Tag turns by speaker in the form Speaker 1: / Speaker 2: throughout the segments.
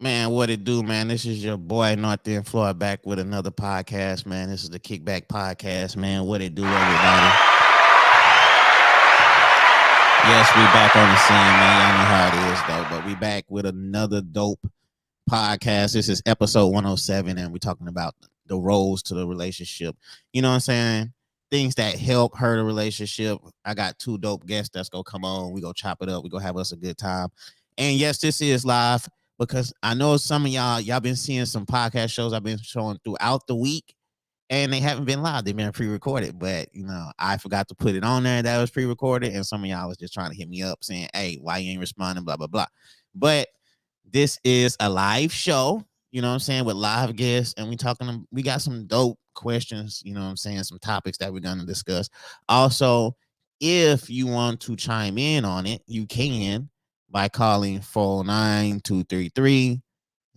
Speaker 1: Man, what it do, man? This is your boy North End Floyd back with another podcast, man. This is the Kickback Podcast, man. What it do, everybody? Yes, we back on the scene, man. Y'all know how it is, though. But we back with another dope podcast. This is episode 107, and we're talking about the roles to the relationship. You know what I'm saying? Things that help hurt a relationship. I got two dope guests that's gonna come on. We gonna chop it up. We gonna have us a good time. And yes, this is live because I know some of y'all been seeing some podcast shows I've been showing throughout the week, and they haven't been live. They've been pre-recorded, but I forgot to put it on there that was pre-recorded, and some of y'all was just trying to hit me up saying, "Hey, why you ain't responding?" Blah blah blah. But this is a live show, you know what I'm saying, with live guests, and we got some dope questions, you know what I'm saying, some topics that we're gonna discuss. Also, if you want to chime in on it, you can by calling 49233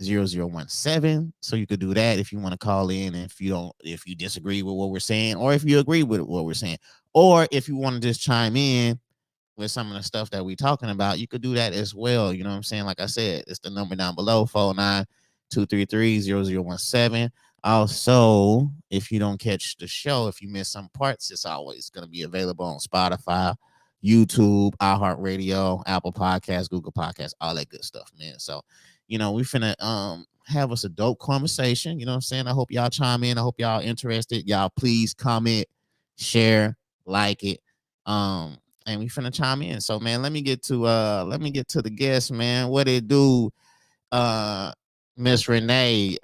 Speaker 1: 0017. So you could do that if you want to call in, if you disagree with what we're saying, or if you agree with what we're saying, or if you want to just chime in with some of the stuff that we're talking about, you could do that as well. You know what I'm saying? Like I said, it's the number down below, 49233 0017. Also, if you don't catch the show, if you miss some parts, it's always going to be available on Spotify, YouTube, iHeartRadio, Apple Podcasts, Google Podcasts, all that good stuff, man. So, we finna have us a dope conversation. You know what I'm saying? I hope y'all chime in. I hope y'all interested. Y'all please comment, share, like it. And we finna chime in. So man, let me get to the guest, man. What it do, Miss Renee,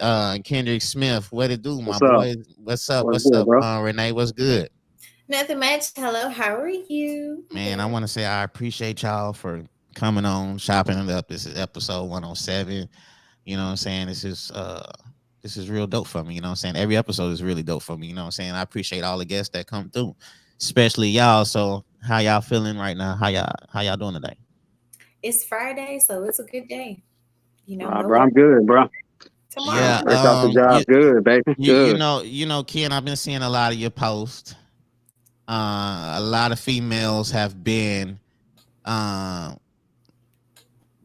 Speaker 1: Kendrick Smith? What it do, my
Speaker 2: What's up?
Speaker 1: boy? What's up?
Speaker 2: What's
Speaker 1: What's
Speaker 2: good,
Speaker 1: up,
Speaker 2: bro?
Speaker 1: Renee? What's good?
Speaker 3: Nothing much. Hello, how are you?
Speaker 1: Man, I want to say I appreciate y'all for coming on, chopping it up. This is episode 107. You know what I'm saying? This is real dope for me. You know what I'm saying? Every episode is really dope for me. You know what I'm saying? I appreciate all the guests that come through, especially y'all. So how y'all feeling right now? How y'all doing today?
Speaker 3: It's Friday, so it's a good day. No
Speaker 2: Bro,
Speaker 3: work
Speaker 2: I'm good, bro.
Speaker 3: tomorrow.
Speaker 1: Yeah,
Speaker 2: Fresh off the job,
Speaker 1: you
Speaker 2: good, baby,
Speaker 1: you you
Speaker 2: good.
Speaker 1: know you know Ken, I've been seeing a lot of your posts. A lot of females have been uh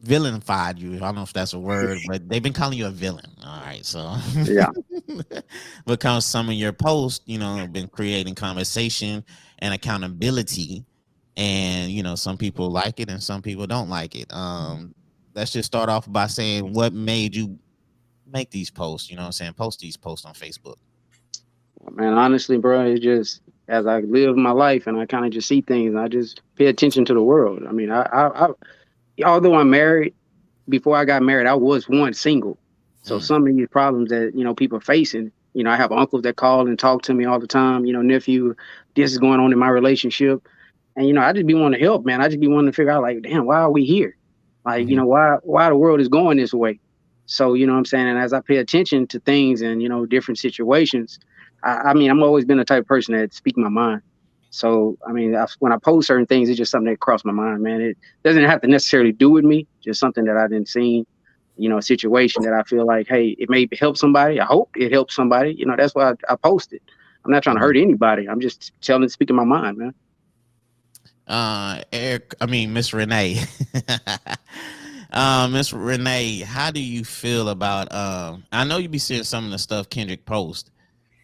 Speaker 1: villainified you. I don't know if that's a word, but they've been calling you a villain. All right, so
Speaker 2: Yeah,
Speaker 1: because some of your posts, have been creating conversation and accountability, and some people like it and some people don't like it. Let's just start off by saying what made you make these posts. You know what I'm saying? Post these posts on Facebook.
Speaker 2: man. Honestly, bro, it's just as I live my life and I kind of just see things, I just pay attention to the world. I mean, although I'm married, before I got married, I was once single. So
Speaker 1: Mm,
Speaker 2: some of these problems that people are facing, I have uncles that call and talk to me all the time. Nephew, this is going on in my relationship, and I just be wanting to help, man. I just be wanting to figure out, like, damn, why are we here? Like,
Speaker 1: mhm.
Speaker 2: why the world is going this way. So what I'm saying, and as I pay attention to things and different situations, I mean, I'm always been the type of person that speak my mind. So I mean, when I post certain things, it's just something that crossed my mind, man. It doesn't have to necessarily do with me, just something that I didn't see, a situation that I feel like, hey, it may help somebody. I hope it helps somebody. That's why I post it. I'm not trying to
Speaker 1: Mhm.
Speaker 2: hurt anybody. I'm just speaking my mind, man.
Speaker 1: Eric, I mean Miss Renee. Miss Renee, how do you feel about I know you be seeing some of the stuff Kendrick post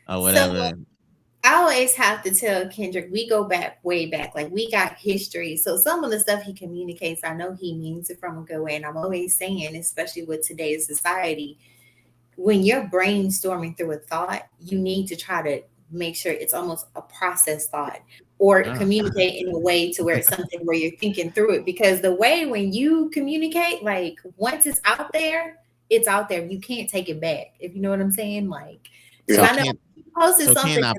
Speaker 1: or
Speaker 3: So
Speaker 1: whatever.
Speaker 3: I always have to tell Kendrick, we go back way back. Like we got history. So some of the stuff he communicates, I know he means it from a good way. And I'm always saying, especially with today's society, when you're brainstorming through a thought, you need to try to make sure it's almost a process thought or
Speaker 1: Uh,
Speaker 3: communicate in a way to where it's something where you're thinking through it. Because the way when you communicate, like once it's out there, it's out there. You can't take it back. If you know what I'm saying? Like, because
Speaker 1: so
Speaker 2: Yeah.
Speaker 3: I know
Speaker 1: can't
Speaker 3: he posted
Speaker 1: so can
Speaker 3: something,
Speaker 1: not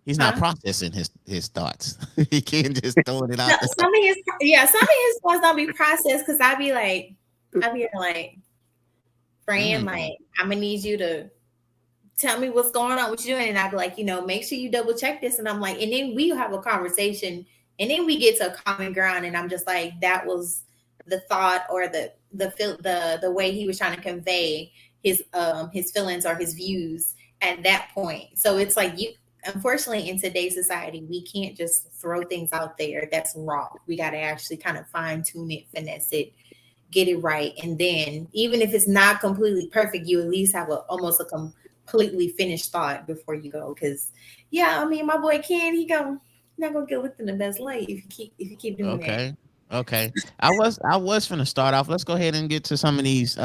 Speaker 1: he's not
Speaker 3: huh?
Speaker 1: processing his thoughts. He can't just throwing it
Speaker 3: No,
Speaker 1: out there.
Speaker 3: some of his, yeah, some of his ones don't be processed because I be like, friend, like,
Speaker 1: Mm,
Speaker 3: I'm gonna need you to tell me what's going on, what you doing, and I'd be like, make sure you double check this, and I'm like, and then we have a conversation, and then we get to a common ground, and I'm just like, that was the thought or the way he was trying to convey his feelings or his views at that point. So it's like you. Unfortunately, in today's society, we can't just throw things out there that's raw. We got to actually kind of fine tune it, finesse it, get it right, and then even if it's not completely perfect, you at least have a almost a completely finished thought before you go. Because yeah, I mean, my boy Ken, not gonna get within the best light if you keep doing that.
Speaker 1: Okay. Okay. I was finna start off. Let's go ahead and get to some of these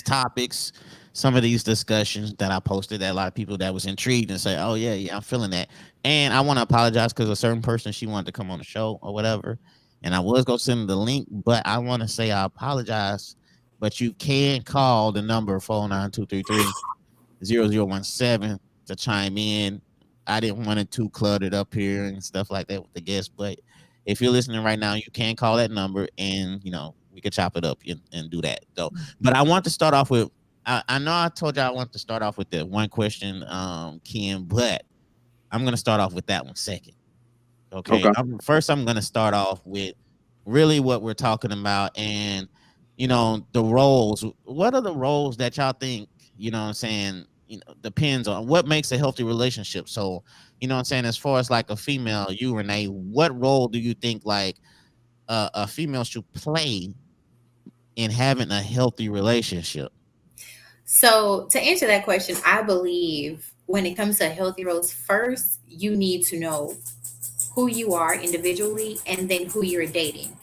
Speaker 1: topics, some of these discussions that I posted that a lot of people that was intrigued and say, "Oh yeah, yeah, I'm feeling that." And I want to apologize because a certain person she wanted to come on the show or whatever, and I was gonna send the link, but I want to say I apologize. But you can call the number 49233 0017 to chime in. I didn't want it too cluttered up here and stuff like that with the guests, but if you're listening right now, you can call that number and we could chop it up and do that. So, but I want to start off with I know I told you I want to start off with the one question, Ken, but I'm gonna start off with that one second. Okay.
Speaker 2: Okay.
Speaker 1: First, I'm going to start off with really what we're talking about and, the roles. What are the roles that y'all think, what I'm saying, depends on what makes a healthy relationship. So, what I'm saying, as far as like a female, you, Renee, what role do you think like a female should play in having a healthy relationship?
Speaker 3: So to answer that question, I believe when it comes to healthy roles, first you need to know who you are individually and then who you're dating.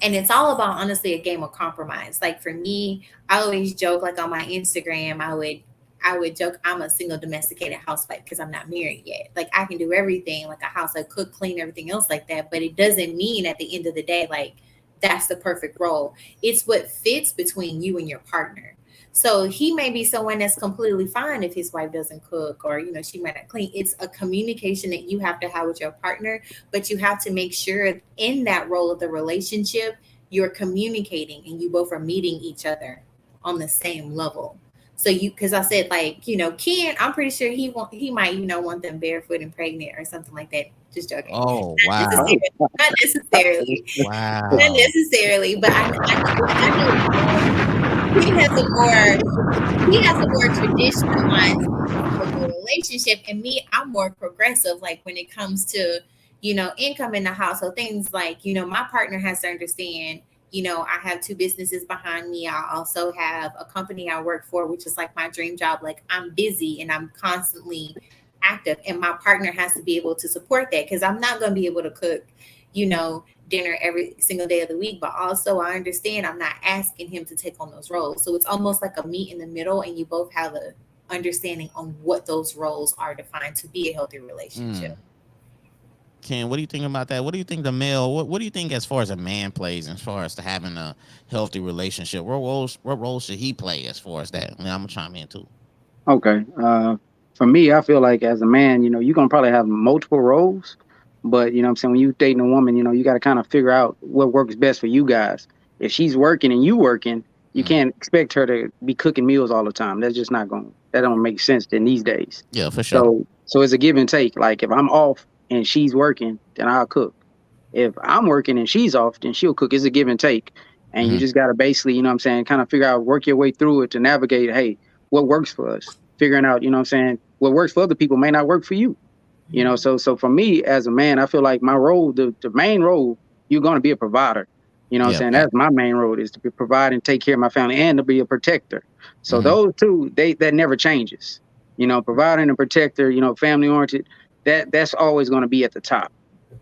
Speaker 3: And it's all about honestly a game of compromise. Like for me, I always joke like on my Instagram, I would joke I'm a single domesticated housewife because I'm not married yet. Like I can do everything like a house, I cook, clean, everything else like that. But it doesn't mean at the end of the day, like that's the perfect role. It's what fits between you and your partner. So he may be someone that's completely fine if his wife doesn't cook or she might not clean. It's a communication that you have to have with your partner, but you have to make sure in that role of the relationship you're communicating and you both are meeting each other on the same level. So because I said like Ken, I'm pretty sure he might want them barefoot and pregnant or something like that. Just joking,
Speaker 1: Oh,
Speaker 3: not
Speaker 1: wow.
Speaker 3: necessarily, not necessarily, not
Speaker 1: Wow.
Speaker 3: necessarily. But I know he has a more traditional mindset of the relationship, and me, I'm more progressive. Like when it comes to income in the house, so things like my partner has to understand. I have two businesses behind me. I also have a company I work for, which is like my dream job. Like I'm busy and I'm constantly active, and my partner has to be able to support that because I'm not going to be able to cook, you know, dinner every single day of the week. But also, I understand I'm not asking him to take on those roles. So it's almost like a meet in the middle, and you both have a understanding on what those roles are defined to be a healthy relationship.
Speaker 1: Mm. Ken, what do you think about that? What do you think the male? What do you think as far as a man plays, as far as to having a healthy relationship? What roles should he play as far as that? I mean, I'm gonna chime in too.
Speaker 2: Okay. For me, I feel like as a man, you're gonna probably have multiple roles, but what I'm saying, when you dating a woman, you got to kind of figure out what works best for you guys. If she's working and you working, you
Speaker 1: Mm.
Speaker 2: can't expect her to be cooking meals all the time. That's just not going. That don't make sense in these days.
Speaker 1: Yeah, for sure.
Speaker 2: So it's a give and take. Like if I'm off and she's working, then I'll cook. If I'm working and she's off, then she'll cook. It's a give and take. And you
Speaker 1: Hmm.
Speaker 2: just got to basically, what I'm saying, kind of figure out, work your way through it to navigate, hey, what works for us? Figuring out, what I'm saying, what works for other people may not work for you. So for me as a man, I feel like my role, the main role, you're going to be a provider. What I'm
Speaker 1: Yeah.
Speaker 2: saying?
Speaker 1: Yeah.
Speaker 2: That's my main role, is to be provide and take care of my family and to be a protector. So
Speaker 1: Hmm.
Speaker 2: those two, that never changes. Providing and protector, family oriented, that's always going to be at the top.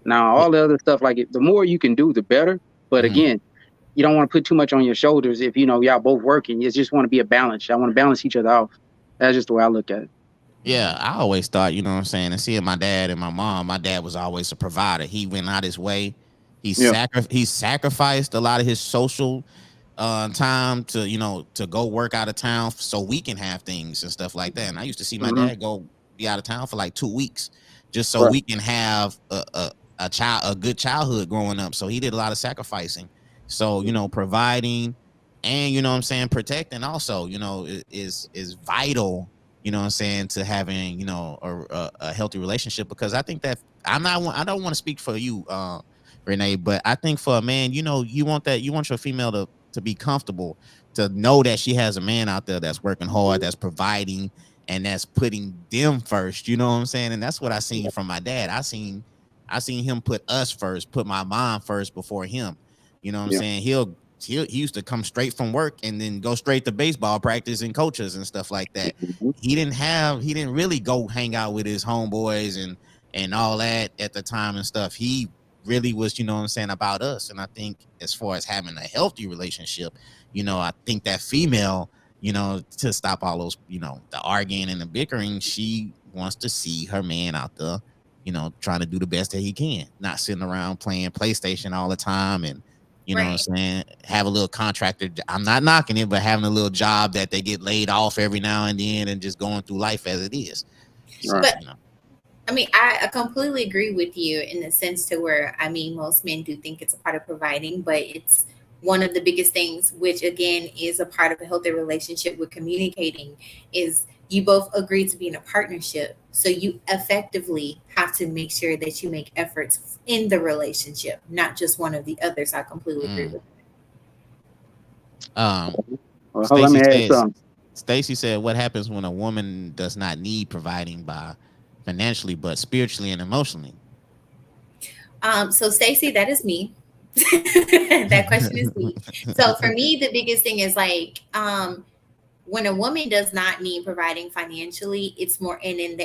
Speaker 2: Now,
Speaker 1: Yeah.
Speaker 2: all the other stuff, like the more you can do, the better. But
Speaker 1: Hmm.
Speaker 2: again, you don't want to put too much on your shoulders if y'all both working. You just want to be a balance. I want to balance each other off. That's just the way I look at it.
Speaker 1: Yeah, I always thought, what I'm saying, and seeing my dad and my mom, my dad was always a provider. He went out his way.
Speaker 2: Yeah.
Speaker 1: He sacrificed a lot of his social time to to go work out of town so we can have things and stuff like that. And I used to see my
Speaker 2: Hmm.
Speaker 1: dad go be out of town for like 2 weeks just so
Speaker 2: Right.
Speaker 1: we can have a good childhood growing up. So he did a lot of sacrificing. So providing and what I'm saying, protecting also is vital, what I'm saying, to having a healthy relationship. Because I think that I don't want to speak for you, Renee, but I think for a man, you want your female to be comfortable, to know that she has a man out there that's working hard, that's providing, and that's putting them first. You know what I'm saying? And that's what I seen from my dad. I seen him put us first, put my mom first before him. You know what I'm
Speaker 2: Yeah.
Speaker 1: saying? He'll he used to come straight from work and then go straight to baseball practice and coaches and stuff like that.
Speaker 2: Mm-hmm.
Speaker 1: He didn't really go hang out with his homeboys and all that at the time and stuff. He really was, you know what I'm saying, about us. And I think as far as having a healthy relationship, I think that female, to stop all those, the arguing and the bickering, she wants to see her man out there, trying to do the best that he can, not sitting around playing PlayStation all the time and, you know what I'm saying, have a little contractor. I'm not knocking it, but having a little job that they get laid off every now and then and just going through life as it is. So,
Speaker 3: but I mean, I completely agree with you in the sense to where, I mean, most men do think it's a part of providing, but it's one of the biggest things, which again is a part of a healthy relationship with communicating, is you both agree to be in a partnership. So you effectively have to make sure that you make efforts in the relationship, not just one of the others. I completely agree with
Speaker 1: that.
Speaker 2: Well, let me add something.
Speaker 1: Stacy said, what happens when a woman does not need providing by financially, but spiritually and emotionally?
Speaker 3: So Stacy, that is me. That question is me. So for me, the biggest thing is like, when a woman does not need providing financially, it's more, and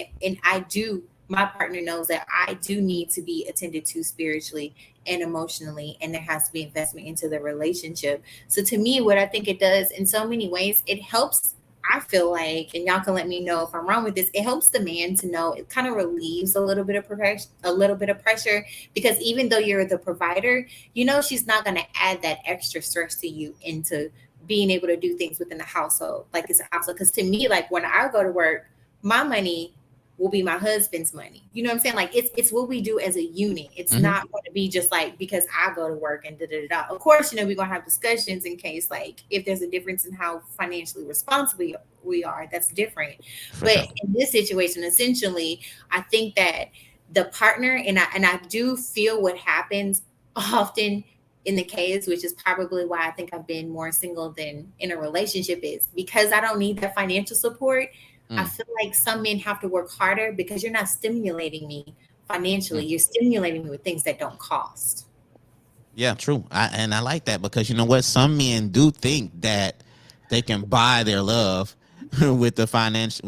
Speaker 3: I do, my partner knows that I do need to be attended to spiritually and emotionally, and there has to be investment into the relationship. So to me, what I think it does in so many ways, it helps. I feel like, and y'all can let me know if I'm wrong with this, it helps the man to know, it kind of relieves a little bit of pressure, because even though you're the provider, she's not going to add that extra stress to you into being able to do things within the household, like it's a household. Because to me, like when I go to work, my money will be my husband's money. You know what I'm saying? Like it's what we do as a unit. It's not going to be just like because I go to work and da da da. Of course, we're gonna have discussions in case like if there's a difference in how financially responsible we are. That's different. But in this situation, essentially, I think that the partner and I do feel what happens often in the case, which is probably why I think I've been more single than in a relationship, is because I don't need that financial support. I feel like some men have to work harder because you're not stimulating me financially. You're stimulating me with things that don't cost.
Speaker 1: Yeah, true. I like that because you know what? Some men do think that they can buy their love with the finances,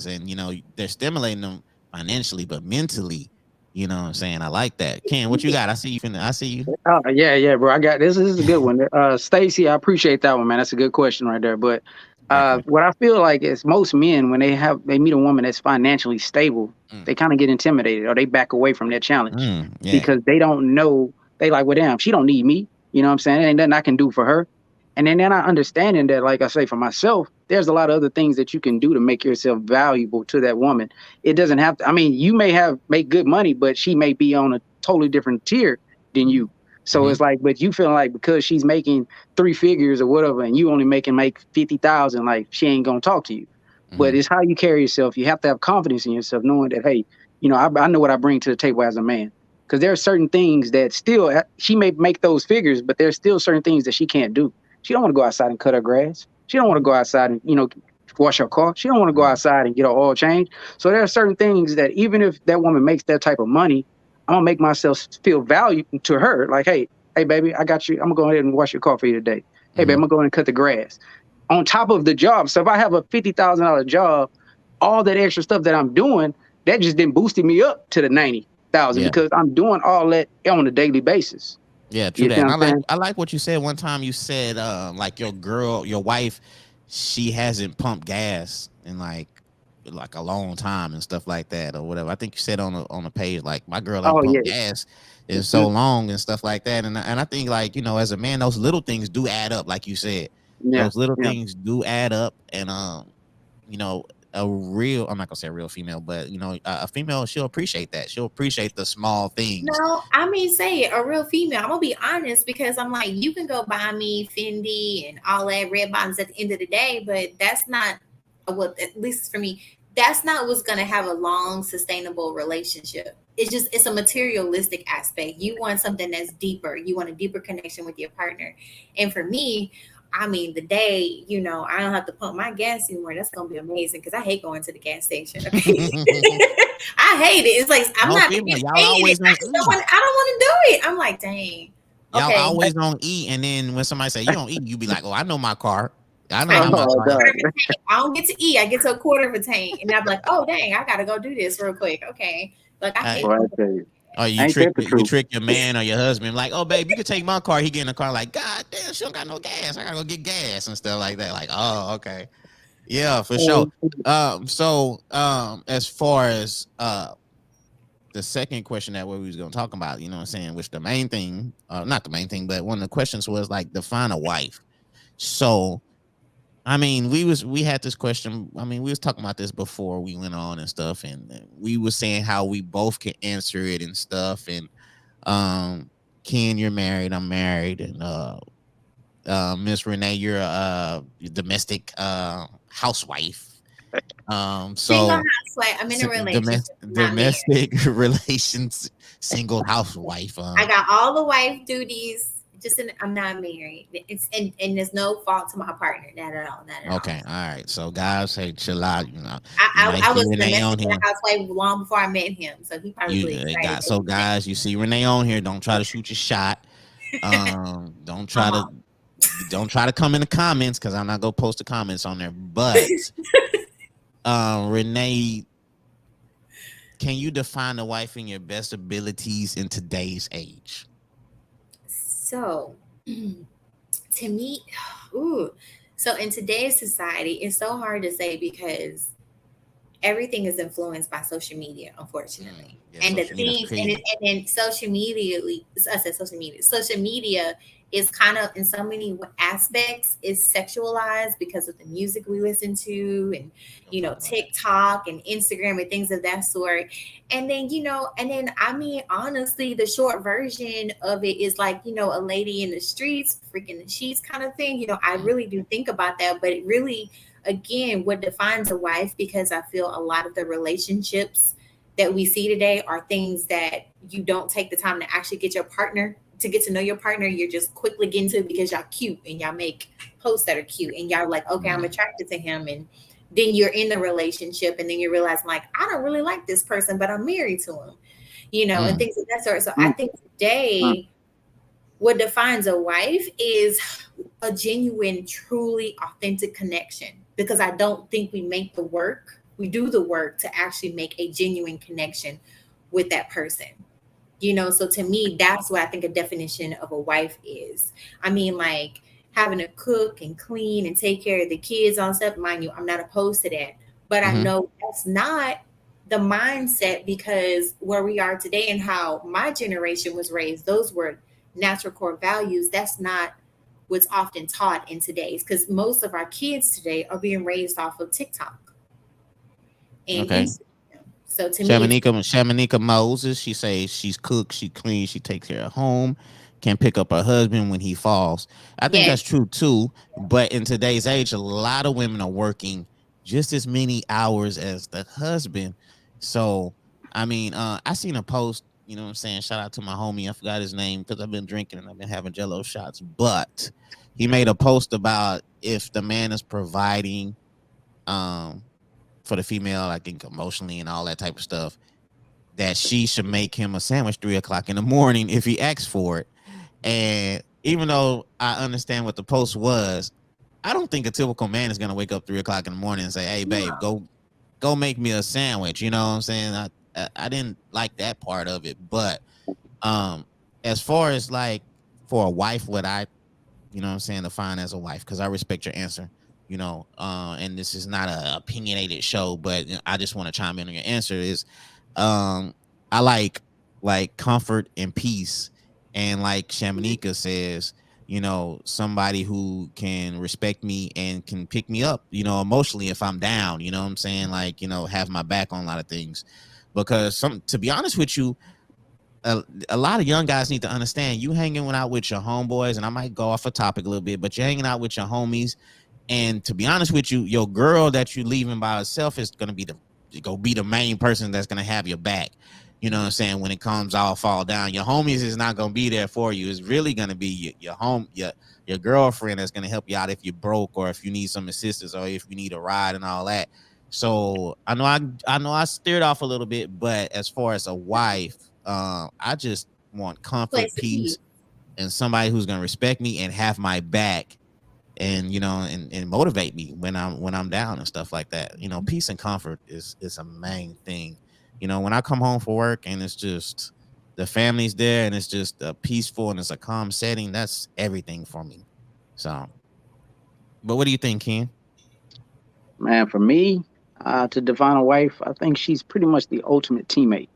Speaker 1: and they're stimulating them financially, but mentally, you know what I'm saying? I like that. Ken, what you got? I see you. I see you.
Speaker 2: Yeah, bro. I got this. This is a good one. Stacy, I appreciate that one, man. That's a good question right there. But what I feel like is most men, when they meet a woman that's financially stable, they kind of get intimidated or they back away from that challenge because they don't know. They like, well, damn, she don't need me. You know what I'm saying? Ain't nothing I can do for her. And then I understanding that, like I say, for myself, there's a lot of other things that you can do to make yourself valuable to that woman. It doesn't have to. I mean, you may make good money, but she may be on a totally different tier than you. So it's like, but you feel like because she's making 3 figures or whatever, and you only make 50,000, like she ain't gonna talk to you. But it's how you carry yourself. You have to have confidence in yourself, knowing that, hey, I know what I bring to the table as a man. Because there are certain things that still she may make those figures, but there's still certain things that she can't do. She don't want to go outside and cut her grass. She don't want to go outside and wash her car. She don't want to go outside and get her oil changed. So there are certain things that even if that woman makes that type of money, I'm gonna make myself feel valued to her. Like, hey, baby, I got you. I'm gonna go ahead and wash your car for you today. Hey, baby, I'm gonna go ahead and cut the grass. On top of the job. So if I have a $50,000 job, all that extra stuff that I'm doing, that just then boosted me up to the 90,000 because I'm doing all that on a daily basis.
Speaker 1: Yeah, true that. And I like what you said. One time you said like your wife, she hasn't pumped gas in like a long time and stuff like that or whatever. I think you said on a page like my girl ain't pumped gas in so long and stuff like that. And I think like as a man, those little things do add up, like you said. Those little things do add up, and I'm not gonna say a real female, but a female, she'll appreciate that. She'll appreciate the small things.
Speaker 3: No, I mean, say a real female. I'm gonna be honest because I'm like, you can go buy me Fendi and all that red bottoms at the end of the day, but that's not what, at least for me, that's not what's gonna have a long, sustainable relationship. It's a materialistic aspect. You want something that's deeper. You want a deeper connection with your partner. And for me, I mean, the day, I don't have to pump my gas anymore, that's going to be amazing because I hate going to the gas station. Okay? I hate it. It's like, I'm not.
Speaker 1: Y'all always
Speaker 3: I don't want to do it. I'm like, dang.
Speaker 1: Y'all
Speaker 3: Okay.
Speaker 1: always on E, and then when somebody say you don't eat, you be like, "Oh, I know my car. I know
Speaker 3: I
Speaker 1: how
Speaker 3: get
Speaker 1: my
Speaker 2: Oh,
Speaker 3: to a
Speaker 1: car."
Speaker 2: dog.
Speaker 3: quarter of a tank. I don't get to eat. I get to a quarter of a tank, and I'm like, oh dang, I gotta go do this real quick. Okay, like I
Speaker 1: Hey,
Speaker 3: can't.
Speaker 2: Boy, I tell you,
Speaker 1: or
Speaker 2: ain't that the
Speaker 1: you
Speaker 2: truth?
Speaker 1: trick your man or your husband like, oh babe, you can take my car. He get in the car like, God damn, she don't got no gas. I gotta go get gas and stuff like that. Like, oh, okay. Yeah, for sure. As far as the second question that we was gonna talk about, you know what I'm saying, which the main thing, not the main thing, but one of the questions was like define a wife. So I mean, we had this question. I mean, we was talking about this before we went on and stuff, and we were saying how we both can answer it and stuff. And um, Ken, you're married. I'm married, and Miss Renee, you're a domestic housewife.
Speaker 3: Single
Speaker 1: So
Speaker 3: housewife. I'm in a relationship, not married.
Speaker 1: domestic relations, single housewife.
Speaker 3: I got all the wife duties. I'm not married. It's and there's no fault to my partner. Not at all. Not at all.
Speaker 1: Okay, all right. So guys, hey, chill out. You know,
Speaker 3: I,
Speaker 1: you might
Speaker 3: I, I
Speaker 1: see
Speaker 3: was a
Speaker 1: Renee on
Speaker 3: domestic
Speaker 1: here.
Speaker 3: housewife long before I met him, so he probably
Speaker 1: You
Speaker 3: excited
Speaker 1: got
Speaker 3: that
Speaker 1: so
Speaker 3: he met.
Speaker 1: guys, you see Renee on here. Don't try to shoot your shot. Don't try to
Speaker 3: Um,
Speaker 1: come in the comments because I'm not gonna post the comments on there. But Renee, can you define the wife in your best abilities in today's age?
Speaker 3: so to me, ooh, so in today's society, it's so hard to say because everything is influenced by social media, unfortunately.
Speaker 1: Yeah,
Speaker 3: And the
Speaker 1: social media is
Speaker 3: things,
Speaker 1: crazy.
Speaker 3: and then social media, I said social media is kind of in so many aspects is sexualized because of the music we listen to, and
Speaker 1: Don't talk about that.
Speaker 3: TikTok and Instagram and things of that sort. And then and then I mean honestly, the short version of it is like a lady in the streets freaking the sheets kind of thing. I
Speaker 1: Mm,
Speaker 3: really do think about that, but it really, again, what defines a wife, because I feel a lot of the relationships that we see today are things that you don't take the time to actually get to know your partner. You're just quickly getting to it because y'all cute and y'all make posts that are cute and y'all like, okay, I'm
Speaker 1: mm,
Speaker 3: attracted to him. And then you're in the relationship and then you realize, like, I don't really like this person, but I'm married to him, and
Speaker 1: mm,
Speaker 3: things of that sort. So I
Speaker 2: Mm,
Speaker 3: think
Speaker 2: mm.
Speaker 3: today, what defines a wife is a genuine, truly authentic connection, because I don't think we do the work to actually make a genuine connection with that person. So to me, that's what I think a definition of a wife is. I mean, like, having to cook and clean and take care of the kids on stuff. Mind you, I'm not opposed to that, but I
Speaker 1: mm-hmm.
Speaker 3: know that's not the mindset, because where we are today and how my generation was raised, those were natural core values. That's not what's often taught in today's, because most of our kids today are being raised off of TikTok and
Speaker 1: Okay.
Speaker 3: Instagram. So to me, it's
Speaker 1: Shamanika Moses, she says she's cooked, she cleans, she takes care of home, can pick up her husband when he falls. I think
Speaker 3: yes,
Speaker 1: that's true too. But in today's age, a lot of women are working just as many hours as the husband. So, I mean, I seen a post, you know what I'm saying? Shout out to my homie. I forgot his name because I've been drinking and I've been having jello shots. But he made a post about if the man is providing um for the female, I think emotionally and all that type of stuff, that she should make him a sandwich 3 o'clock in the morning if he asks for it. And even though I understand what the post was, I don't think a typical man is gonna wake up 3 o'clock in the morning and say, "Hey, babe, go make me a sandwich." You know what I'm saying? I didn't like that part of it, but um, as far as like for a wife, what I what I'm saying, define as a wife, because I respect your answer. And this is not a opinionated show, but I just want to chime in on your answer. Is um I like comfort and peace, and like Shamanika says, somebody who can respect me and can pick me up, emotionally if I'm down. You know what I'm saying? Like, have my back on a lot of things, because to be honest with you, a lot of young guys need to understand, you hanging out with your homeboys, and I might go off a topic a little bit, but you're hanging out with your homies, and to be honest with you, your girl that you leaving by herself is gonna be the main person that's gonna have your back. You know what I'm saying? When it comes all fall down, your homies is not gonna be there for you. It's really gonna be your girlfriend that's gonna help you out if you're broke or if you need some assistance or if you need a ride and all that. So I know I steered off a little bit, but as far as a wife, I just want comfort,
Speaker 3: place of
Speaker 1: peace.
Speaker 3: peace.
Speaker 1: and somebody who's gonna respect me and have my back, and and motivate me when I'm down and stuff like that. Peace and comfort is a main thing. When I come home for work and it's just the family's there and it's just peaceful and it's a calm setting, that's everything for me. So, but what do you think, Ken?
Speaker 2: Man, for me, to define a wife, I think she's pretty much the ultimate teammate.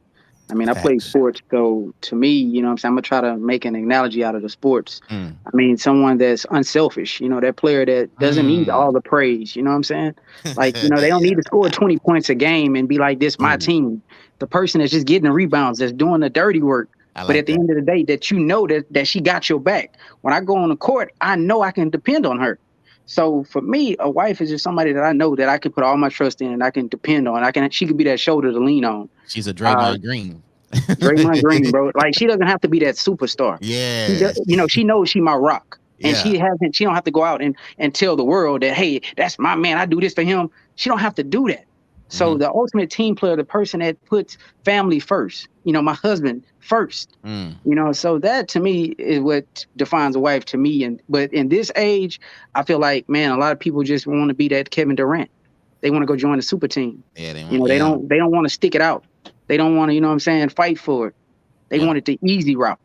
Speaker 2: I mean, I play
Speaker 1: Facts.
Speaker 2: sports, so to me, what I'm saying, I'm gonna try to make an analogy out of the sports.
Speaker 1: Mm.
Speaker 2: I mean, someone that's unselfish, that player that doesn't need
Speaker 1: Mm.
Speaker 2: all the praise, you know what I'm saying? Like, they don't
Speaker 1: Yeah.
Speaker 2: need to score 20 points a game and be like, this my
Speaker 1: Ooh,
Speaker 2: team. The person that's just getting the rebounds, that's doing the dirty work.
Speaker 1: I
Speaker 2: But
Speaker 1: like
Speaker 2: at the
Speaker 1: that.
Speaker 2: end of the day, that that she got your back. When I go on the court, I know I can depend on her. So for me, a wife is just somebody that I know that I can put all my trust in and I can depend on. She could be that shoulder to lean on.
Speaker 1: She's a
Speaker 2: Uh,
Speaker 1: Draymond Green.
Speaker 2: Draymond Green, bro. Like she doesn't have to be that superstar.
Speaker 1: Yeah.
Speaker 2: She knows she my rock, and
Speaker 1: Yeah.
Speaker 2: she don't have to go out and tell the world that, hey, that's my man. I do this for him. She don't have to do that. So
Speaker 1: Hmm.
Speaker 2: the ultimate team player, the person that puts family first, my husband first,
Speaker 1: Mm.
Speaker 2: so that to me is what defines a wife to me. But in this age, I feel like, man, a lot of people just want to be that Kevin Durant. They want to go join the super team.
Speaker 1: Yeah. They want.
Speaker 2: They
Speaker 1: Yeah.
Speaker 2: don't want to stick it out. They don't want to, what I'm saying, fight for it. They
Speaker 1: Yeah.
Speaker 2: wanted the easy route.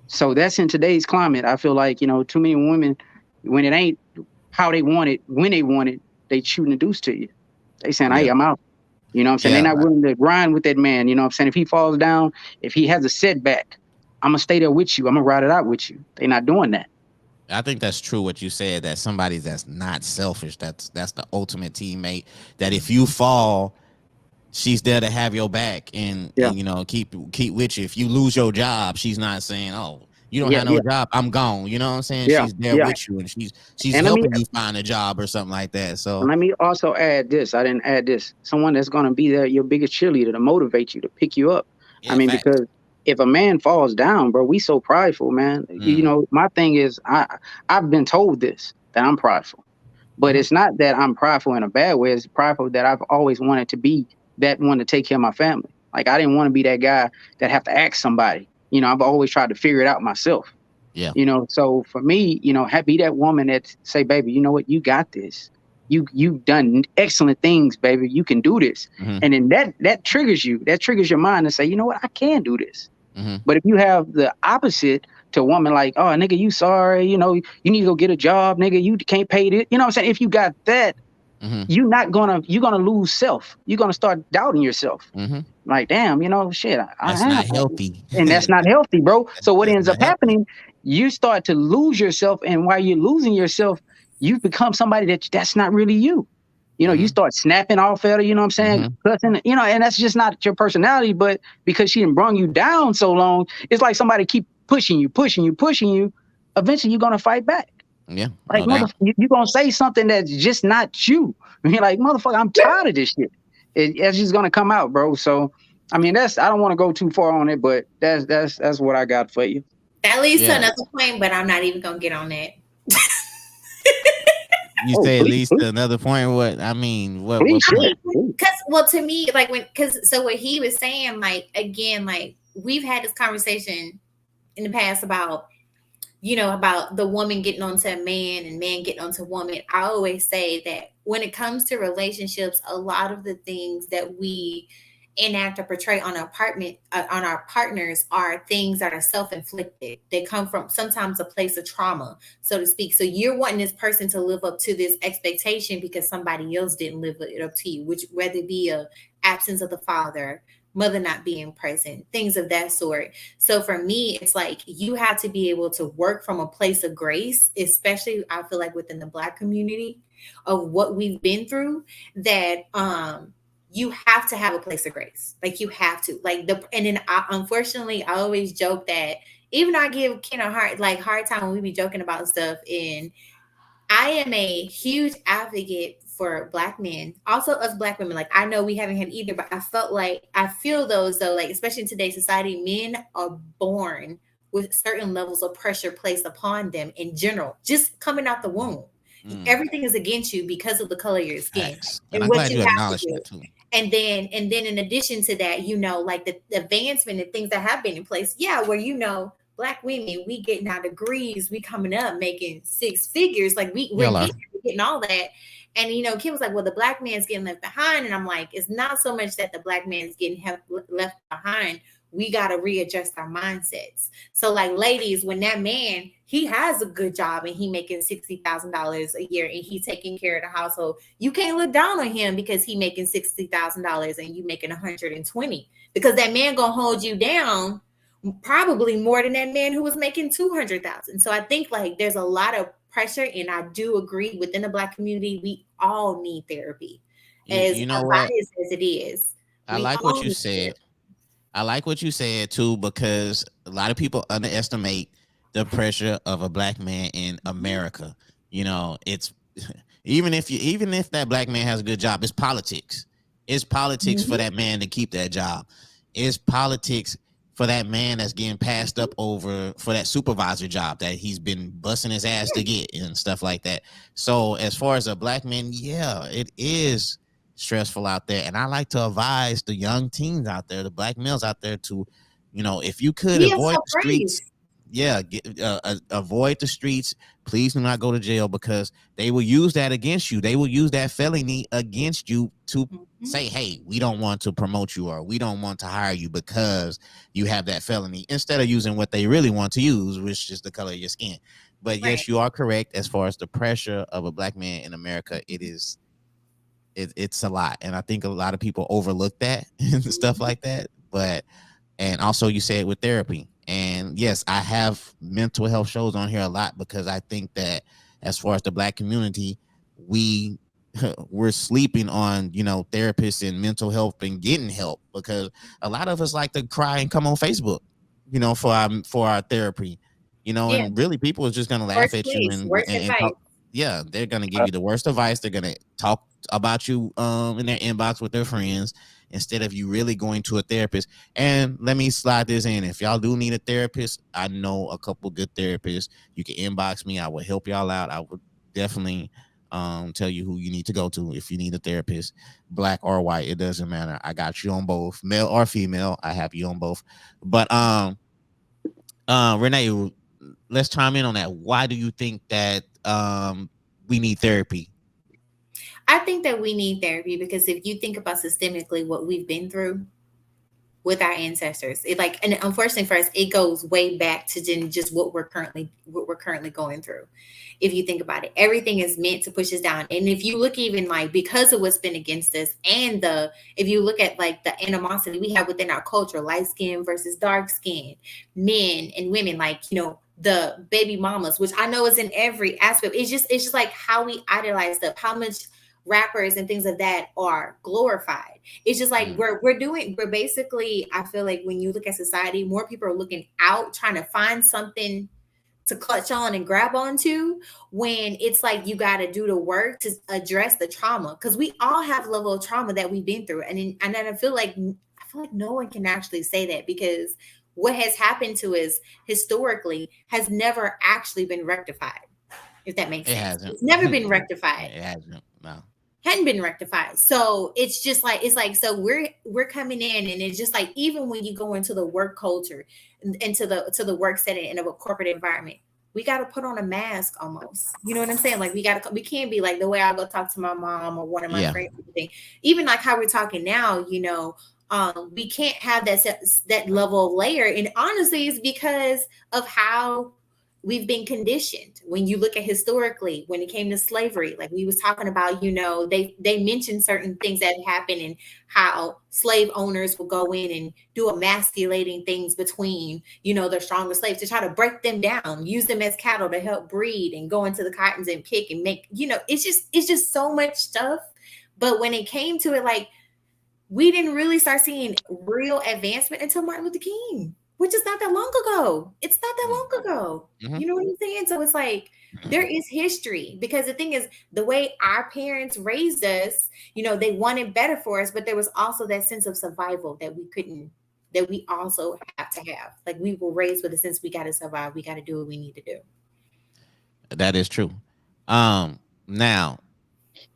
Speaker 2: So that's in today's climate. I feel like, too many women, when it ain't how they want it, when they want it, they shooting the deuce to you. They saying, hey,
Speaker 1: Yeah.
Speaker 2: I'm out. You know what I'm saying? They're
Speaker 1: Yeah.
Speaker 2: not willing to grind with that man. You know what I'm saying? If he falls down, if he has a setback, I'm going to stay there with you. I'm going to ride it out with you. They're not doing that.
Speaker 1: I think that's true what you said, that somebody that's not selfish, that's the ultimate teammate, that if you fall, she's there to have your back
Speaker 2: Yeah.
Speaker 1: and keep with you. If you lose your job, she's not saying, "Oh, you don't
Speaker 2: Yeah.
Speaker 1: have no
Speaker 2: Yeah.
Speaker 1: job, I'm gone." You know what I'm saying?
Speaker 2: Yeah.
Speaker 1: She's there
Speaker 2: Yeah.
Speaker 1: with you and she's
Speaker 2: And let me
Speaker 1: helping you find a job or something like that. So,
Speaker 2: And let me also add this. I didn't add this. Someone that's going to be there, your biggest cheerleader, to motivate you, to pick you up. I
Speaker 1: yeah,
Speaker 2: mean,
Speaker 1: facts.
Speaker 2: because if a man falls down, bro, we so prideful, man.
Speaker 1: Mm.
Speaker 2: My thing is, I've been told this, that I'm prideful, but
Speaker 1: Mhm.
Speaker 2: it's not that I'm prideful in a bad way. It's prideful that I've always wanted to be that one to take care of my family. Like I didn't want to be that guy that have to ask somebody. I've always tried to figure it out myself.
Speaker 1: Yeah.
Speaker 2: So for me, be that woman that say, baby, you know what, you got this. You've done excellent things, baby. You can do this.
Speaker 1: Mhm.
Speaker 2: And then that triggers you. That triggers your mind to say, you know what, I can do this.
Speaker 1: Mhm.
Speaker 2: But if you have the opposite to a woman like, oh nigga, you sorry, you need to go get a job, nigga, you can't pay it. You know what I'm saying? If you got that,
Speaker 1: Mhm.
Speaker 2: you're gonna lose self. You're gonna start doubting yourself.
Speaker 1: Mhm.
Speaker 2: Like, damn, shit, I
Speaker 1: That's
Speaker 2: have.
Speaker 1: not healthy.
Speaker 2: And that's not healthy, bro. So what
Speaker 1: That's
Speaker 2: ends up
Speaker 1: not healthy.
Speaker 2: happening, you start to lose yourself. And while you're losing yourself, you become somebody that's not really you. You
Speaker 1: Mhm.
Speaker 2: start snapping off at her, you know what I'm saying?
Speaker 1: Mhm.
Speaker 2: Cussing, and that's just not your personality. But because she didn't brung you down so long, it's like somebody keep pushing you, pushing you, pushing you. Eventually, you're gonna fight back.
Speaker 1: Yeah,
Speaker 2: Like,
Speaker 1: no doubt.
Speaker 2: you're gonna say something that's just not you. You're like, motherfucker, I'm tired of this shit. It's just gonna come out, bro. So, I mean, I don't want to go too far on it, but that's what I got for you.
Speaker 3: That leads to
Speaker 1: Yeah.
Speaker 3: another point, but I'm not even gonna get on that.
Speaker 1: You
Speaker 2: Oh,
Speaker 1: say at
Speaker 2: please,
Speaker 1: least
Speaker 2: please,
Speaker 1: another point. What I mean, what
Speaker 2: please,
Speaker 3: I
Speaker 2: share.
Speaker 1: point?
Speaker 3: mean,
Speaker 2: Please.
Speaker 3: because to me, like because so what he was saying, like again, like we've had this conversation in the past about about the woman getting onto a man and man getting onto woman. I always say that when it comes to relationships, a lot of the things that we enact or portray on on our partners are things that are self-inflicted. They come from sometimes a place of trauma, so to speak. So you're wanting this person to live up to this expectation because somebody else didn't live it up to you, which whether it be a absence of the father, mother not being present, things of that sort. So for me, it's like you have to be able to work from a place of grace, especially I feel like within the Black community of what we've been through, that you have to have a place of grace. Like you have to. And then unfortunately I always joke that even though I give Ken a hard time when we be joking about stuff, and I am a huge advocate for Black men, also us Black women. Like I know we haven't had either, but I feel those though, like especially in today's society, men are born with certain levels of pressure placed upon them in general, just coming out the womb.
Speaker 1: Mm,
Speaker 3: Everything is against you because of the color of your skin
Speaker 1: facts. And
Speaker 3: and
Speaker 1: I'm
Speaker 3: what
Speaker 1: glad
Speaker 3: you
Speaker 1: you
Speaker 3: have to
Speaker 1: acknowledged
Speaker 3: do.
Speaker 1: that too.
Speaker 3: And then in addition to that, like the advancement and things that have been in place, yeah, where Black women, we getting our degrees, we coming up making six figures, like we're
Speaker 1: Hello.
Speaker 3: getting all that. And Kim was like, well, the black man's getting left behind. And I'm like, it's not so much that the black man's getting left behind. We got to readjust our mindsets. So, like, ladies, when that man, he has a good job and he making $60,000 a year and he's taking care of the household, you can't look down on him because he making $60,000 and you making 120, because that man gonna hold you down probably more than that man who was making 200,000. So I think, like, there's a lot of pressure, and I do agree, within the black community, we all need therapy. As
Speaker 1: You know what?
Speaker 3: biased as it is,
Speaker 1: I
Speaker 3: we
Speaker 1: like what
Speaker 3: all
Speaker 1: you
Speaker 3: need
Speaker 1: said.
Speaker 3: therapy.
Speaker 1: I like what you said too, because a lot of people underestimate the pressure of a black man in
Speaker 3: Mhm.
Speaker 1: America. It's even if that black man has a good job, it's politics. It's politics for
Speaker 3: Mhm.
Speaker 1: that man to keep that job. It's politics for that man that's getting passed up over for that supervisor job that he's been busting his ass to get and stuff like that. So as far as a black man, yeah, it is stressful out there. And I like to advise the young teens out there, the black males out there, to, if you could
Speaker 3: He is
Speaker 1: avoid
Speaker 3: so
Speaker 1: the streets,
Speaker 3: praised.
Speaker 1: yeah, avoid the streets. Please do not go to jail, because they will use that against you. They will use that felony against you to
Speaker 3: Mhm.
Speaker 1: say, hey, we don't want to promote you, or we don't want to hire you because you have that felony, instead of using what they really want to use, which is the color of your skin. But
Speaker 3: Right.
Speaker 1: yes, you are correct. As far as the pressure of a black man in America, it's a lot, and I think a lot of people overlook that and stuff
Speaker 3: Mhm.
Speaker 1: like that. But and also, you said with therapy, and yes, I have mental health shows on here a lot, because I think that as far as the black community, we we're sleeping on therapists and mental health and getting help, because a lot of us like to cry and come on Facebook, for our therapy,
Speaker 3: Yeah.
Speaker 1: and really people are just gonna laugh
Speaker 3: Worst
Speaker 1: at you
Speaker 3: place, worst
Speaker 1: and talk.
Speaker 3: advice.
Speaker 1: Yeah, they're gonna give you the worst advice. They're gonna talk about you in their inbox with their friends, instead of you really going to a therapist. And let me slide this in: if y'all do need a therapist, I know a couple good therapists. You can inbox me. I will help y'all out. I would definitely tell you who you need to go to if you need a therapist, black or white. It doesn't matter. I got you on both, male or female. I have you on both. But Renee, let's chime in on that. Why do you think that we need therapy?
Speaker 3: I think that we need therapy because if you think about systemically what we've been through with our ancestors, it, like, and unfortunately for us, it goes way back to just what we're currently going through. If you think about it, everything is meant to push us down. And if you look, even like, because of what's been against us, and the if you look at like the animosity we have within our culture, light skin versus dark skin, men and women, like, the baby mamas, which I know is in every aspect. It's just like how we idolize stuff, how much rappers and things of that are glorified. It's just like
Speaker 1: Mm.
Speaker 3: we're basically, I feel like when you look at society, more people are looking out trying to find something to clutch on and grab onto, when it's like you got to do the work to address the trauma, because we all have a level of trauma that we've been through. And then I feel like no one can actually say that, because what has happened to us historically has never actually been rectified, if that makes
Speaker 1: It
Speaker 3: sense.
Speaker 1: hasn't.
Speaker 3: It's never been rectified,
Speaker 1: It hasn't. No.
Speaker 3: hadn't been rectified. So it's just like, so we're coming in, and it's just like, even when you go into the work culture, into the work setting in a corporate environment, we got to put on a mask almost. You know what I'm saying? Like, we can't be like the way I go talk to my mom or one of my
Speaker 1: Yeah.
Speaker 3: friends. Even like how we're talking now, we can't have that level of layer. And honestly, it's because of how we've been conditioned. When you look at historically, when it came to slavery, like we was talking about, they mentioned certain things that happened, and how slave owners will go in and do emasculating things between, their stronger slaves, to try to break them down, use them as cattle to help breed, and go into the cottons and pick and make, it's just so much stuff. But when it came to it, like, we didn't really start seeing real advancement until Martin Luther King, which is not that long ago. It's not that
Speaker 1: Mm.
Speaker 3: long ago.
Speaker 1: Hmm.
Speaker 3: You know what I'm saying? So it's like, there is history, because the thing is, the way our parents raised us, they wanted better for us, but there was also that sense of survival that we also have to have. Like, we were raised with a sense, we got to survive, we got to do what we need to do.
Speaker 1: That is true. Now,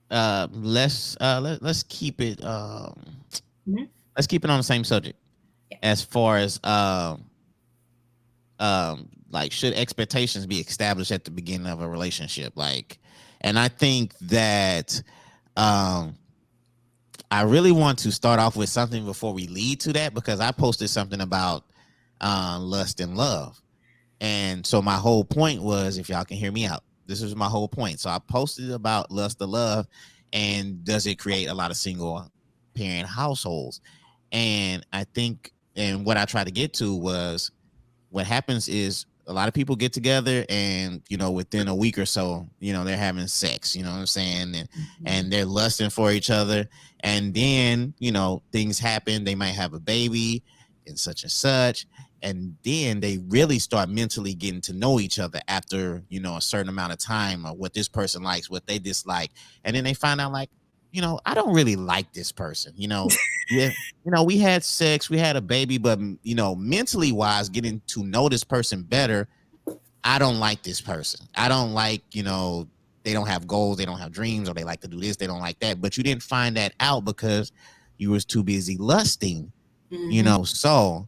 Speaker 1: let's keep it
Speaker 3: Mhm.
Speaker 1: let's keep it on the same subject,
Speaker 3: Yeah.
Speaker 1: as far as like should expectations be established at the beginning of a relationship? Like, and I think that um I really want to start off with something before we lead to that, because I posted something about lust and love. And so my whole point was, if y'all can hear me out, this is my whole point. So I posted about lust and love, and does it create a lot of single parent households? And I think, and what I tried to get to was, what happens is a lot of people get together, and within a week or so, they're having sex, you know what I'm saying, and they're lusting for each other, and then things happen, they might have a baby and such, and then they really start mentally getting to know each other after a certain amount of time, or what this person likes, what they dislike, and then they find out, like, I don't really like this person. Yeah, we had sex, we had a baby, but mentally wise, getting to know this person better, I don't like this person. I don't like, they don't have goals, they don't have dreams, or they like to do this, they don't like that. But you didn't find that out because you was too busy lusting, so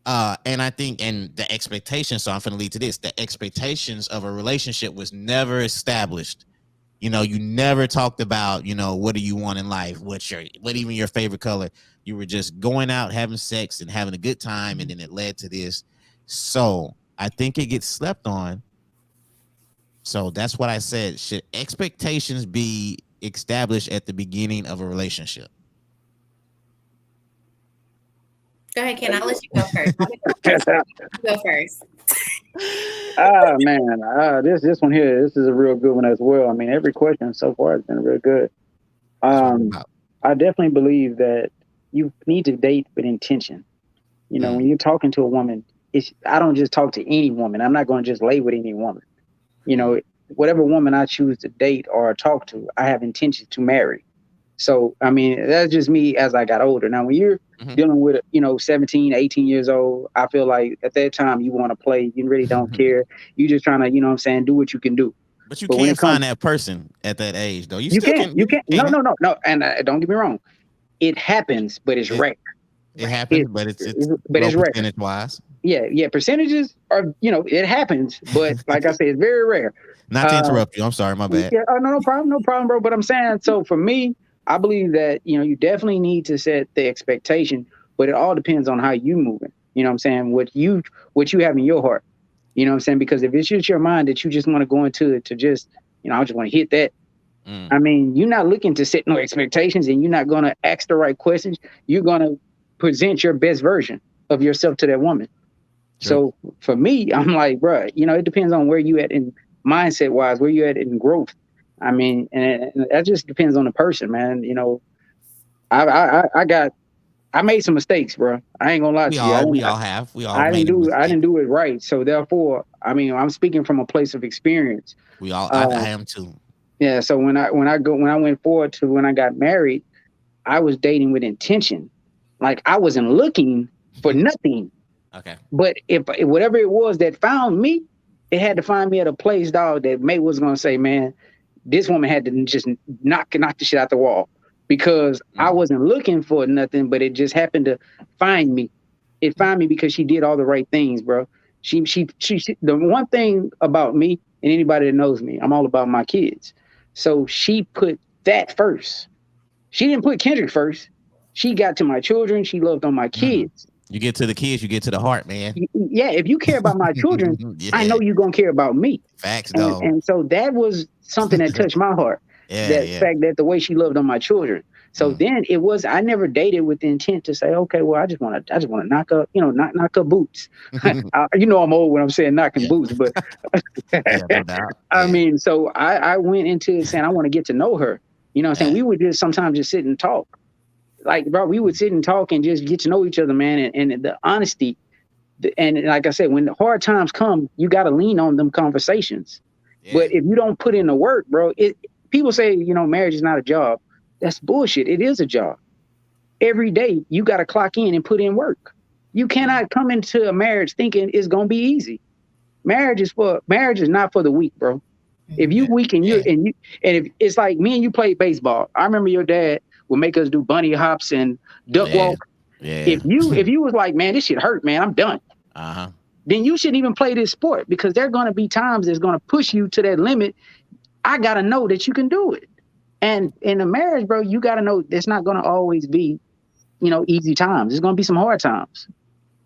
Speaker 1: and I think, and the expectations, so I'm going to lead to this, the expectations of a relationship was never established. You never talked about, what do you want in life? What even your favorite color? You were just going out, having sex and having a good time. And then it led to this. So I think it gets slept on. So that's what I said. Should expectations be established at the beginning of a relationship?
Speaker 3: Go ahead, Ken. I'll let you go first. Go first.
Speaker 2: Man, this one here, this is a real good one as well. I mean, every question so far has been real good. I definitely believe that you need to date with intention. When you're talking to a woman, I don't just talk to any woman. I'm not going to just lay with any woman. Whatever woman I choose to date or talk to, I have intention to marry. So, I mean, that's just me as I got older. Now, when you're dealing with, 17, 18 years old, I feel like at that time you want to play. You really don't care. You're just trying to, what I'm saying, do what you can do.
Speaker 1: But you can't find that person at that age, though.
Speaker 2: You can't. No. And don't get me wrong. It happens, but it's rare.
Speaker 1: It happens, but it's rare. Percentage-wise.
Speaker 2: Yeah. Percentages are, it happens, but like I said, it's very rare.
Speaker 1: Not to interrupt you. I'm sorry, my bad.
Speaker 2: Yeah, no problem, bro. But I'm saying, so for me, I believe that, you definitely need to set the expectation, but it all depends on how you moving. You know what I'm saying? What you have in your heart. You know what I'm saying? Because if it's just your mind that you just want to go into it to just, I just want to hit that. I mean, you're not looking to set no expectations, and you're not going to ask the right questions. You're going to present your best version of yourself to that woman. Sure. So for me, I'm like, bro, it depends on where you at in mindset wise, where you at in growth. I mean, and that just depends on the person, man. I made some mistakes, bro. I ain't gonna lie to you.
Speaker 1: We all have.
Speaker 2: I didn't do it right. So therefore, I mean, I'm speaking from a place of experience.
Speaker 1: I am too.
Speaker 2: Yeah. So when I went forward to when I got married, I was dating with intention. Like, I wasn't looking for nothing.
Speaker 1: Okay.
Speaker 2: But if whatever it was that found me, it had to find me at a place, dog, that May was gonna say, man, this woman had to just knock the shit out the wall, because I wasn't looking for nothing, but it just happened to find me. It found me because she did all the right things, bro. She the one thing about me, and anybody that knows me, I'm all about my kids. So she put that first. She didn't put Kendrick first. She got to my children. She loved on my kids.
Speaker 1: You get to the kids, you get to the heart, man.
Speaker 2: Yeah, if you care about my children, I know you're going to care about me.
Speaker 1: Facts, though.
Speaker 2: And so that was something that touched my heart. Fact that the way she loved on my children. So then it was, I never dated with the intent to say, okay, well, I just want to knock up, knock up boots. I'm old when I'm saying knocking boots, but
Speaker 1: no doubt.
Speaker 2: I mean, so I went into it saying, I want to get to know her. You know what I'm saying? We would just sometimes just sit and talk. Like, bro, we would sit and talk and just get to know each other, man. And the honesty. And like I said, when the hard times come, you got to lean on them conversations. Yeah. But if you don't put in the work, bro, people say, marriage is not a job. That's bullshit. It is a job. Every day you got to clock in and put in work. You cannot come into a marriage thinking it's going to be easy. Marriage is not for the weak, bro. If you weak and if it's like me and you played baseball. I remember your dad would make us do bunny hops and duck walk. Yeah. If you was like, man, this shit hurt, man, I'm done. then you shouldn't even play this sport, because there are going to be times that's going to push you to that limit. I got to know that you can do it. And in a marriage, bro, you got to know there's not going to always be, easy times. There's going to be some hard times.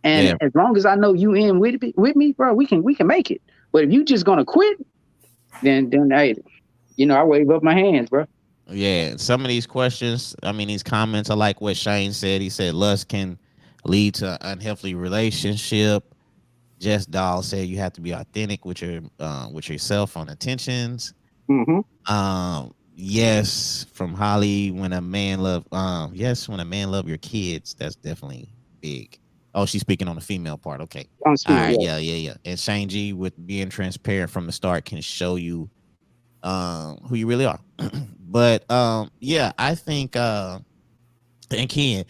Speaker 2: And
Speaker 1: Yeah,
Speaker 2: as long as I know you in with me, bro, we can make it. But if you just going to quit, then hey, I wave up my hands, bro.
Speaker 1: yeah. Some of these questions, I mean, these comments, I like what Shane said. He said lust can lead to an unhealthy relationship. Jess Doll said you have to be authentic with yourself on intentions.
Speaker 2: Mm-hmm.
Speaker 1: Yes, from Holly, when a man love yes, when a man love your kids, that's definitely big. Oh, she's speaking on the female part. Okay.
Speaker 2: I'm
Speaker 1: All
Speaker 2: speaking,
Speaker 1: right,
Speaker 2: yeah.
Speaker 1: yeah. And Shane G, with being transparent from the start, can show you who you really are. But yeah, I think and Ken,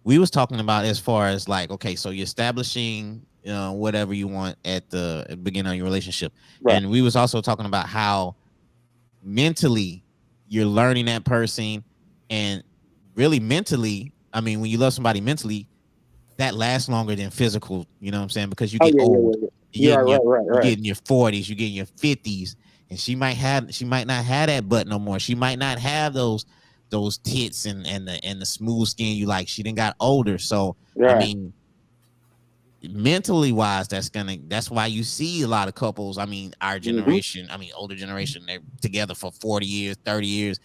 Speaker 1: we was talking about as far as like, okay, so you're establishing whatever you want at the beginning of your relationship.
Speaker 2: Right.
Speaker 1: And we was also talking about how mentally you're learning that person, and really mentally, I mean, when you love somebody mentally, that lasts longer than physical, you know what I'm saying? Because you
Speaker 2: Oh
Speaker 1: get
Speaker 2: yeah, yeah,
Speaker 1: old.
Speaker 2: yeah, yeah.
Speaker 1: You
Speaker 2: You
Speaker 1: get
Speaker 2: are
Speaker 1: in your
Speaker 2: right, right,
Speaker 1: you
Speaker 2: right.
Speaker 1: get in your 40s, you get in your 50s, and she might not have that butt no more. She might not have those tits and the smooth skin you like. She didn't got older. So I
Speaker 2: Right.
Speaker 1: mean, mentally wise, that's why you see a lot of couples, I mean, our
Speaker 2: Mm-hmm.
Speaker 1: generation, I mean, older generation, they're together for 40 years, 30 years,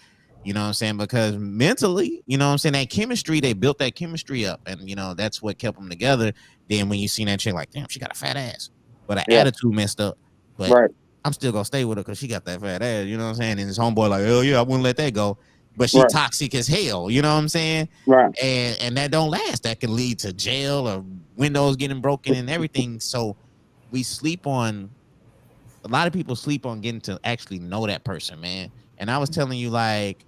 Speaker 1: you know what I'm saying? Because mentally, you know what I'm saying, that chemistry, they built that chemistry up, and that's what kept them together. Then when you see that chick, like, damn, she got a fat ass, but her
Speaker 2: Yeah.
Speaker 1: attitude messed up, but
Speaker 2: Right.
Speaker 1: I'm still gonna stay with her because she got that fat ass, you know what I'm saying? And his homeboy like, hell yeah, I wouldn't let that go, but she
Speaker 2: Right.
Speaker 1: toxic as hell, you know what I'm saying?
Speaker 2: Right.
Speaker 1: And that don't last. That can lead to jail or windows getting broken and everything. So we sleep on, a lot of people sleep on getting to actually know that person, man. And I was telling you, like,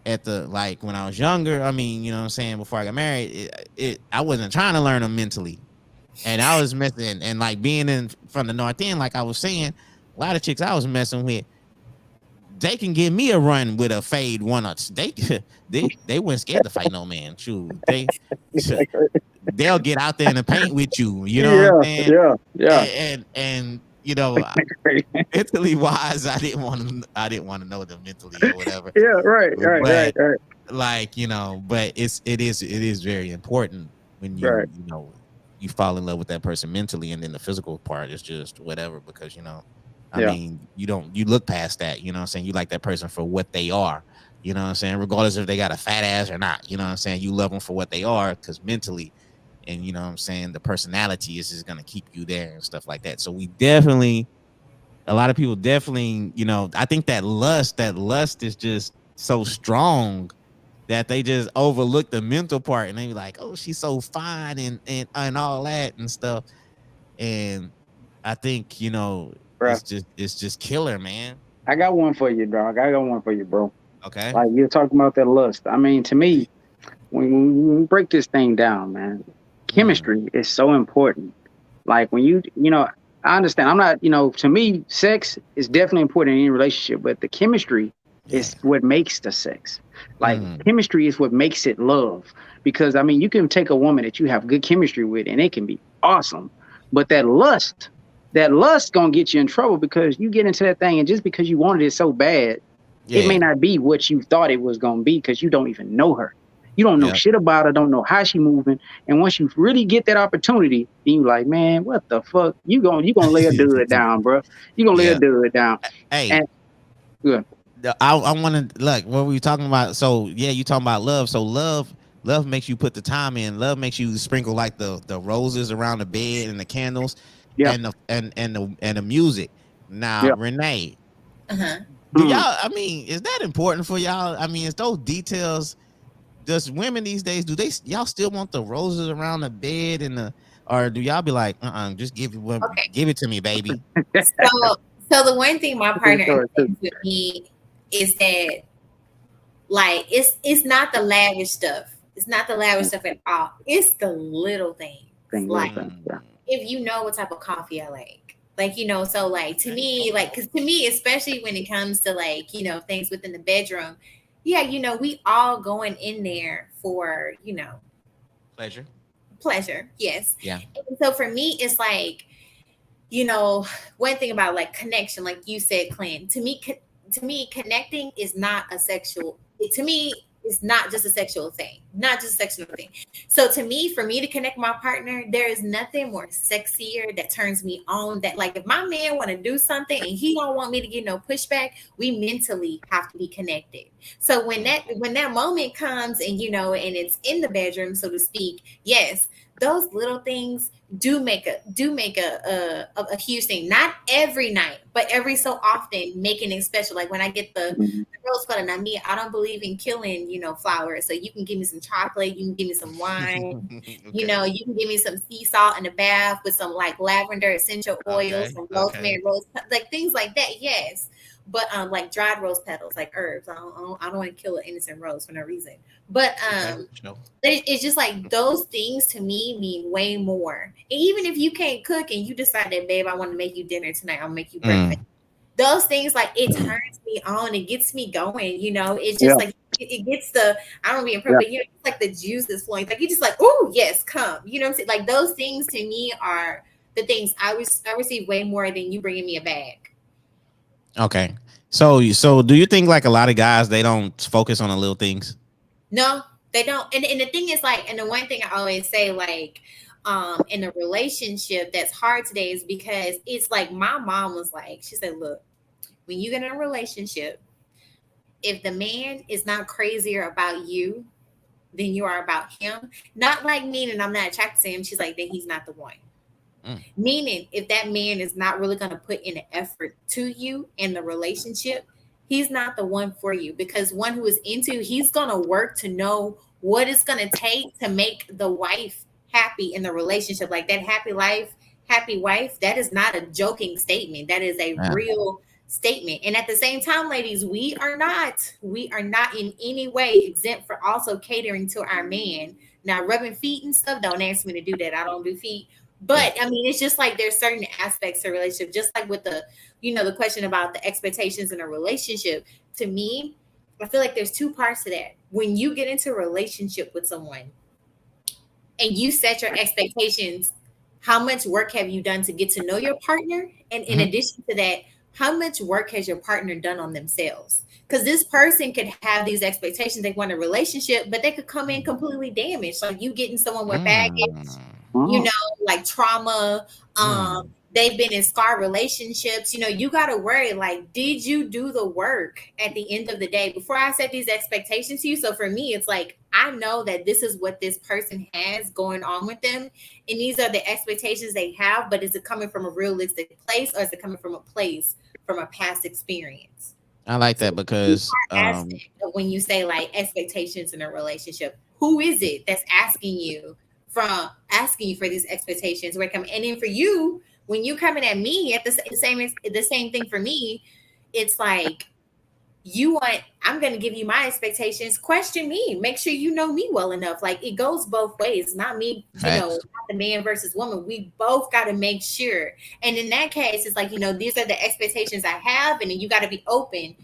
Speaker 1: at the, like, when I was younger, I mean, you know what I'm saying, before I got married, I wasn't trying to learn them mentally. And I was messing, and like being in from the north end, like I was saying, a lot of chicks I was messing with, they can give me a run with a fade one or they they weren't scared to fight no man. Shoot, they'll get out there in the paint with you. You know what I'm
Speaker 2: Yeah.
Speaker 1: saying?
Speaker 2: Yeah. Yeah.
Speaker 1: And mentally wise, I didn't want to know them mentally or whatever.
Speaker 2: Yeah. Right. Right. Right.
Speaker 1: But
Speaker 2: Right.
Speaker 1: like, but it is very important when
Speaker 2: Right.
Speaker 1: you fall in love with that person mentally, and then the physical part is just whatever, because I
Speaker 2: Yeah.
Speaker 1: mean, you look past that, you know what I'm saying? You like that person for what they are, you know what I'm saying? Regardless if they got a fat ass or not, you know what I'm saying? You love them for what they are, because mentally, and you know what I'm saying, the personality is just gonna keep you there and stuff like that. So we definitely, a lot of people definitely, I think that lust is just so strong that they just overlook the mental part, and they be like, oh, she's so fine and all that and stuff. And I think,
Speaker 2: Bro,
Speaker 1: it's just killer, man.
Speaker 2: I got one for you, dog. I got one for you, bro.
Speaker 1: Okay.
Speaker 2: Like you're talking about that lust. I mean, to me, when we break this thing down, man,
Speaker 1: Mm,
Speaker 2: chemistry is so important. Like when I understand. I'm not, to me, sex is definitely important in any relationship, but the chemistry
Speaker 1: yeah.
Speaker 2: is what makes the sex. Like
Speaker 1: Mm,
Speaker 2: chemistry is what makes it love. Because I mean, you can take a woman that you have good chemistry with, and it can be awesome, but that lust gonna get you in trouble, because you get into that thing, and just because you wanted it so bad, it may
Speaker 1: yeah.
Speaker 2: not be what you thought it was gonna be, because you don't even know her. You don't know
Speaker 1: Yeah.
Speaker 2: shit about her, don't know how she moving. And once you really get that opportunity, then you like, man, what the fuck? You gonna lay a dud down, bro. You gonna lay a
Speaker 1: Yeah.
Speaker 2: dud down.
Speaker 1: Hey,
Speaker 2: And good.
Speaker 1: I want to look what were we talking about. So yeah, you talking about love. So love makes you put the time in. Love makes you sprinkle like the roses around the bed and the candles,
Speaker 2: Yeah,
Speaker 1: and the music. Now,
Speaker 2: yeah.
Speaker 1: Renee,
Speaker 3: Uh-huh.
Speaker 1: do
Speaker 2: Mm.
Speaker 1: y'all, I mean, is that important for y'all? I mean, is those details, does women these days, do they, y'all still want the roses around the bed or do y'all be like, just
Speaker 3: Okay.
Speaker 1: give it to me, baby?
Speaker 3: So so the one thing my partner
Speaker 2: So,
Speaker 3: understands with me is that, like, it's not the lavish stuff. It's not the lavish stuff at all. It's the little things.
Speaker 2: thing, little
Speaker 3: Like,
Speaker 2: thing. Yeah,
Speaker 1: Mm,
Speaker 3: if you know what type of coffee I like, so like to me, like, because to me, especially when it comes to like, things within the bedroom, yeah, we all going in there for,
Speaker 1: pleasure.
Speaker 3: pleasure. Yes.
Speaker 1: Yeah.
Speaker 3: And so for me, it's like, you know, one thing about like connection, like you said, Clint, to me, connecting is not a sexual, to me, it's not just a sexual thing, not just a sexual thing. So to me, for me to connect my partner, there is nothing more sexier that turns me on. That like if my man want to do something and he don't want me to get no pushback, we mentally have to be connected. So when that moment comes and and it's in the bedroom, so to speak, yes, those little things do make a huge thing. Not every night, but every so often, making it special. Like when I get the
Speaker 2: Mhm.
Speaker 3: rose color. Now, me, I don't believe in killing, flowers. So you can give me some chocolate, you can give me some wine,
Speaker 1: Okay.
Speaker 3: you can give me some sea salt in the bath with some like lavender essential oils,
Speaker 1: Okay.
Speaker 3: some
Speaker 1: Okay.
Speaker 3: rosemary, like things like that. Yes. But like dried rose petals, like herbs. I don't want to kill an innocent rose for no reason. But
Speaker 1: Okay. Sure.
Speaker 3: it's just like those things to me mean way more. And even if you can't cook and you decide that, babe, I want to make you dinner tonight, I'll make you breakfast.
Speaker 1: Mm.
Speaker 3: Those things, like, it turns me on, it gets me going. It's just
Speaker 2: Yeah,
Speaker 3: like it gets the, I don't being
Speaker 2: yeah.
Speaker 3: perfect, it's like the juices flowing. Like you just like, oh yes, come. You know what I'm saying? Like those things to me are the things I receive way more than you bringing me a bag.
Speaker 1: Okay. So do you think like a lot of guys they don't focus on the little things?
Speaker 3: No, they don't. And the thing is like, and the one thing I always say, like, in a relationship that's hard today is because it's like my mom was like, she said, look, when you get in a relationship, if the man is not crazier about you than you are about him, not like meaning I'm not attracted to him, she's like, then he's not the one.
Speaker 1: Mm.
Speaker 3: Meaning, if that man is not really going to put in an effort to you in the relationship, he's not the one for you. Because one who is into, he's going to work to know what it's going to take to make the wife happy in the relationship. Like that happy life, happy wife, that is not a joking statement. That is a
Speaker 1: Yeah.
Speaker 3: real statement. And at the same time, ladies, we are not in any way exempt for also catering to our man. Now, rubbing feet and stuff, don't ask me to do that. I don't do feet.
Speaker 1: Yeah.
Speaker 3: But I mean, it's just like there's certain aspects to a relationship, just like with the question about the expectations in a relationship. To me, I feel like there's two parts to that. When you get into a relationship with someone and you set your expectations, how much work have you done to get to know your partner? And in
Speaker 1: Mhm.
Speaker 3: addition to that, how much work has your partner done on themselves? Because this person could have these expectations, they want a relationship, but they could come in completely damaged. Like you getting someone with baggage,
Speaker 1: Mm.
Speaker 3: you
Speaker 2: Oh,
Speaker 3: know, like trauma.
Speaker 1: Mm.
Speaker 3: They've been in scar relationships. You got to worry, like, did you do the work at the end of the day before I set these expectations to you? So for me, it's like, I know that this is what this person has going on with them. And these are the expectations they have, but is it coming from a realistic place or is it coming from a place from a past experience?
Speaker 1: I like
Speaker 3: So
Speaker 1: that
Speaker 3: the
Speaker 1: because
Speaker 3: aspect of when you say like expectations in a relationship, who is it that's asking you for these expectations? Where come and then for you, when you coming at me at the same thing for me, it's like I'm going to give you my expectations. Question me, make sure you know me well enough. Like it goes both ways, not me,
Speaker 1: facts.
Speaker 3: not the man versus woman. We both got to make sure. And in that case, it's like, these are the expectations I have. And then you got to be open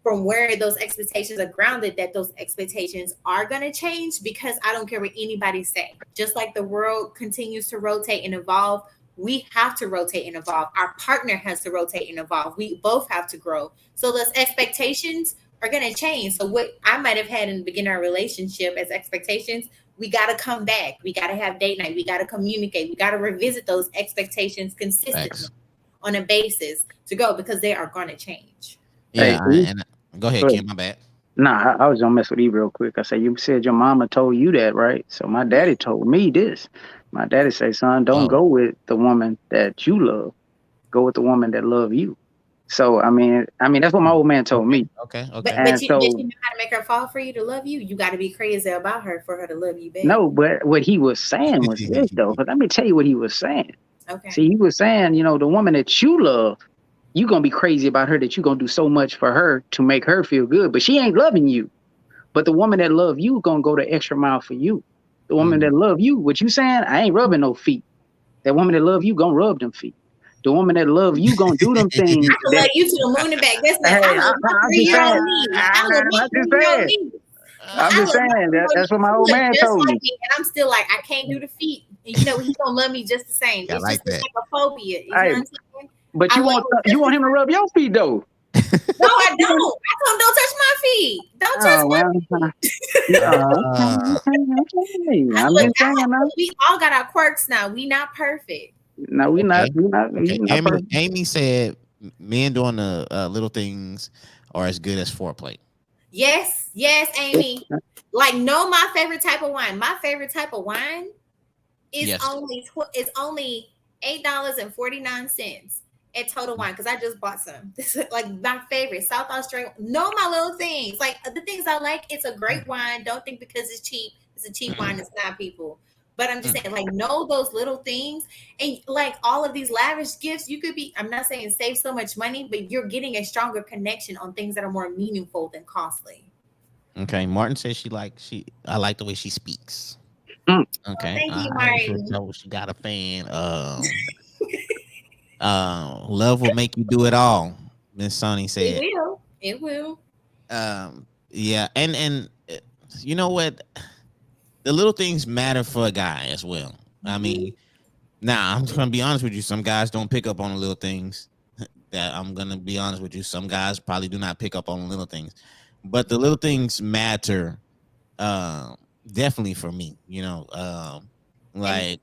Speaker 3: from where those expectations are grounded, that those expectations are going to change, because I don't care what anybody say. Just like the world continues to rotate and evolve, we have to rotate and evolve. Our partner has to rotate and evolve. We both have to grow. So those expectations are going to change. So what I might have had in the beginning of our relationship as expectations, we got to come back. We got to have date night. We got to communicate. We got to revisit those expectations consistently
Speaker 1: Facts.
Speaker 3: on a basis to go, because they are going to change.
Speaker 1: Yeah.
Speaker 2: hey, E,
Speaker 1: And go ahead,
Speaker 2: go ahead.
Speaker 1: Kim. My bad.
Speaker 2: Nah, I was gonna mess with you real quick. I say you said your mama told you that, right? So my daddy told me this. My daddy say, son, don't
Speaker 1: Oh.
Speaker 2: go with the woman that you love. Go with the woman that love you. So I mean that's what my
Speaker 1: Mm.
Speaker 2: old man told
Speaker 1: Okay.
Speaker 2: me.
Speaker 1: Okay.
Speaker 3: But
Speaker 1: Okay.
Speaker 3: but
Speaker 2: And
Speaker 3: you but
Speaker 2: so
Speaker 3: you know how to make her fall for you to love you. You got to be crazy about her for her to love you back.
Speaker 2: no, but what he was saying was this though. But let me tell you what he was saying.
Speaker 3: Okay.
Speaker 2: See, he was saying, the woman that you love, you gonna be crazy about her that you gonna do so much for her to make her feel good, but she ain't loving you. But the woman that love you gonna go the extra mile for you. The woman
Speaker 1: Mm.
Speaker 2: that love you, what you saying? I ain't rubbing no feet. That woman that love you gonna rub them feet. The woman that love you gonna do them
Speaker 3: I
Speaker 2: things
Speaker 3: can
Speaker 2: that.
Speaker 3: love you to the moon and back. That's not.
Speaker 2: Hey,
Speaker 3: I love my
Speaker 2: I'm just
Speaker 3: 3-year-old
Speaker 2: saying.
Speaker 3: niece. I love my
Speaker 2: I'm just
Speaker 3: 3-year-old
Speaker 2: saying.
Speaker 3: niece.
Speaker 2: I'm
Speaker 3: I
Speaker 2: just
Speaker 3: love my
Speaker 2: saying that
Speaker 3: 3-year-old
Speaker 2: that's what
Speaker 3: niece.
Speaker 2: my
Speaker 3: She
Speaker 2: old
Speaker 3: look
Speaker 2: man
Speaker 3: just
Speaker 2: told
Speaker 3: like
Speaker 2: me.
Speaker 3: me, and I'm still like, I can't do the feet. and he gonna love me just the same.
Speaker 1: I
Speaker 3: It's
Speaker 1: like
Speaker 3: just a
Speaker 1: that.
Speaker 3: psychophobia. You know
Speaker 2: Hey,
Speaker 3: what I'm saying?
Speaker 2: but
Speaker 3: I
Speaker 2: you
Speaker 3: love
Speaker 2: want
Speaker 3: him just
Speaker 2: him to rub your feet though.
Speaker 3: no, I don't. I told him don't touch my feet. Don't touch
Speaker 2: Oh
Speaker 3: my
Speaker 2: well.
Speaker 3: feet.
Speaker 1: Uh,
Speaker 2: Okay.
Speaker 3: I
Speaker 2: I'm
Speaker 3: look,
Speaker 2: just saying now.
Speaker 3: we all got our quirks now. We not perfect.
Speaker 2: No, we not.
Speaker 1: okay.
Speaker 2: We not.
Speaker 1: Okay.
Speaker 2: We not
Speaker 1: Amy
Speaker 2: perfect.
Speaker 1: Amy said men doing the little things are as good as foreplay.
Speaker 3: Yes, yes, Amy. Like, know my favorite type of wine. My favorite type of wine is
Speaker 1: Yes.
Speaker 3: only $8.49 at Total Wine because I just bought some. This is like my favorite South Australia. Know my little things, like the things I like. It's a great wine. Don't think because it's cheap, it's a cheap wine. It's not, people. But I'm just saying, like, know those little things, and like all of these lavish gifts, you could be. I'm not saying save so much money, but you're getting a stronger connection on things that are more meaningful than costly.
Speaker 1: Okay. Martin says I like the way she speaks.
Speaker 2: Mm.
Speaker 1: Okay.
Speaker 3: Thank you, Martin.
Speaker 1: So she got a fan. Love will make you do it all. Miss Sonny
Speaker 3: It
Speaker 1: said.
Speaker 3: will. It will.
Speaker 1: Yeah, and you know what? The little things matter for a guy as well. I mean, now I'm just gonna be honest with you. Some guys don't pick up on the little things. That I'm gonna be honest with you. Some guys probably do not pick up on the little things, but the little things matter. Definitely for me. Like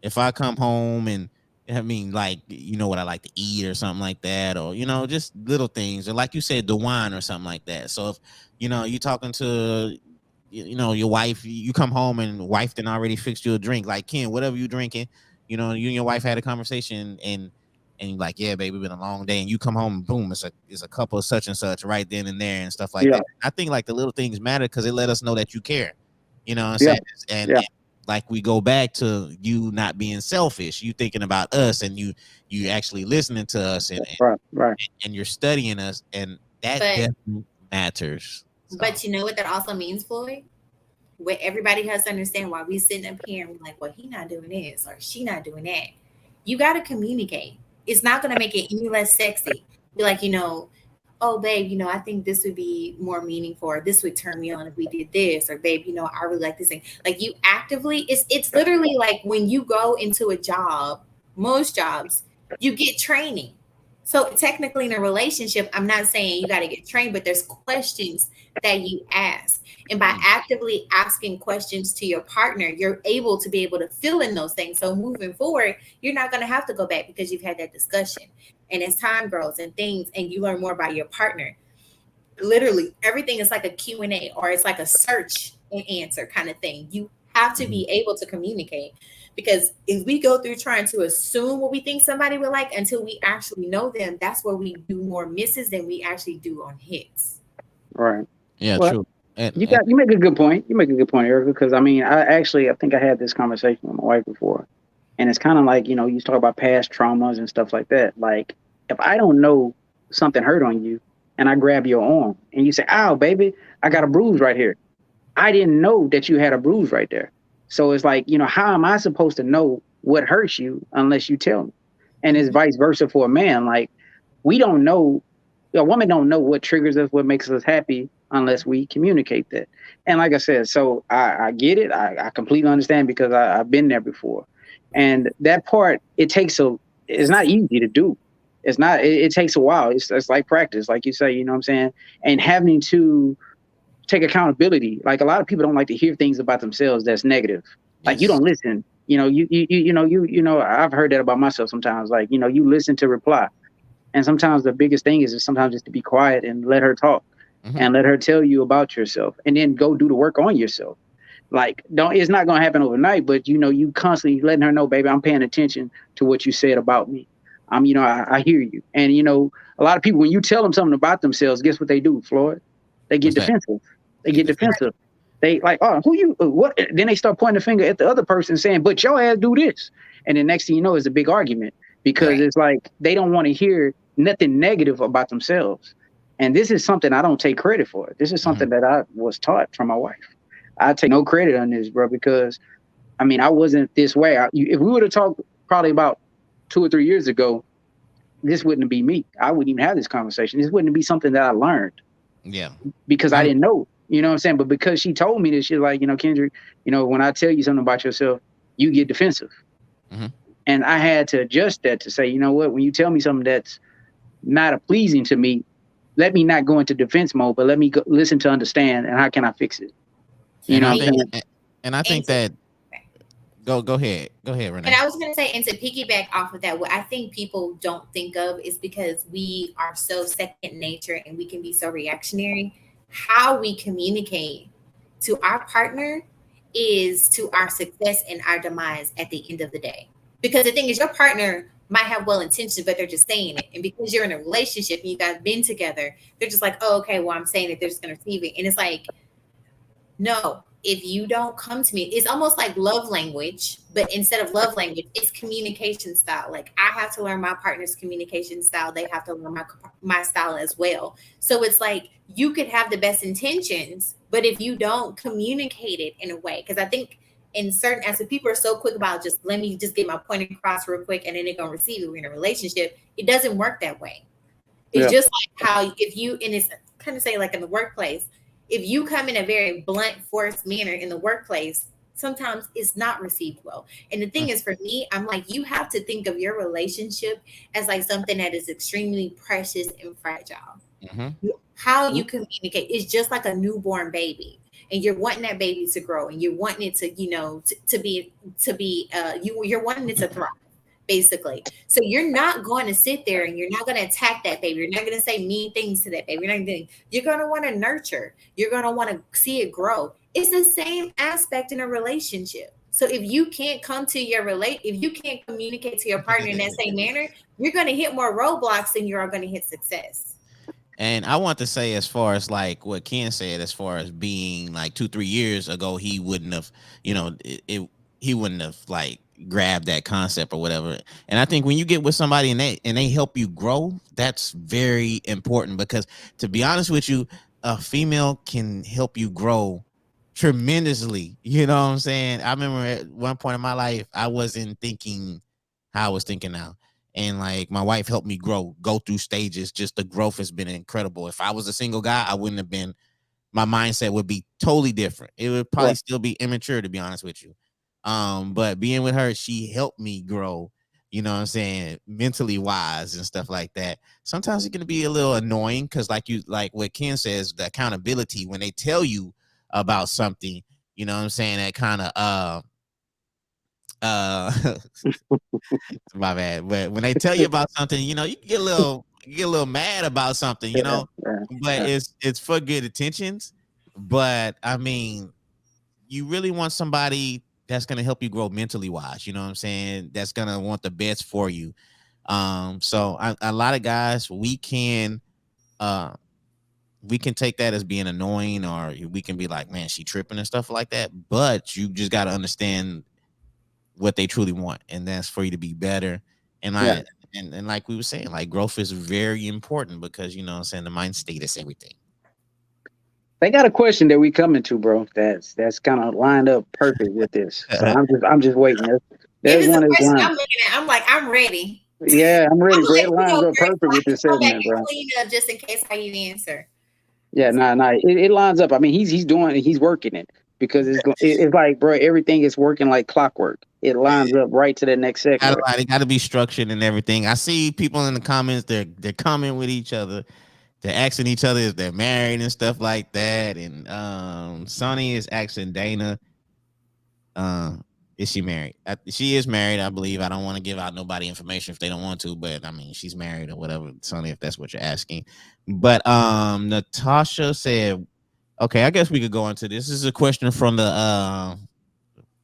Speaker 1: if I come home and I mean, like, what I like to eat or something like that, or just little things, or like you said, the wine or something like that. So if you talking to your wife, you come home and wife then already fixed you a drink, like, Ken, whatever you drinking, you and your wife had a conversation, and you're like, yeah, baby, been a long day, and you come home and boom, it's a cup of such and such right then and there and stuff like
Speaker 2: Yeah.
Speaker 1: that. I think like the little things matter because it let us know that you care. You know what I'm
Speaker 2: Yeah.
Speaker 1: saying? And,
Speaker 2: Yeah.
Speaker 1: and like we go back to you not being selfish, you thinking about us, and you actually listening to us, and
Speaker 2: Right.
Speaker 1: and you're studying us, and that
Speaker 3: But
Speaker 1: definitely matters. So,
Speaker 3: but you know what that also means, Floyd? What everybody has to understand, while we sitting up here and we're like, well, he not doing this or she not doing that. You got to communicate. It's not going to make it any less sexy. Be like, oh, babe, I think this would be more meaningful, or this would turn me on if we did this, or babe, I really like this thing. Like, you actively, it's literally like when you go into a job, most jobs, you get training. So technically in a relationship, I'm not saying you got to get trained, but there's questions that you ask. And by actively asking questions to your partner, you're able to be able to fill in those things. So moving forward, you're not going to have to go back because you've had that discussion. And as time grows and things, and you learn more about your partner, literally everything is like a Q&A, or it's like a search and answer kind of thing. You have to be able to communicate, because if we go through trying to assume what we think somebody would like until we actually know them, that's where we do more misses than we actually do on hits.
Speaker 2: Right.
Speaker 1: yeah,
Speaker 2: Well,
Speaker 1: true. And,
Speaker 2: you make a good point. You make a good point, Erica, because I mean, I think I had this conversation with my wife before, and it's kind of like, you talk about past traumas and stuff like that. Like, if I don't know something hurt on you, and I grab your arm and you say, "Ow, baby, I got a bruise right here." I didn't know that you had a bruise right there. So it's like, how am I supposed to know what hurts you unless you tell me? And it's vice versa for a man. Like, we don't know, a woman don't know what triggers us, what makes us happy unless we communicate that. And like I said, so I get it. I completely understand, because I've been there before. And that part, it's not easy to do. It's not, it takes a while. It's like practice, like you say, you know what I'm saying? And having to take accountability. Like, a lot of people don't like to hear things about themselves that's negative. Like, you
Speaker 1: yes,
Speaker 2: don't listen. I've heard that about myself sometimes. Like, you listen to reply. And sometimes the biggest thing is sometimes just to be quiet and let her talk, and let her tell you about yourself, and then go do the work on yourself. Like, it's not going to happen overnight, but you constantly letting her know, baby, I'm paying attention to what you said about me. I hear you. And, a lot of people, when you tell them something about themselves, guess what they do, Floyd? They get
Speaker 1: what's that?
Speaker 2: defensive. They get defensive. They like, oh, who you, what? Then they start pointing the finger at the other person saying, but your ass do this. And then next thing you know, it's a big argument, because it's like, they don't want to hear nothing negative about themselves. And this is something I don't take credit for. This is something that I was taught from my wife. I take no credit on this, bro, because I mean, I wasn't this way. If we would have talked probably about 2 or 3 years ago, this wouldn't be me. I wouldn't even have this conversation. This wouldn't be something that I learned.
Speaker 1: Yeah,
Speaker 2: Because I didn't know, you know what I'm saying? But because she told me this, she's like, Kendrick, when I tell you something about yourself, you get defensive.
Speaker 1: Mm-hmm.
Speaker 2: And I had to adjust that to say, you know what, when you tell me something that's not a pleasing to me, let me not go into defense mode, but let me go, listen to understand and how can I fix it. You
Speaker 1: And
Speaker 2: know
Speaker 1: I
Speaker 2: what I'm
Speaker 3: And,
Speaker 1: think,
Speaker 2: saying?
Speaker 1: and I think
Speaker 3: and to
Speaker 1: that go ahead,
Speaker 3: And
Speaker 1: Renee.
Speaker 3: I was going to say, and to piggyback off of that, what I think people don't think of is because we are so second nature and we can be so reactionary. How we communicate to our partner is to our success and our demise at the end of the day. Because the thing is, your partner might have well intentions, but they're just saying it. And because you're in a relationship and you guys been together, they're just like, oh, okay, well, I'm saying it. They're just going to receive it. And it's like, no, if you don't come to me, it's almost like love language, but instead of love language, it's communication style. Like I have to learn my partner's communication style. They have to learn my style as well. So it's like you could have the best intentions, but if you don't communicate it in a way, because I think in certain aspects, people are so quick about just let me just get my point across real quick and then they're gonna receive it. We're in a relationship. It doesn't work that way. It's
Speaker 2: Yeah.
Speaker 3: just like how if you and it's kind of say like in the workplace, if you come in a very blunt, forced manner in the workplace, sometimes it's not received well. And the thing is, for me, I'm like, you have to think of your relationship as like something that is extremely precious and fragile.
Speaker 1: Mm-hmm.
Speaker 3: How you communicate is just like a newborn baby. And you're wanting that baby to grow, and you're wanting it to, you're wanting it to thrive basically. So you're not going to sit there and you're not going to attack that baby. You're not going to say mean things to that baby. You're going to want to nurture. You're going to want to see it grow. It's the same aspect in a relationship. So if you can't come to if you can't communicate to your partner in that same manner, you're going to hit more roadblocks than you're going to hit success.
Speaker 1: And I want to say, as far as like what Ken said, as far as being like 2-3 years ago, he wouldn't have, he wouldn't have like grabbed that concept or whatever. And I think when you get with somebody and they help you grow, that's very important because, to be honest with you, a female can help you grow tremendously. You know what I'm saying? I remember at one point in my life, I wasn't thinking how I was thinking now, and like my wife helped me go through stages. Just the growth has been incredible. If I was a single guy, I wouldn't have been, my mindset would be totally different. It would probably
Speaker 2: Right.
Speaker 1: still be immature, to be honest with you. But being with her, she helped me grow, you know what I'm saying, mentally wise and stuff like that. Sometimes it can be a little annoying because like what Ken says, the accountability when they tell you about something, you know what I'm saying, that kind of uh my bad. But when they tell you about something, you can get a little mad about something,
Speaker 2: Yeah. Yeah.
Speaker 1: but
Speaker 2: Yeah.
Speaker 1: it's for good intentions. But I mean, you really want somebody that's gonna help you grow mentally wise, you know what I'm saying? That's gonna want the best for you. So a lot of guys, uh we can take that as being annoying, or we can be like, man, she tripping and stuff like that. But you just gotta understand what they truly want, and that's for you to be better. And
Speaker 2: Yeah.
Speaker 1: and like we were saying, like growth is very important because, what I'm saying, the mind state is everything.
Speaker 2: They got a question that we coming to, bro. That's kind of lined up perfect with this. So I'm just waiting.
Speaker 3: If
Speaker 2: There's
Speaker 3: it's a
Speaker 2: one that's
Speaker 3: question
Speaker 2: lined.
Speaker 3: I'm looking at, I'm like, I'm ready.
Speaker 2: Yeah, I'm
Speaker 3: I'm
Speaker 2: ready,
Speaker 3: gonna
Speaker 2: bro.
Speaker 3: let
Speaker 2: It
Speaker 3: you
Speaker 2: lines
Speaker 3: go
Speaker 2: up
Speaker 3: first so
Speaker 2: perfect
Speaker 3: I
Speaker 2: with
Speaker 3: can
Speaker 2: this
Speaker 3: come back
Speaker 2: segment,
Speaker 3: and
Speaker 2: bro.
Speaker 3: clean up just in case how you answer.
Speaker 2: Yeah, nah. It lines up. I mean, he's doing it. He's working it because it's like, bro, everything is working like clockwork. It lines up right to the next segment.
Speaker 1: They gotta be structured and everything. I see people in the comments, they're commenting with each other, they're asking each other if they're married and stuff like that. And Sonny is asking Dana, uh, is she married? She is married, I believe. I don't want to give out nobody information if they don't want to, but I mean, she's married or whatever, Sonny, if that's what you're asking. But Natasha said, okay, I guess we could go into this. This is a question from the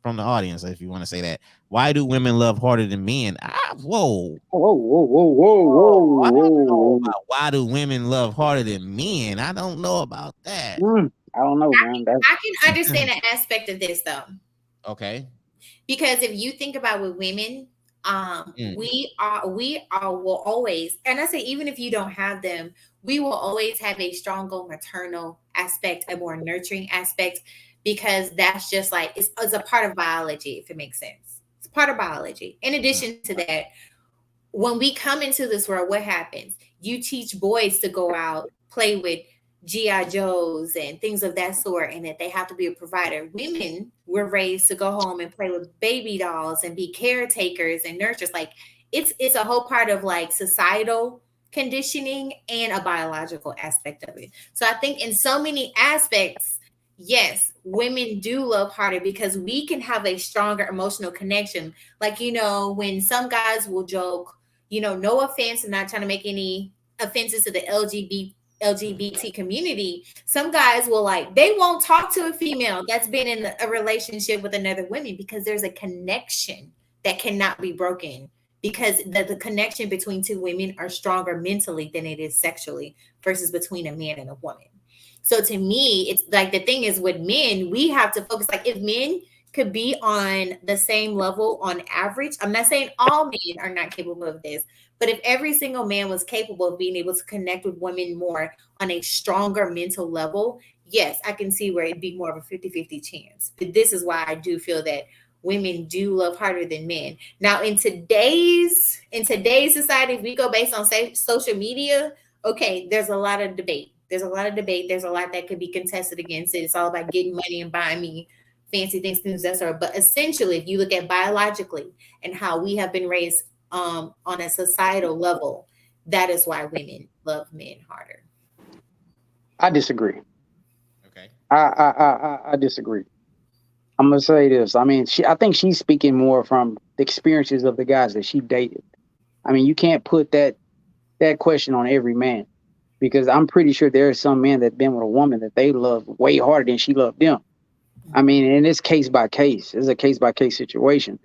Speaker 1: audience, if you want to say that. Why do women love harder than men? Whoa.
Speaker 2: Whoa, whoa, whoa, whoa, whoa,
Speaker 1: Oh, I don't know
Speaker 2: whoa.
Speaker 1: about why do women love harder than men. I don't know about that.
Speaker 2: I don't know, man. That's
Speaker 3: I can understand an aspect of this though,
Speaker 1: Okay.
Speaker 3: because if you think about with women,
Speaker 1: Mm.
Speaker 3: we are will always, and I say even if you don't have them, we will always have a stronger maternal aspect, a more nurturing aspect, because that's just like it's a part of biology, if it makes sense. It's part of biology. In
Speaker 1: Mm.
Speaker 3: addition to that, when we come into this world, what happens? You teach boys to go out, play with GI Joes and things of that sort, and that they have to be a provider. Women were raised to go home and play with baby dolls and be caretakers and nurturers. Like it's a whole part of like societal conditioning and a biological aspect of it. So I think in so many aspects, yes, women do love harder because we can have a stronger emotional connection. Like, when some guys will joke, no offense, I'm not trying to make any offenses to the LGBT community, some guys will they won't talk to a female that's been in a relationship with another woman because there's a connection that cannot be broken, because the connection between two women are stronger mentally than it is sexually versus between a man and a woman. So to me, it's like the thing is with men, we have to focus. Like if men could be on the same level on average, I'm not saying all men are not capable of this, but if every single man was capable of being able to connect with women more on a stronger mental level, yes, I can see where it'd be more of a 50-50 chance. But this is why I do feel that women do love harder than men. Now in today's society, if we go based on social media, okay, there's a lot of debate. There's a lot of debate. There's a lot that could be contested against it. It's all about getting money and buying me fancy things that sort. But essentially, if you look at biologically and how we have been raised on a societal level, that is why women love men harder.
Speaker 2: I disagree.
Speaker 1: Okay.
Speaker 2: I disagree. I'm gonna say this. I mean, I think she's speaking more from the experiences of the guys that she dated. I mean, you can't put that question on every man, because I'm pretty sure there are some men that been with a woman that they love way harder than she loved them. I mean, and it's case by case. It's a case by case situation.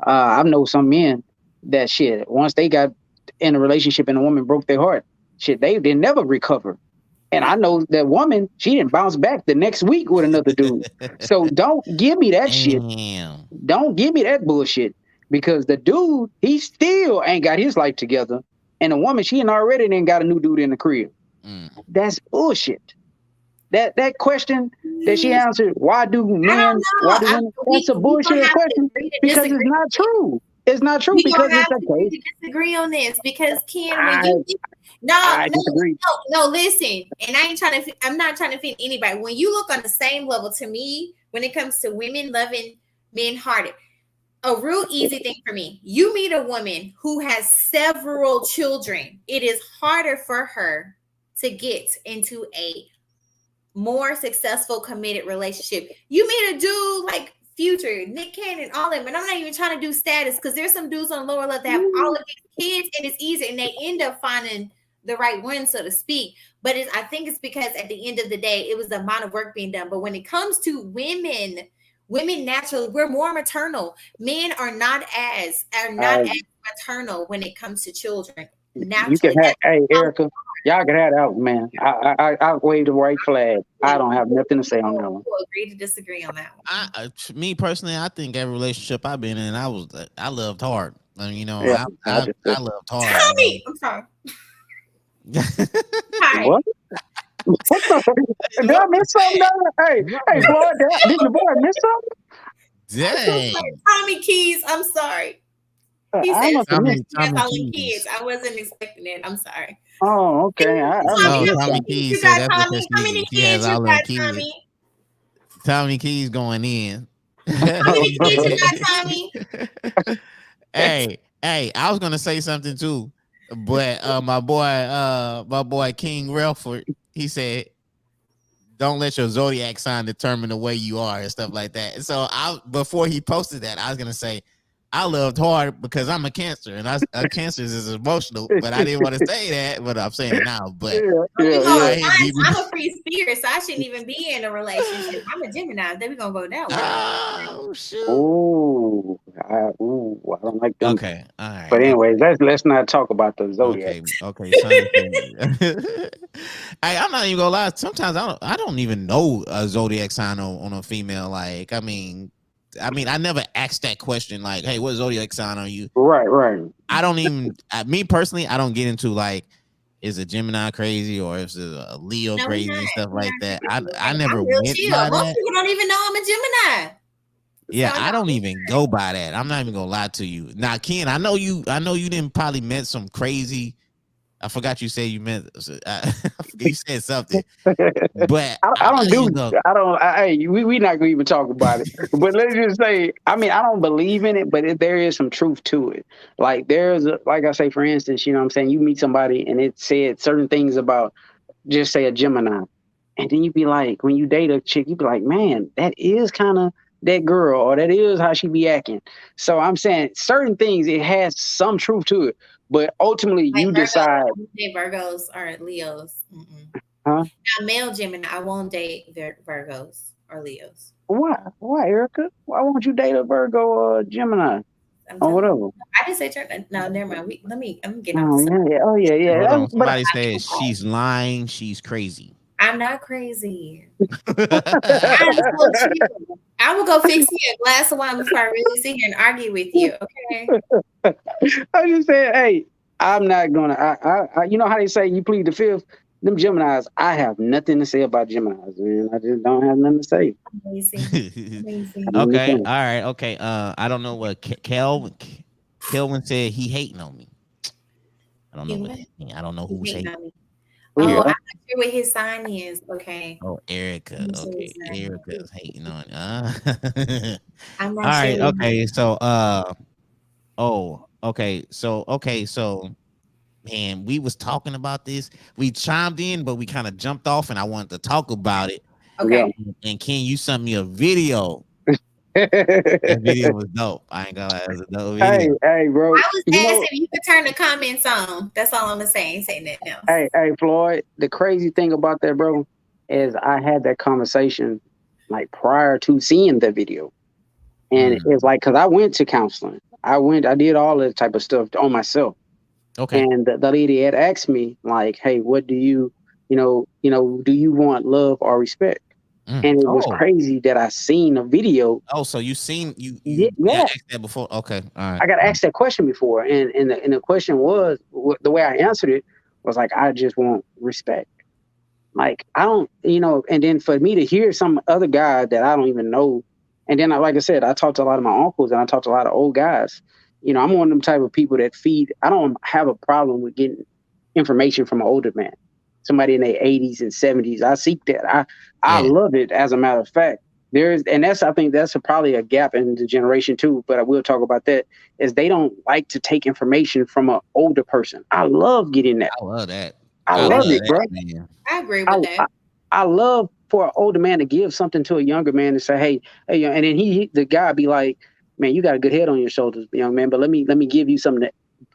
Speaker 2: I know some men that shit, once they got in a relationship and a woman broke their heart, shit, they never recover. And I know that woman, she didn't bounce back the next week with another dude. So don't give me that shit.
Speaker 1: Damn.
Speaker 2: Don't give me that bullshit, because the dude, he still ain't got his life together. And the woman, she ain't already then got a new dude in the crib. That's bullshit. That question that she answered, why do men, why do women, that's a bullshit question, because it's not true. It's not true,
Speaker 3: We
Speaker 2: because
Speaker 3: don't have
Speaker 2: it's
Speaker 3: to agree
Speaker 2: okay.
Speaker 3: to disagree on this, because Ken,
Speaker 2: I,
Speaker 3: when you
Speaker 2: I disagree.
Speaker 3: no, listen, and I'm not trying to offend anybody. When you look on the same level, to me, when it comes to women loving men harder, a real easy thing for me, you meet a woman who has several children, it is harder for her to get into a more successful committed relationship. You meet a dude like Future, Nick Cannon, all of them, and I'm not even trying to do status, because there's some dudes on the lower level that have all of these kids and it's easy, and they end up finding the right one, so to speak. But I think it's because at the end of the day, it was the amount of work being done. But when it comes to women naturally, we're more maternal. Men are not as maternal when it comes to children.
Speaker 2: You can
Speaker 3: Naturally,
Speaker 2: have,
Speaker 3: that's
Speaker 2: hey, Erica, y'all can have that one, man. I wave the white flag. I don't have nothing to say on that one.
Speaker 3: we'll agree to disagree on that one.
Speaker 1: Me personally, I think every relationship I've been in, I loved hard.
Speaker 2: Yeah,
Speaker 1: I loved hard.
Speaker 3: Tommy, I'm sorry. Hi.
Speaker 2: What? Did I miss something? Hey, Floyd, did the boy miss something?
Speaker 1: Dang.
Speaker 3: Tommy Keys, I'm sorry. He
Speaker 2: I
Speaker 3: said
Speaker 2: must have missed.
Speaker 3: that's all
Speaker 1: Keys.
Speaker 3: the kids. I wasn't expecting it. I'm sorry.
Speaker 2: Oh, okay. I
Speaker 1: No,
Speaker 2: missed
Speaker 1: Tommy
Speaker 2: something.
Speaker 1: Keys
Speaker 3: You
Speaker 1: said
Speaker 3: got
Speaker 1: that's
Speaker 3: Tommy.
Speaker 1: because
Speaker 3: How many
Speaker 1: she has
Speaker 3: kids you
Speaker 1: all
Speaker 3: got,
Speaker 1: them kids.
Speaker 3: Tommy?
Speaker 1: Tommy Keys going in.
Speaker 3: How many kids you got, Tommy?
Speaker 1: hey, I was gonna say something too, but my boy King Relford, he said, "Don't let your zodiac sign determine the way you are," and stuff like that. So before he posted that, I was gonna say, I loved hard because I'm a Cancer, and Cancer is emotional, but I didn't want to say that, but I'm saying it now. But
Speaker 3: I'm a free spirit, so I shouldn't even be in a relationship. I'm a Gemini. Then we're gonna go that way.
Speaker 1: Oh shoot!
Speaker 2: I don't like them.
Speaker 1: Okay, all right.
Speaker 2: But anyways, let's not talk about the zodiac.
Speaker 1: Okay. I'm not even gonna lie. Sometimes I don't even know a zodiac sign on a female. Like, I mean, I never asked that question. Like, hey, what zodiac sign are you?
Speaker 2: Right.
Speaker 1: I don't even. Me personally, I don't get into like, is a Gemini crazy or is it a Leo crazy and stuff like that. I never went by
Speaker 3: Most
Speaker 1: that.
Speaker 3: people don't even know I'm a Gemini.
Speaker 1: Yeah, I don't even go by that. I'm not even gonna lie to you. Now, Ken, I know you didn't probably met some crazy I forgot you said you meant. You said something, but
Speaker 2: I don't do. I don't. Hey, we not gonna even talk about it. But let's just say, I mean, I don't believe in it, but there is some truth to it. Like like I say, for instance, you know, what I'm saying, you meet somebody and it said certain things about, just say, a Gemini, and then you be like, when you date a chick, you be like, man, that is kind of that girl, or that is how she be acting. So I'm saying certain things, it has some truth to it, but ultimately
Speaker 3: Like
Speaker 2: you
Speaker 3: Virgo,
Speaker 2: decide.
Speaker 3: I won't date Virgos or Leos.
Speaker 2: Huh?
Speaker 3: Now, male Gemini, I won't date Virgos or Leos.
Speaker 2: Why, Erica? Why won't you date a Virgo or a Gemini
Speaker 3: I'm
Speaker 2: or
Speaker 3: telling you.
Speaker 2: whatever?
Speaker 3: I didn't say church. No, never mind. I'm getting off
Speaker 2: Oh
Speaker 3: the
Speaker 2: yeah,
Speaker 3: subject.
Speaker 2: yeah. Oh yeah, yeah.
Speaker 1: Hold on.
Speaker 2: But
Speaker 1: Somebody said she's lying. She's crazy.
Speaker 3: I'm not crazy. I told you. I will go fix me a glass of wine before I really sit here and argue with you. Okay.
Speaker 2: I just said, hey, I'm not gonna. You know how they say you plead the fifth. Them Geminis, I have nothing to say about Geminis, man. I just don't have nothing to say.
Speaker 3: Amazing. Amazing.
Speaker 1: Okay. All right. Okay. I don't know what Kelvin said. He hating on me. I don't know what that means. I don't know
Speaker 3: He's
Speaker 1: who's
Speaker 3: hating
Speaker 1: hating.
Speaker 3: on me.
Speaker 2: Yeah.
Speaker 3: Oh, I'm not sure what his sign is. Okay.
Speaker 1: Oh, Erica.
Speaker 3: I'm so
Speaker 1: Okay,
Speaker 3: sorry.
Speaker 1: Erica's hating on.
Speaker 3: I'm
Speaker 1: All
Speaker 3: not
Speaker 1: right.
Speaker 3: sure.
Speaker 1: Okay. So oh. Okay. So man, we was talking about this. We chimed in, but we kind of jumped off, and I wanted to talk about it.
Speaker 3: Okay.
Speaker 1: And Ken, you sent me a video.
Speaker 2: Yeah.
Speaker 1: That video was dope. I ain't gonna lie, it was a dope
Speaker 2: Hey,
Speaker 1: video.
Speaker 2: hey, bro.
Speaker 3: I was
Speaker 2: You know,
Speaker 3: asking if you could turn the comments on. That's all I'm gonna say. Ain't saying nothing else.
Speaker 2: hey, Floyd. The crazy thing about that, bro, is I had that conversation like prior to seeing the video. And
Speaker 1: Mm,
Speaker 2: it's like, cause I went to counseling. I did all that type of stuff on myself.
Speaker 1: okay.
Speaker 2: And the lady had asked me, like, hey, what do do you want love or respect?
Speaker 1: Mm.
Speaker 2: And it was
Speaker 1: Oh,
Speaker 2: crazy that I seen a video.
Speaker 1: oh. So you seen you
Speaker 2: Yeah,
Speaker 1: asked that before? Okay. All right.
Speaker 2: I got asked that question before. And the question was, the way I answered it was like, I just want respect. Like, I don't, and then for me to hear some other guy that I don't even know, and then like I said, I talked to a lot of my uncles and I talked to a lot of old guys. I'm one of them type of people that feed. I don't have a problem with getting information from an older man, somebody in their 80s and 70s. I seek that. I
Speaker 1: Yeah.
Speaker 2: love it. As a matter of fact, I think that's probably a gap in the generation too. But I will talk about that. Is they don't like to take information from an older person. I love getting that.
Speaker 1: I love that.
Speaker 2: I
Speaker 1: I
Speaker 2: love
Speaker 1: love
Speaker 2: it,
Speaker 1: that,
Speaker 2: bro.
Speaker 1: man.
Speaker 3: I agree
Speaker 2: I,
Speaker 3: with that.
Speaker 2: I I love for an older man to give something to a younger man and say, hey, and then the guy be like, man, you got a good head on your shoulders, young man, but let me give you something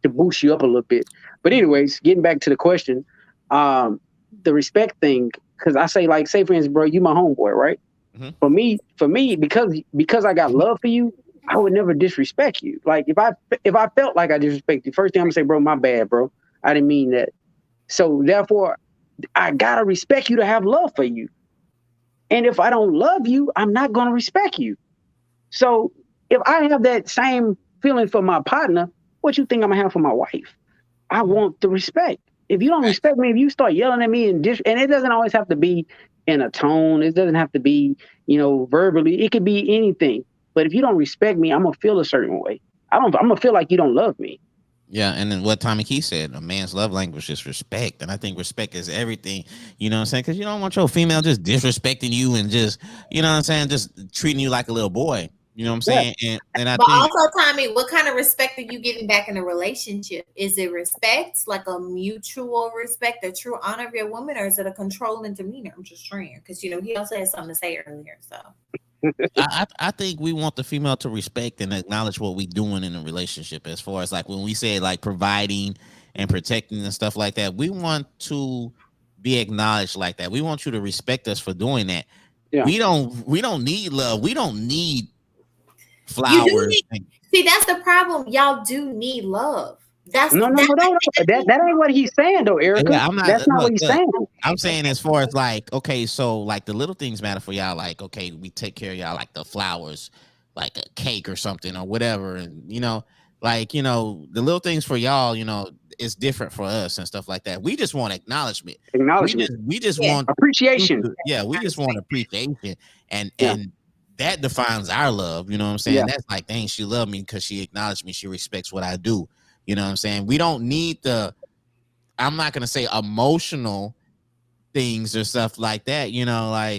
Speaker 2: to boost you up a little bit. But anyways, getting back to the question, um, the respect thing, because I say, like, say for instance, bro, you my homeboy, right?
Speaker 1: Mhm.
Speaker 2: For me, because I got love for you, I would never disrespect you. Like if I felt like I disrespect you, first thing I'm gonna say, bro, my bad, bro. I didn't mean that. So therefore, I gotta respect you to have love for you. And if I don't love you, I'm not gonna respect you. So if I have that same feeling for my partner, what you think I'm gonna have for my wife? I want the respect. If you don't
Speaker 1: Facts.
Speaker 2: respect me, if you start yelling at me and it doesn't always have to be in a tone, it doesn't have to be, verbally. It could be anything. But if you don't respect me, I'm gonna feel a certain way. I'm gonna feel like you don't love me.
Speaker 1: Yeah, and then what Tommy Key said, a man's love language is respect, and I think respect is everything. You know what I'm saying? Because you don't want your female just disrespecting you and just, you know what I'm saying, just treating you like a little boy. You know what I'm
Speaker 2: Yeah.
Speaker 1: saying? And I
Speaker 3: But
Speaker 1: think
Speaker 3: also, Tommy, what kind of respect are you giving back in a relationship? Is it respect, like a mutual respect, a true honor of your woman, or is it a controlling demeanor? I'm just trying because he also had something to say earlier. So
Speaker 1: I think we want the female to respect and acknowledge what we doing in a relationship. As far as like when we say like providing and protecting and stuff like that, we want to be acknowledged like that. We want you to respect us for doing that.
Speaker 2: Yeah.
Speaker 1: We don't need love. We don't need
Speaker 3: you do
Speaker 1: flowers.
Speaker 3: need. See, that's the problem. Y'all do need love. That's
Speaker 2: No, no,
Speaker 3: that.
Speaker 2: no, no, no. That ain't what he's saying though, Erica.
Speaker 1: Yeah, I'm not.
Speaker 2: That's not what
Speaker 1: Look,
Speaker 2: he's
Speaker 1: look.
Speaker 2: saying.
Speaker 1: I'm saying as far as like, okay, so like the little things matter for y'all. Like, okay, we take care of y'all, like the flowers, like a cake or something or whatever, and like the little things for y'all, it's different for us and stuff like that. We just want acknowledgement. We
Speaker 2: Acknowledgement.
Speaker 1: just we just
Speaker 3: Yeah.
Speaker 1: want
Speaker 2: Appreciation.
Speaker 1: yeah, we just want appreciation, and
Speaker 2: Yeah.
Speaker 1: and that defines our love. You know what I'm saying?
Speaker 2: Yeah.
Speaker 1: That's like, dang, she loved me because she acknowledged me. She respects what I do. You know what I'm saying? We don't need the I'm not gonna say emotional things or stuff like that,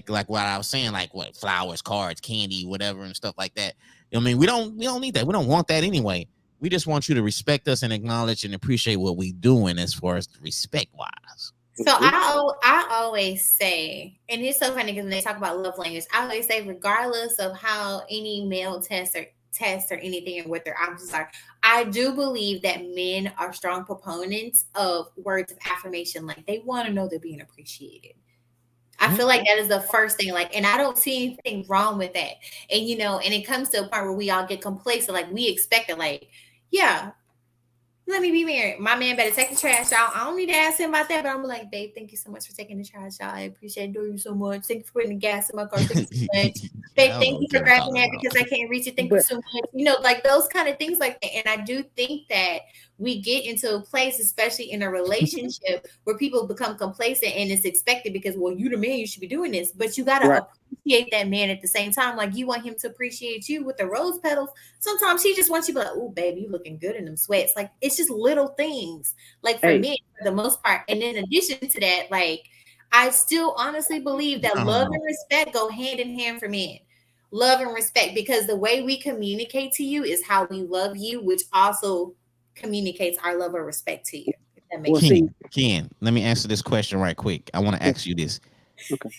Speaker 1: like what I was saying, like what flowers, cards, candy, whatever, and stuff like that. I mean, we don't need that. We don't want that anyway. We just want you to respect us and acknowledge and appreciate what we doing as far as respect wise.
Speaker 3: So I always say, and it's so funny because when they talk about love language, I always say, regardless of how any male test or anything, or what their options are, I do believe that men are strong proponents of words of affirmation. Like, they want to know they're being appreciated. I feel like that is the first thing. Like, and I don't see anything wrong with that. And and it comes to a point where we all get complacent. Like, we expect it. Like, yeah, let me be married. My man better take the trash out. I don't need to ask him about that, but I'm like, babe, thank you so much for taking the trash out. I appreciate you so much. Thank you for putting the gas in my car. Thank you so much. Babe, thank you for grabbing that because I can't reach it. Thank you so much. Like those kind of things like that. And I do think that we get into a place, especially in a relationship, where people become complacent and it's expected because, well, you the man, you should be doing this. But you got to appreciate that man at the same time. Like, you want him to appreciate you with the rose petals. Sometimes he just wants you to be like, oh, baby, you looking good in them sweats. Like, it's just little things, like for me, for the most part. And in addition to that, like, I still honestly believe that love and respect go hand in hand for men. Love and respect, because the way we communicate to you is how we love you, which also communicates our love or respect to you. If that makes sense.
Speaker 1: Ken, let me answer this question right quick. I want to ask you this.
Speaker 2: Okay.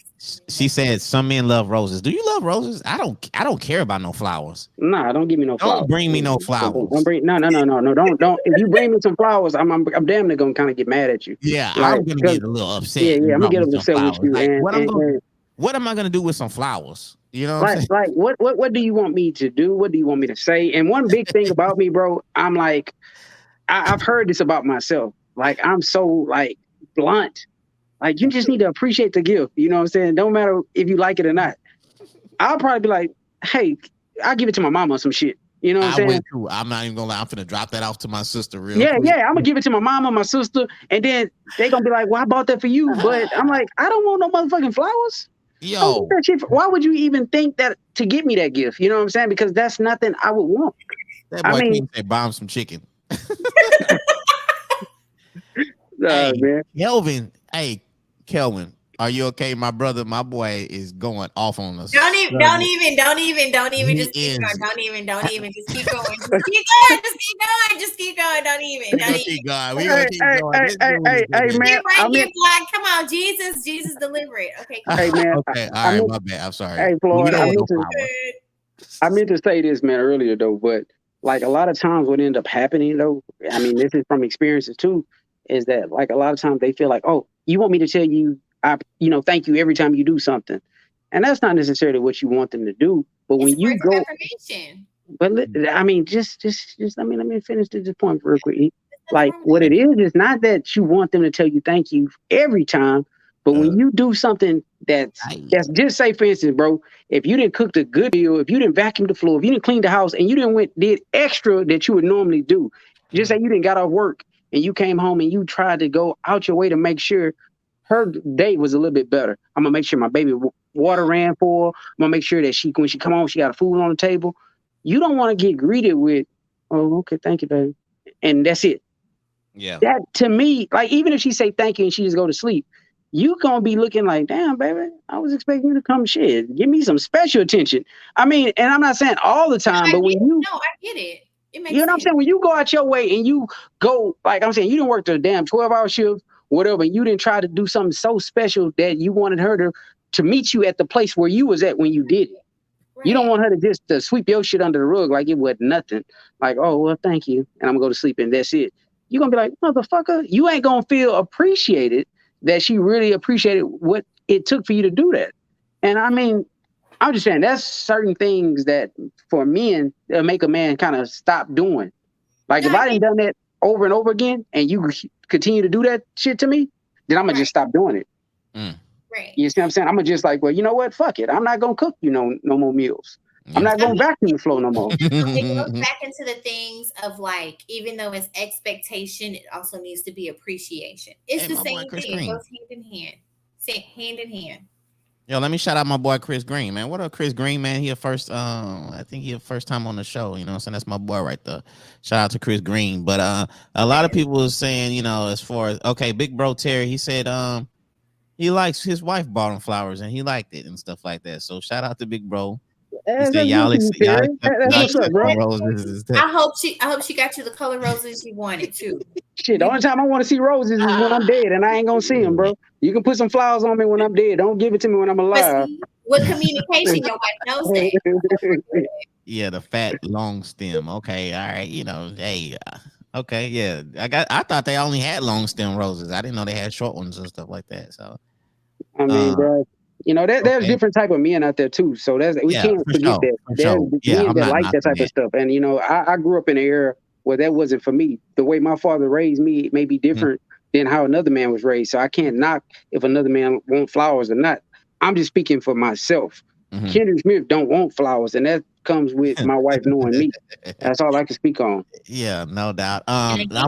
Speaker 1: She said some men love roses. Do you love roses? I don't care about no flowers.
Speaker 2: Nah, don't give me no flowers.
Speaker 1: Don't bring me no flowers.
Speaker 2: Don't bring no. Don't. If you bring me some flowers, I'm damn near gonna kind of get mad at you.
Speaker 1: Yeah, like, I'm gonna get a little upset.
Speaker 2: Yeah, I'm gonna get upset with you.
Speaker 1: Like, what am I gonna do with some flowers? You know what I'm saying?
Speaker 2: Like what do you want me to do? What do you want me to say? And one big thing about me, bro, I'm like, I've heard this about myself. Like, I'm so like blunt. Like, you just need to appreciate the gift. You know what I'm saying? Don't matter if you like it or not. I'll probably be like, hey, I'll give it to my mama or some shit. You know what I'm saying?
Speaker 1: I'm not even gonna lie. I'm finna drop that off to my sister real
Speaker 2: quick.
Speaker 1: Yeah,
Speaker 2: I'm gonna give it to my mama, my sister, and then they gonna be like, well, I bought that for you. But I'm like, I don't want no motherfucking flowers.
Speaker 1: Yo.
Speaker 2: Why would you even think that to get me that gift? You know what I'm saying? Because that's nothing I would want.
Speaker 1: That boy can't say buy him some chicken.
Speaker 2: Hey, man.
Speaker 1: Kelvin, are you okay? My brother, my boy is going off on us.
Speaker 3: Don't even. Just keep going. Don't even. Just keep going. Just keep going. Don't even.
Speaker 1: We gonna keep going.
Speaker 2: Hey, man.
Speaker 3: Come on, Jesus, deliver it. Okay.
Speaker 2: Hey, man.
Speaker 1: Okay. All right. My bad. I'm sorry.
Speaker 2: Hey, Floyd. I meant to say this, man, earlier though, but like a lot of times what ended up happening though, I mean, this is from experiences too, is that like a lot of times they feel like, oh, you want me to tell you, thank you every time you do something. And that's not necessarily what you want them to do. But when you go, but I mean, just let me finish this point real quick. Like, what it is not that you want them to tell you thank you every time, but when you do something that's just say, for instance, bro, if you didn't cook the good meal, if you didn't vacuum the floor, if you didn't clean the house, and you did extra that you would normally do, just say you didn't got off work and you came home and you tried to go out your way to make sure her day was a little bit better. I'm gonna make sure my baby water ran for her. I'm gonna make sure that when she come home, she got food on the table. You don't want to get greeted with, oh, okay, thank you, baby, and that's it.
Speaker 1: Yeah.
Speaker 2: That to me, like, even if she say thank you and she just go to sleep, you gonna be looking like, damn, baby, I was expecting you to come give me some special attention. I mean, and I'm not saying all the time, but when you
Speaker 3: I get it. It makes
Speaker 2: you know
Speaker 3: sense.
Speaker 2: what I'm saying? When you go out your way and you go, like I'm saying, you didn't work the damn 12-hour shift, whatever, you didn't try to do something so special that you wanted her to meet you at the place where you was at when you did it. Right. You don't want her to just sweep your shit under the rug like it was nothing. Like, oh, well, thank you. And I'm gonna go to sleep and that's it. You're gonna be like, motherfucker, you ain't gonna feel appreciated that she really appreciated what it took for you to do that. And I mean, I'm just saying that's certain things that for men make a man kind of stop doing. Like, if I didn't done that over and over again and you continue to do that shit to me, then I'm gonna just stop doing it.
Speaker 3: Right.
Speaker 2: You see what I'm saying? I'm gonna just like, well, you know what? Fuck it. I'm not gonna cook no more meals. I'm not gonna vacuum the floor no more.
Speaker 3: It goes back into the things of like, even though it's expectation, it also needs to be appreciation. It's the same thing. It goes hand in hand. Hand in hand.
Speaker 1: Yo, let me shout out my boy Chris Green, man. What up, Chris Green, man? He a first, I think he a first time on the show. You know what I'm saying? That's my boy right there. Shout out to Chris Green. But a lot of people was saying, you know, as far as okay, big bro Terry, he said he likes his wife bought him flowers and he liked it and stuff like that. So shout out to big bro. He said
Speaker 2: That's good for you,
Speaker 1: y'all
Speaker 2: Terry.
Speaker 1: accept
Speaker 2: That's
Speaker 1: y'all
Speaker 2: what's up,
Speaker 1: accept
Speaker 2: bro.
Speaker 1: them roses.
Speaker 3: I hope she got you the color roses you wanted too.
Speaker 2: Shit, the only time I want to see roses is when I'm dead, and I ain't gonna see them, bro. You can put some flowers on me when I'm dead. Don't give it to me when I'm
Speaker 3: But
Speaker 2: alive.
Speaker 3: see, with communication, your wife knows that.
Speaker 1: Yeah, the fat long stem. Okay, all right. You know, hey, okay, yeah. I thought they only had long stem roses. I didn't know they had short ones and stuff like that. So,
Speaker 2: I mean,
Speaker 1: uh,
Speaker 2: bro, you know there's
Speaker 1: okay,
Speaker 2: different type of men out there too. So that's we
Speaker 1: yeah,
Speaker 2: can't forget that
Speaker 1: for
Speaker 2: there's
Speaker 1: sure. Yeah,
Speaker 2: men
Speaker 1: I'm
Speaker 2: that
Speaker 1: not
Speaker 2: like that
Speaker 1: knocking
Speaker 2: type of
Speaker 1: that.
Speaker 2: stuff. And you know, I grew up in an era where that wasn't for me. The way my father raised me may be
Speaker 1: Mhm,
Speaker 2: different than how another man was raised. So I can't knock if another man want flowers or not. I'm just speaking for myself.
Speaker 1: mhm.
Speaker 2: Kendrick Smith don't want flowers, and that comes with my wife knowing me. That's all I can speak on.
Speaker 1: Yeah, no doubt.
Speaker 3: And again, that's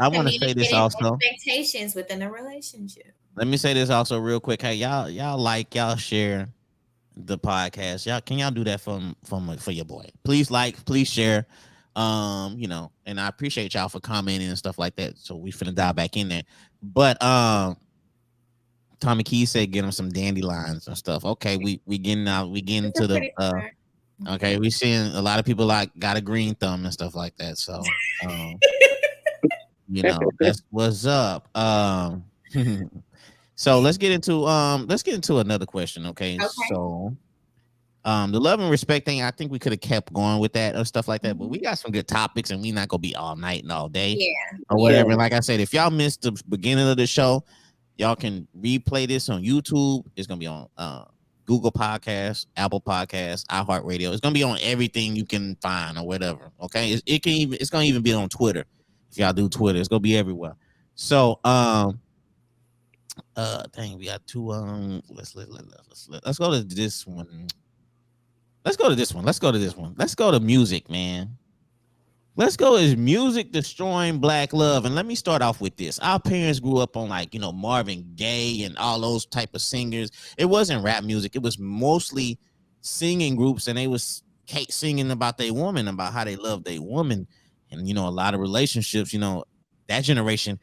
Speaker 1: I want to say this
Speaker 3: communicating
Speaker 1: also.
Speaker 3: expectations within a relationship.
Speaker 1: Let me say this also real quick. Hey, y'all share the podcast. Y'all do that for your boy. Please like, please share. You know, and I appreciate y'all for commenting and stuff like that. So we finna dive back in there. But Tommy Key said get him some dandelions and stuff. Okay, we getting
Speaker 3: It's a
Speaker 1: to the
Speaker 3: pretty part.
Speaker 1: okay, we seeing a lot of people like got a green thumb and stuff like that. So you know, that's what's up. So let's get into another question. Okay.
Speaker 3: Okay.
Speaker 1: So the love and respect thing, I think we could have kept going with that or stuff like that, but we
Speaker 3: Mhm.
Speaker 1: got some good topics and we not gonna be all night and all day
Speaker 3: Yeah.
Speaker 1: or
Speaker 3: Yeah.
Speaker 1: whatever. And like I said, if y'all missed the beginning of the show, y'all can replay this on YouTube. It's gonna be on Google Podcasts, Apple Podcasts, iHeartRadio. It's gonna be on everything you can find or whatever. Okay, it's gonna even be on Twitter. If y'all do Twitter, it's gonna be everywhere. So dang, we got two let's go to this one. Let's go to this one. Let's go to this one. Let's go to music, man. Let's go. Is music destroying black love? And let me start off with this. Our parents grew up on like, you know, Marvin Gaye and all those type of singers. It wasn't rap music. It was mostly singing groups, and they was singing about their woman, about how they love their woman. And, you know, a lot of relationships, you know, that generation,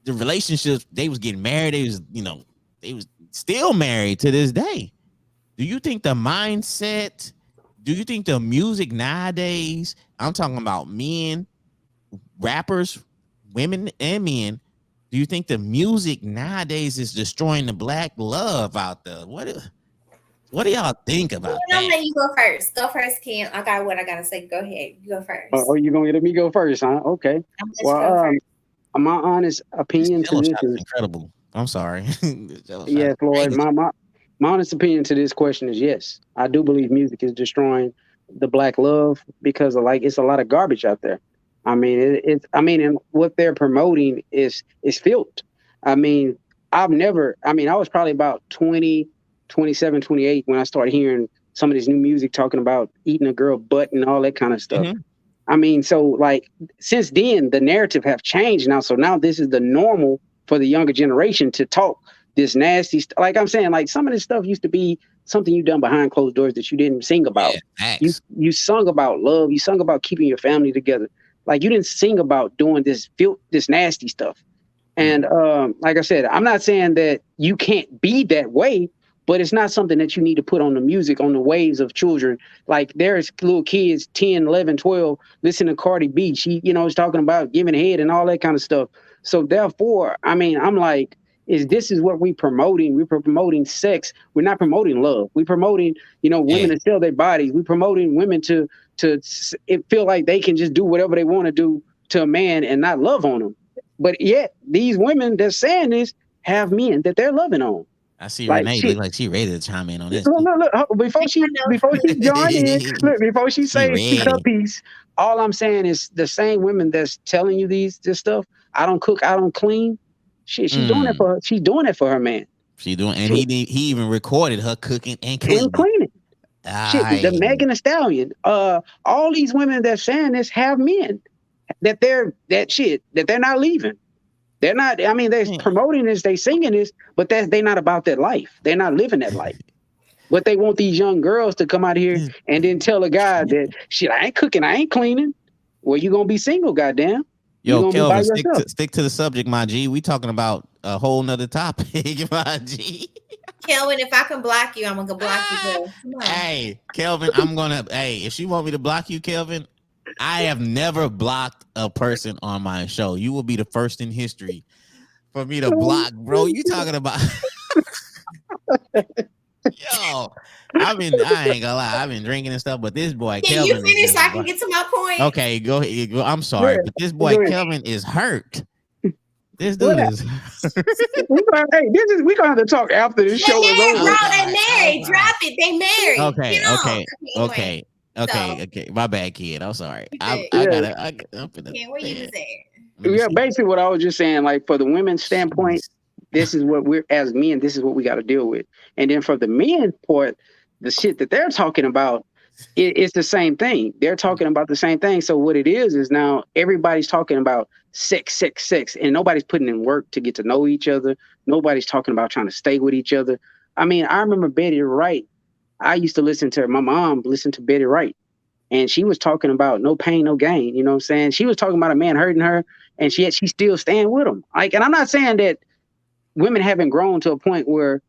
Speaker 1: the relationships, they was getting married. They was, you know, they was still married to this day. Do you think the mindset, do you think the music nowadays, I'm talking about men, rappers, women and men, do you think the music nowadays is destroying the black love out there? What do y'all think about
Speaker 3: I'm
Speaker 1: that?
Speaker 3: letting you go first. Go first, Kim. I got what I gotta say. Go ahead. You go
Speaker 2: Oh,
Speaker 3: first.
Speaker 2: you gonna let me go first, huh? Okay.
Speaker 3: I'm gonna let you go
Speaker 2: Well,
Speaker 3: first.
Speaker 2: my honest
Speaker 1: This
Speaker 2: opinion to
Speaker 1: jello
Speaker 2: this
Speaker 1: shot is
Speaker 2: is
Speaker 1: incredible. I'm sorry. This jello shot is
Speaker 2: yes, Lord.
Speaker 1: crazy.
Speaker 2: My honest opinion to this question is yes. I do believe music is destroying the black love because of like it's a lot of garbage out there. I mean, it's I mean, and what they're promoting is filth. I mean, I've never. I mean, I was probably about 20, 27, 28 when I started hearing some of this new music talking about eating a girl butt and all that kind of stuff.
Speaker 1: Mhm.
Speaker 2: I mean, so like since then the narrative have changed now. So now this is the normal for the younger generation to talk this nasty like I'm saying, like some of this stuff used to be something you done behind closed doors that you didn't sing about.
Speaker 1: Yeah, facts.
Speaker 2: You sung about love, you sung about keeping your family together. Like you didn't sing about doing this nasty stuff. And
Speaker 1: Mm.
Speaker 2: like I said, I'm not saying that you can't be that way, but it's not something that you need to put on the music on the waves of children. Like there's little kids 10, 11, 12 listening to Cardi B. She, you know, is talking about giving head and all that kind of stuff. So therefore, I mean, I'm like, is this is what we promoting? We're promoting sex. We're not promoting love. We're promoting, you know,
Speaker 1: Yeah.
Speaker 2: women to sell their bodies. We're promoting women to feel like they can just do whatever they want to do to a man and not love on him. But yet these women that's saying this have men that they're loving on.
Speaker 1: I see
Speaker 2: Like
Speaker 1: Renee look
Speaker 2: shit.
Speaker 1: like she ready to chime in on
Speaker 2: Look,
Speaker 1: this too.
Speaker 2: look, look.
Speaker 3: I think I know.
Speaker 2: Before she joined in, look, before she
Speaker 1: She
Speaker 2: say speak her
Speaker 1: ready.
Speaker 2: piece, all I'm saying is the same women that's telling you this stuff. I don't cook, I don't clean. Shit,
Speaker 1: Mm.
Speaker 2: she's doing it for her man.
Speaker 1: She doing, and
Speaker 2: Shit.
Speaker 1: he even recorded her cooking and
Speaker 2: And
Speaker 1: cleaning.
Speaker 2: cleaning. Shit, the
Speaker 1: I
Speaker 2: Megan Thee Stallion. All these women that's saying this have men that they're that shit that they're not leaving. They're not. I mean, they're promoting this, they singing this, but they're not about that life. They're not living that life. But they want these young girls to come out here and then tell a guy that shit, I ain't cooking, I ain't cleaning. Well, you gonna be single, goddamn. You
Speaker 1: Yo,
Speaker 2: gonna be by
Speaker 1: Kelvin,
Speaker 2: yourself.
Speaker 1: stick to the subject, my G. We talking about a whole nother topic, my G.
Speaker 3: Kelvin, if I can block you, I'm gonna block you. Girl. Come on.
Speaker 1: Hey, Kelvin, if she want me to block you, Kelvin, I have never blocked a person on my show. You will be the first in history for me to block, bro. You talking about yo. I ain't gonna lie, I've been drinking and stuff, but this boy
Speaker 3: Can
Speaker 1: Kelvin.
Speaker 3: you finish so I can get to my point?
Speaker 1: Okay, go ahead. I'm sorry, but this boy Kelvin is hurt. This dude is.
Speaker 2: Hey, we gonna have to talk after this show is over.
Speaker 3: Bro, they married. Drop it. They married.
Speaker 1: Okay. My bad, kid. I'm sorry. I'm
Speaker 3: where you was at?
Speaker 2: Yeah, basically what I was just saying, like for the women's standpoint, this is what we're as men, this is what we got to deal with. And then for the men's part, the shit that they're talking about, it's the same thing. They're talking about the same thing. So what it is now everybody's talking about sex, and nobody's putting in work to get to know each other. Nobody's talking about trying to stay with each other. I mean, I remember Betty Wright. I used to listen to her. My mom listened to Betty Wright. And she was talking about no pain, no gain. You know what I'm saying? She was talking about a man hurting her, and she's still staying with him. Like, and I'm not saying that women haven't grown to a point where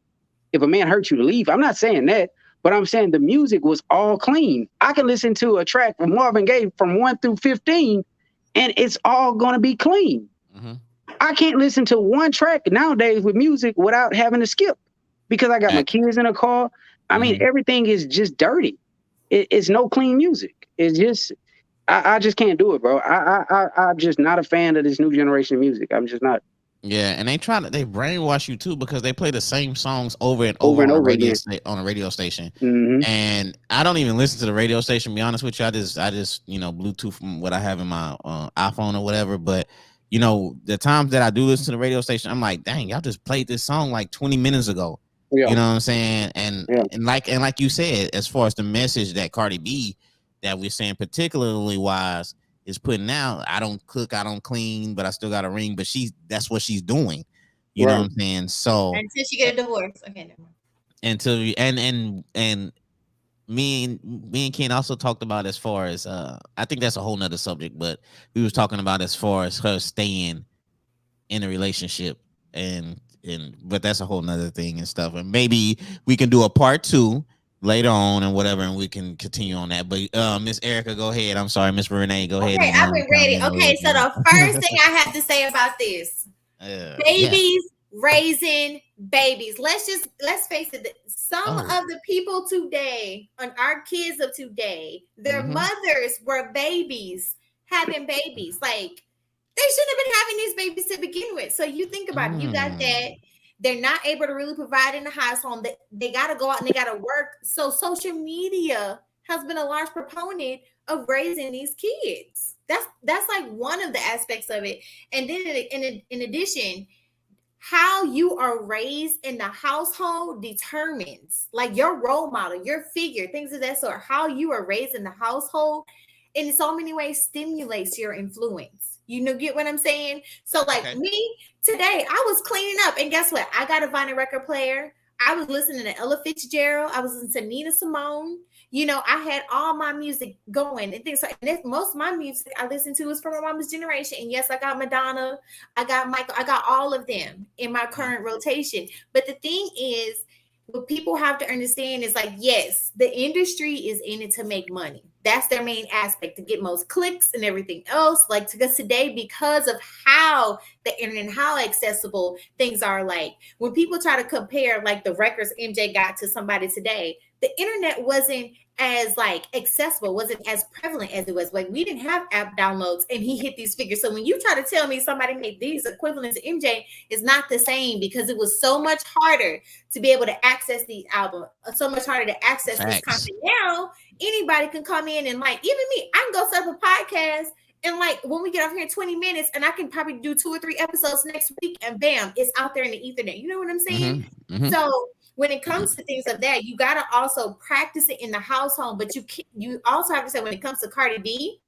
Speaker 2: if a man hurts you to leave, I'm not saying that, but I'm saying the music was all clean. I can listen to a track from Marvin Gaye from 1 through 15, and it's all gonna be clean. Mm-hmm. I can't listen to one track nowadays with music without having to skip because I got my kids in a car. I mean, everything is just dirty. It's no clean music. It's just, I just can't do it, bro. I'm just not a fan of this new generation of music. I'm just not.
Speaker 1: Yeah, and they brainwash you too because they play the same songs over and over on a radio station. Mm-hmm. And I don't even listen to the radio station. To be honest with you, I just Bluetooth from what I have in my iPhone or whatever. But the times that I do listen to the radio station, I'm like, dang, y'all just played this song like 20 minutes ago. Yeah. You know what I'm saying? And like you said, as far as the message that Cardi B that we're saying particularly wise is putting out, I don't cook, I don't clean, but I still got a ring. But that's what she's doing. You know what I'm saying? So
Speaker 3: until she get a divorce, okay. Never mind.
Speaker 1: Until and me and Ken also talked about as far as I think that's a whole nother subject, but we was talking about as far as her staying in a relationship but that's a whole nother thing and stuff. And maybe we can do a part 2 later on and whatever, and we can continue on that. But Miss Erica, go ahead. I'm sorry, Miss Renee, go ahead.
Speaker 3: Okay, I've been ready. Okay, so the first thing I have to say about this, babies raising babies. Let's face it. Some of the people today, and our kids of today, their mothers were babies having babies. Like, they shouldn't have been having these babies to begin with. So you think about it. You got that. They're not able to really provide in the household. They got to go out and they got to work. So social media has been a large proponent of raising these kids. That's like one of the aspects of it. And then in addition, how you are raised in the household determines like your role model, your figure, things of that sort. How you are raised in the household in so many ways stimulates your influence. Get what I'm saying? So like me today, I was cleaning up and guess what? I got a vinyl record player. I was listening to Ella Fitzgerald. I was listening to Nina Simone. I had all my music going and things like that. Most of my music I listen to is from my mama's generation. And yes, I got Madonna. I got Michael. I got all of them in my current rotation. But the thing is, what people have to understand is like, yes, the industry is in it to make money. That's their main aspect, to get most clicks and everything else. Like today, because of how the internet, how accessible things are, like when people try to compare like the records MJ got to somebody today, the internet wasn't as like accessible, wasn't as prevalent as it was. Like we didn't have app downloads and he hit these figures. So when you try to tell me somebody made these equivalents to MJ, is not the same because it was so much harder to be able to access these albums, so much harder to access this content. Now anybody can come in and like, even me, I can go set up a podcast and like when we get off here in 20 minutes and I can probably do 2 or 3 episodes next week and bam, it's out there in the ethernet. You know what I'm saying? So when it comes to things of that, you got to also practice it in the household, but you also have to say when it comes to Cardi B,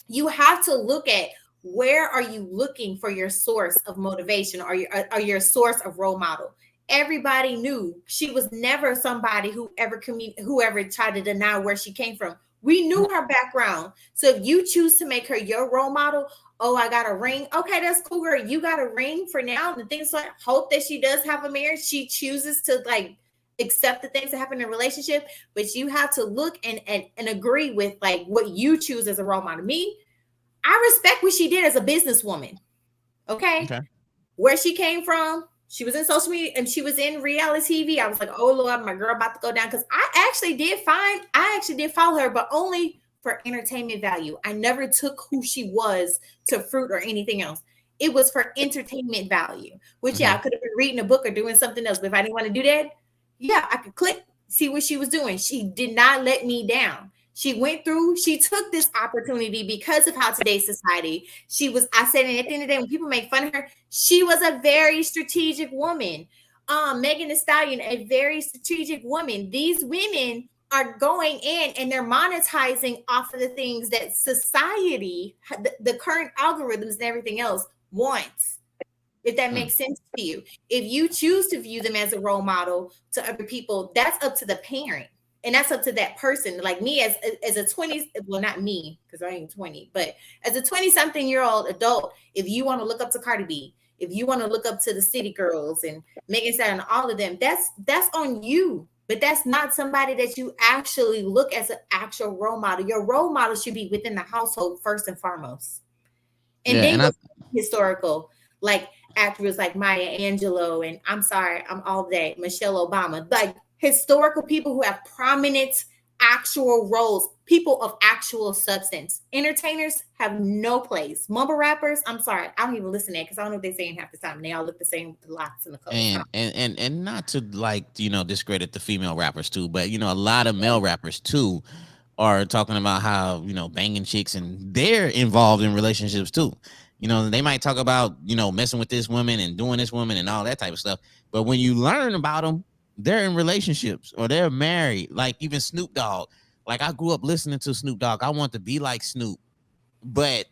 Speaker 3: you have to look at Where are you looking for your source of motivation or your source of role model? Everybody knew she was never somebody whoever tried to deny where she came from. We knew her background. So if you choose to make her your role model, oh, I got a ring. Okay, that's cool, girl. You got a ring for now. The things like hope that she does have a marriage. She chooses to like accept the things that happen in a relationship, but you have to look and agree with like what you choose as a role model. Me, I respect what she did as a businesswoman. Okay.
Speaker 1: Okay.
Speaker 3: Where she came from, she was in social media and she was in reality TV. I was like, oh Lord, my girl about to go down. Cause I actually did follow her, but only for entertainment value. I never took who she was to fruit or anything else. It was for entertainment value, which yeah, I could have been reading a book or doing something else. But if I didn't want to do that, yeah, I could click, see what she was doing. She did not let me down. She took this opportunity because of how today's society, I said, and at the end of the day, when people make fun of her, she was a very strategic woman. Megan Thee Stallion, a very strategic woman. These women are going in and they're monetizing off of the things that society, the current algorithms and everything else wants. If that makes sense to you. If you choose to view them as a role model to other people, that's up to the parent. And that's up to that person. Like me as a 20, well, not me, because I ain't 20, but as a 20-something-year-old adult, if you want to look up to Cardi B, if you want to look up to the City Girls and Megan Thee Stallion and all of them, that's on you. But that's not somebody that you actually look as an actual role model. Your role model should be within the household first and foremost. And then historical, like actors like Maya Angelou, and I'm sorry, I'm all that, Michelle Obama, like historical people who have prominent actual roles, people of actual substance. Entertainers have no place. Mumble rappers, I'm sorry, I don't even listen to that because I don't know what they're saying half the time. They all look the same with the locks and the colors.
Speaker 1: And not to like discredit the female rappers too, but a lot of male rappers too are talking about how banging chicks and they're involved in relationships too. They might talk about messing with this woman and doing this woman and all that type of stuff. But when you learn about them, they're in relationships or they're married. Like even Snoop Dogg. Like I grew up listening to Snoop Dogg. I want to be like Snoop, but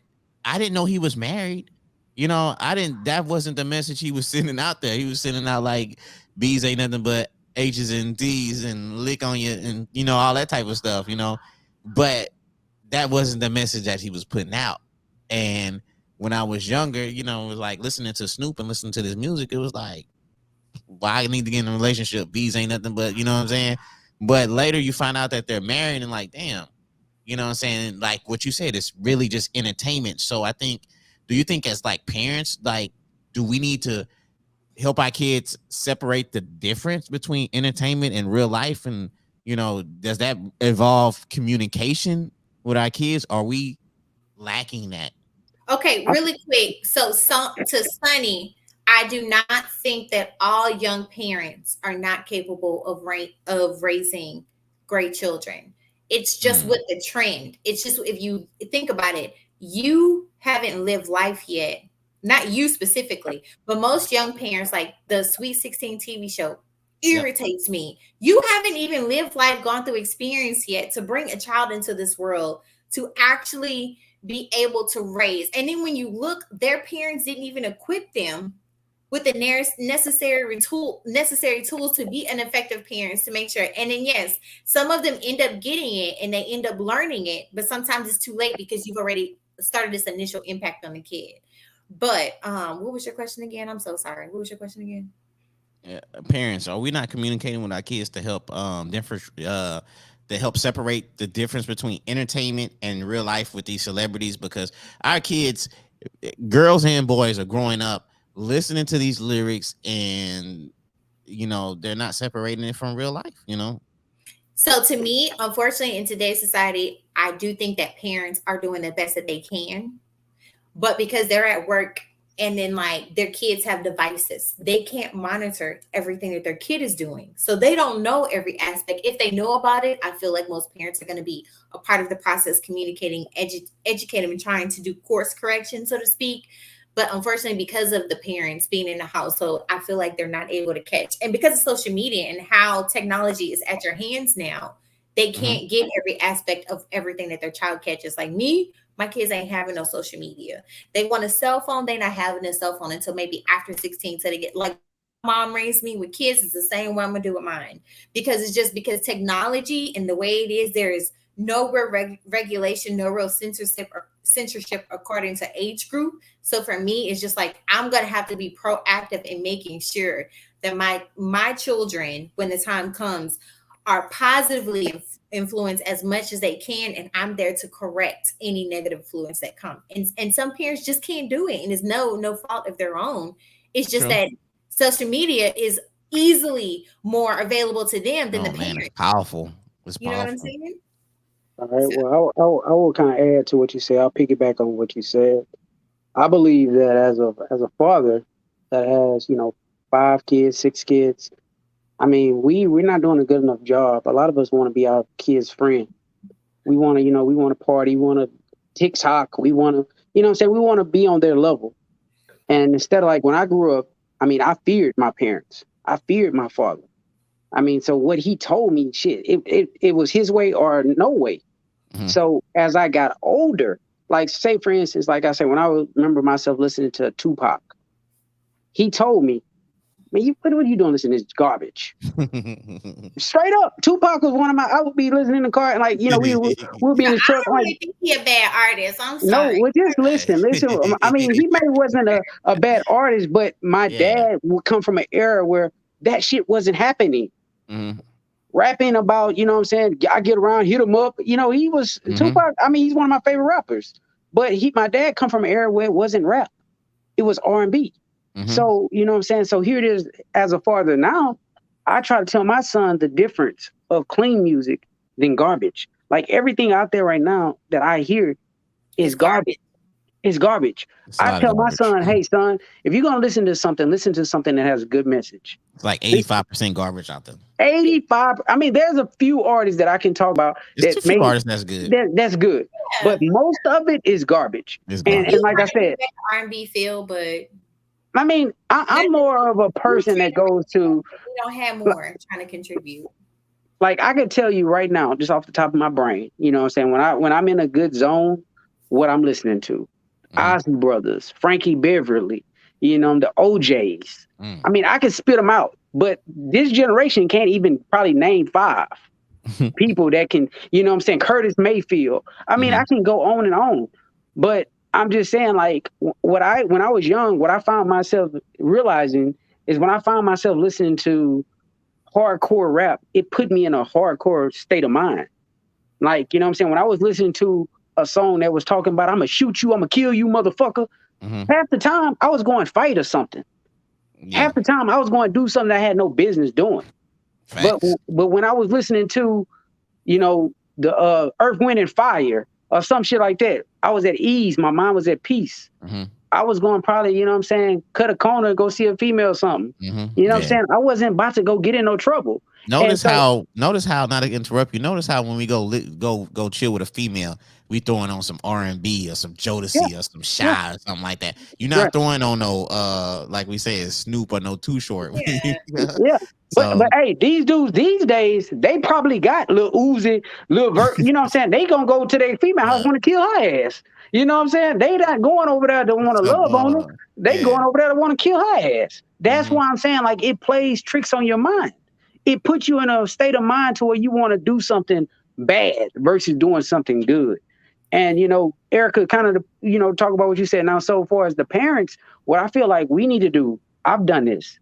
Speaker 1: I didn't know he was married. I didn't. That wasn't the message he was sending out there. He was sending out like B's ain't nothing but H's and D's and lick on you and all that type of stuff. But that wasn't the message that he was putting out. And when I was younger, it was like listening to Snoop and listening to this music. It was like, well, I need to get in a relationship. B's ain't nothing but, you know what I'm saying? But later you find out that they're married and like, damn, you know what I'm saying? Like what you said, it's really just entertainment. So I think, do you think as like parents, like, do we need to help our kids separate the difference between entertainment and real life? And, does that involve communication with our kids? Are we lacking that?
Speaker 3: Okay, really quick. So to Sunny, I do not think that all young parents are not capable of raising great children. It's just with the trend. It's just if you think about it, you haven't lived life yet. Not you specifically, but most young parents, like the Sweet 16 TV show, irritates me. You haven't even lived life, gone through experience yet to bring a child into this world to actually be able to raise. And then when you look, their parents didn't even equip them with the necessary tools to be an effective parents to make sure. And then yes, some of them end up getting it and they end up learning it, but sometimes it's too late because you've already started this initial impact on the kid. But what was your question again? I'm so sorry. What was your question again?
Speaker 1: Parents, are we not communicating with our kids to help to help separate the difference between entertainment and real life with these celebrities? Because our kids, girls and boys, are growing up listening to these lyrics and they're not separating it from real life.
Speaker 3: So to me, unfortunately, in today's society, I do think that parents are doing the best that they can, but because they're at work and then like their kids have devices, they can't monitor everything that their kid is doing. So they don't know every aspect. If they know about it, I feel like most parents are going to be a part of the process, communicating, educating and trying to do course correction, so to speak. But unfortunately, because of the parents being in the household, I feel like they're not able to catch. And because of social media and how technology is at your hands now, they can't get every aspect of everything that their child catches. Like me, My kids ain't having no social media. They want a cell phone. They not having a cell phone until maybe after 16. So they get like mom raised me with kids is the same way I'm gonna do with mine. Because it's just because technology and the way it is, there is no real regulation, no real censorship according to age group. So for me, it's just like I'm gonna have to be proactive in making sure that my children, when the time comes, are positively influence as much as they can, and I'm there to correct any negative influence that come. And some parents just can't do it, and it's no fault of their own. It's just
Speaker 1: True.
Speaker 3: that social media is easily more available to them than
Speaker 1: Oh
Speaker 3: the
Speaker 1: man, it's
Speaker 3: parents.
Speaker 1: powerful. It's
Speaker 3: You know what I'm
Speaker 1: powerful.
Speaker 3: saying?
Speaker 2: All right.
Speaker 3: So
Speaker 2: Well, I will kind of add to what you say. I'll piggyback on what you said. I believe that as a father that has, 5 kids, 6 kids, I mean, we're not doing a good enough job. A lot of us want to be our kids' friend. We want to, we want to party, we want to TikTok, we want to, what I'm saying, we want to be on their level. And instead of like when I grew up, I mean, I feared my parents. I feared my father. I mean, so what he told me, shit, it was his way or no way.
Speaker 1: Mhm.
Speaker 2: So as I got older, like say for instance, like I said, when I remember myself listening to Tupac, he told me, "Man, what are you doing listening to this garbage?" Straight up, Tupac was one of my. I would be listening in the car, and like we'll be
Speaker 3: no,
Speaker 2: in the
Speaker 3: I
Speaker 2: truck,
Speaker 3: don't
Speaker 2: like
Speaker 3: really think he a bad artist. I'm
Speaker 2: no,
Speaker 3: sorry.
Speaker 2: well just listen, listen. I mean, he may wasn't a bad artist, but my
Speaker 1: Yeah.
Speaker 2: dad would come from an era where that shit wasn't happening.
Speaker 1: Mhm.
Speaker 2: Rapping about, what I'm saying, I get around, hit him up. He was
Speaker 1: Mhm.
Speaker 2: Tupac. I mean, he's one of my favorite rappers. But my dad come from an era where it wasn't rap. It was R&B.
Speaker 1: Mhm.
Speaker 2: So, you know what I'm saying? So here it is as a father now, I try to tell my son the difference of clean music than garbage. Like everything out there right now that I hear is
Speaker 3: It's
Speaker 2: garbage.
Speaker 3: garbage.
Speaker 2: It's garbage.
Speaker 1: It's a
Speaker 2: I
Speaker 1: lot of
Speaker 2: tell my
Speaker 1: garbage.
Speaker 2: son, hey son, if you're gonna listen to something that has a good message.
Speaker 1: It's like
Speaker 2: Listen,
Speaker 1: 85% garbage out there.
Speaker 2: 85. I mean, there's a few artists that I can talk about
Speaker 1: It's
Speaker 2: that
Speaker 1: too few
Speaker 2: made
Speaker 1: artists that's good.
Speaker 2: that's good.
Speaker 3: Yeah,
Speaker 2: But most of it is garbage.
Speaker 1: It's
Speaker 2: And
Speaker 1: garbage.
Speaker 3: you
Speaker 2: like I
Speaker 3: kind of
Speaker 2: said,
Speaker 3: get that R&B feel, but
Speaker 2: I mean,
Speaker 3: not
Speaker 2: I'm more of a
Speaker 3: new
Speaker 2: person that
Speaker 3: generation.
Speaker 2: goes to
Speaker 3: We don't have more trying to contribute.
Speaker 2: like I could tell you right now, just off the top of my brain, you know what I'm saying? When I'm in a good zone, what I'm listening to.
Speaker 1: Mhm.
Speaker 2: Ozzy Brothers, Frankie Beverly, the OJs.
Speaker 1: Mm.
Speaker 2: I mean, I can spit them out, but this generation can't even probably name 5 people that can, you know what I'm saying? Curtis Mayfield. I mean, I
Speaker 1: Mhm.
Speaker 2: can go on and on. But I'm just saying, like, when I was young, what I found myself realizing is when I found myself listening to hardcore rap, it put me in a hardcore state of mind. Like, you know what I'm saying? When I was listening to a song that was talking about, I'm gonna shoot you, I'm gonna kill you, motherfucker.
Speaker 1: Mhm.
Speaker 2: Half the time I was going to fight or something.
Speaker 1: Yeah.
Speaker 2: Half the time I was going to do something I had no business doing. But
Speaker 1: Facts.
Speaker 2: but when I was listening to, the Earth, Wind and Fire or some shit like that, I was at ease. My mind was at peace.
Speaker 1: Mhm.
Speaker 2: I was going probably, you know what I'm saying, cut a corner and go see a female or something.
Speaker 1: Mhm.
Speaker 2: You know what I'm
Speaker 1: Yeah.
Speaker 2: saying? I wasn't about to go get in no trouble. And so
Speaker 1: Notice how not to interrupt you. Notice how when we go chill with a female, we throwing on some R&B or some
Speaker 2: yeah,
Speaker 1: Jodeci or some
Speaker 2: yeah,
Speaker 1: Shy or something like that. You're
Speaker 2: right.
Speaker 1: not throwing on no like we say Snoop or no Too Short.
Speaker 3: Yeah.
Speaker 2: Yeah. But
Speaker 1: So
Speaker 2: hey, these dudes these days, they probably got little Uzi, little Vert, you know what I'm saying? They gonna go to their female house
Speaker 1: uh,
Speaker 2: want to kill her ass. You know what I'm saying? They not going over there to want to
Speaker 1: some
Speaker 2: love on her. They
Speaker 1: yeah.
Speaker 2: going over there to want to kill her ass. That's
Speaker 1: Mhm.
Speaker 2: why I'm saying like it plays tricks on your mind. It puts you in a state of mind to where you want to do something bad versus doing something good. And Erica, kind of talk about what you said. Now, so far as the parents, what I feel like we need to do, I've done this.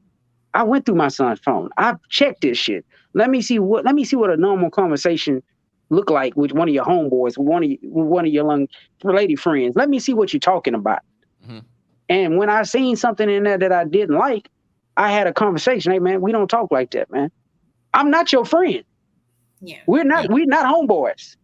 Speaker 2: I went through my son's phone. I've checked this shit. Let me see what a normal conversation look like with one of your homeboys, one of your young lady friends. Let me see what you're talking about.
Speaker 1: Mhm.
Speaker 2: And when I seen something in there that I didn't like, I had a conversation. Hey man, we don't talk like that, man. I'm not your friend.
Speaker 3: Yeah.
Speaker 1: Yeah.
Speaker 2: We're not homeboys.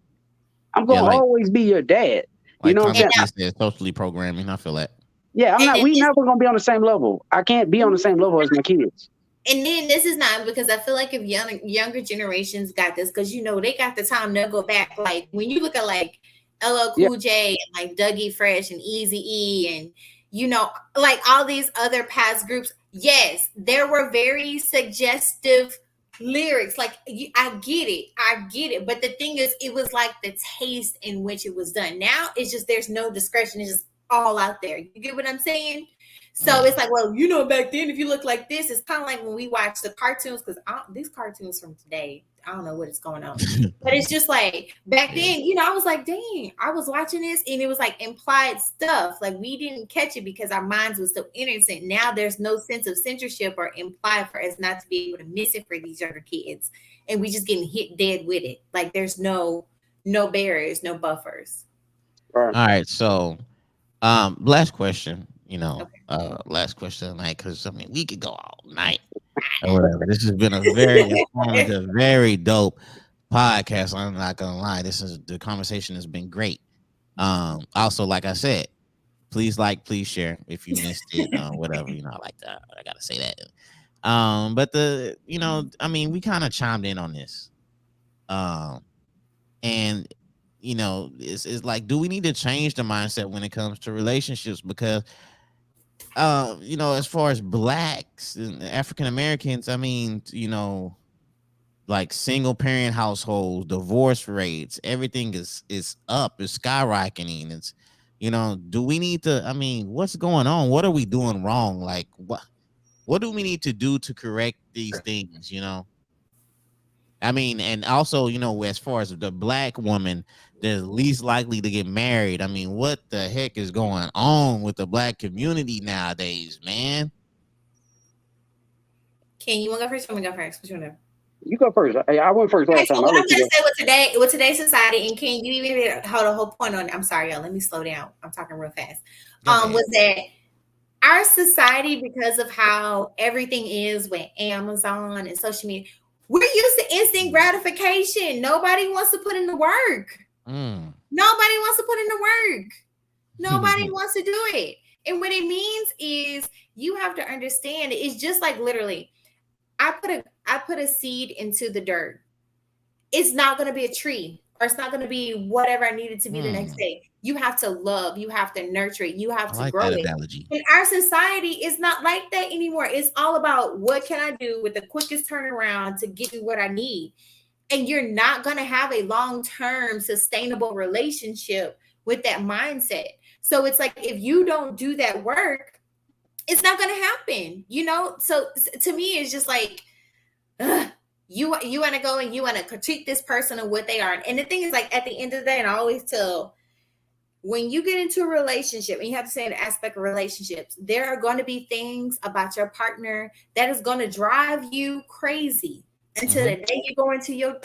Speaker 2: I'm
Speaker 1: Yeah.
Speaker 2: gonna always be your dad. You
Speaker 1: Like
Speaker 2: know what I'm
Speaker 3: And
Speaker 2: saying?
Speaker 1: Thomas said, socially programming. I feel that.
Speaker 2: Yeah, I'm
Speaker 3: and
Speaker 2: not.
Speaker 3: then
Speaker 2: We
Speaker 3: this
Speaker 2: never gonna be on the same level. I can't be on the same level as my kids.
Speaker 3: and then this is not because I feel like if younger generations got this, because they got the time to go back. Like when you look at like LL
Speaker 2: Yeah,
Speaker 3: Cool J and like Dougie Fresh and Easy E and like all these other past groups, yes, there were very suggestive lyrics. Like I get it. But the thing is, it was like the taste in which it was done. Now it's just there's no discretion. It's just all out there. You get what I'm saying? So it's like, well, back then, if you look like this, it's kind of like when we watch the cartoons, because these cartoons from today, I don't know what is going on. But it's just like back then, I was like, dang, I was watching this and it was like implied stuff. Like we didn't catch it because our minds was so innocent. Now there's no sense of censorship or implied for us not to be able to miss it for these younger kids. And we just getting hit dead with it. Like there's no barriers, no buffers.
Speaker 1: All right. So, last question,
Speaker 3: Okay.
Speaker 1: last question tonight, because I mean, we could go all night or whatever. This has been a very informative, very dope podcast. I'm not gonna lie. The conversation has been great. Also, like I said, please like, please share if you missed it, whatever, I like that. I gotta say that. But I mean, we kind of chimed in on this. And it's like, do we need to change the mindset when it comes to relationships? Because as far as blacks and African Americans, I mean, like single parent households, divorce rates, everything is up, is skyrocketing. It's do we need to, I mean, what's going on? What are we doing wrong? Like what do we need to do to correct these things, I mean, and also, as far as the black woman that's least likely to get married, I mean, what the heck is going on with the black community nowadays, man?
Speaker 3: Ken, you want to go first? Or me go first? Which one?
Speaker 2: You go first. I went first
Speaker 3: Okay,
Speaker 2: last
Speaker 3: so
Speaker 2: time.
Speaker 3: what
Speaker 2: I'll
Speaker 3: I'm
Speaker 2: let you
Speaker 3: gonna
Speaker 2: go.
Speaker 3: say with today's society, and can you even hold a whole point on it? I'm sorry, y'all. Let me slow down. I'm talking real fast. Was that our society, because of how everything is with Amazon and social media, we're used to instant gratification. Nobody wants to put in the work. Nobody wants to put in the work. Nobody wants to do it. And what it means is you have to understand it's just like literally, I put a seed into the dirt. It's not going to be a tree, or it's not going to be whatever I need it to be the next day. You have to love, you have to nurture it, you have to
Speaker 1: like
Speaker 3: grow
Speaker 1: that
Speaker 3: it.
Speaker 1: analogy.
Speaker 3: And our society is not like that anymore. It's all about what can I do with the quickest turnaround to get me what I need. And you're not going to have a long-term sustainable relationship with that mindset. So it's like if you don't do that work, it's not going to happen, So to me, it's just like, ugh, you want to go and you want to critique this person and what they are. And the thing is, like, at the end of the day, and I always tell, when you get into a relationship, and you have to say an aspect of relationships, there are going to be things about your partner that is going to drive you crazy until the day you go into your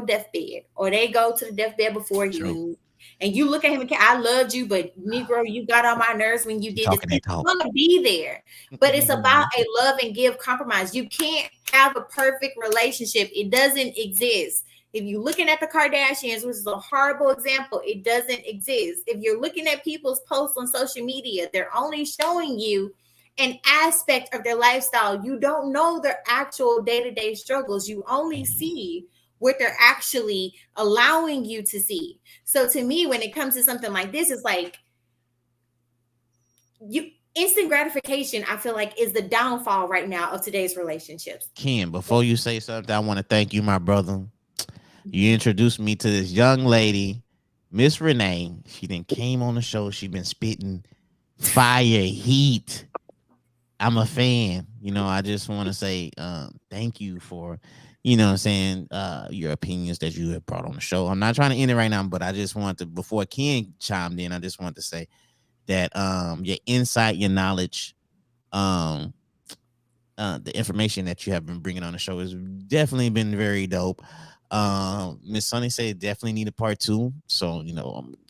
Speaker 3: deathbed, or they go to the deathbed before you. And you look at him and I loved you, but Negro, you got on my nerves when you did this. It's going to be there. But it's about a love and give compromise. You can't have a perfect relationship. It doesn't exist. If you're looking at the Kardashians, which is a horrible example, it doesn't exist. If you're looking at people's posts on social media, they're only showing you an aspect of their lifestyle. You don't know their actual day-to-day struggles. You only see what they're actually allowing you to see. So to me, when it comes to something like this, it's like instant gratification, I feel like, is the downfall right now of today's relationships.
Speaker 1: Ken, before you say something, I want to thank you, my brother. You introduced me to this young lady, Miss Renee. She then came on the show. She been spitting fire heat. I'm a fan. I just want to say thank you for, what I'm saying, your opinions that you have brought on the show. I'm not trying to end it right now, but I just want to, before Ken chimed in, I just want to say that your insight, your knowledge, the information that you have been bringing on the show has definitely been very dope. Miss Sunny said definitely need a part 2. So,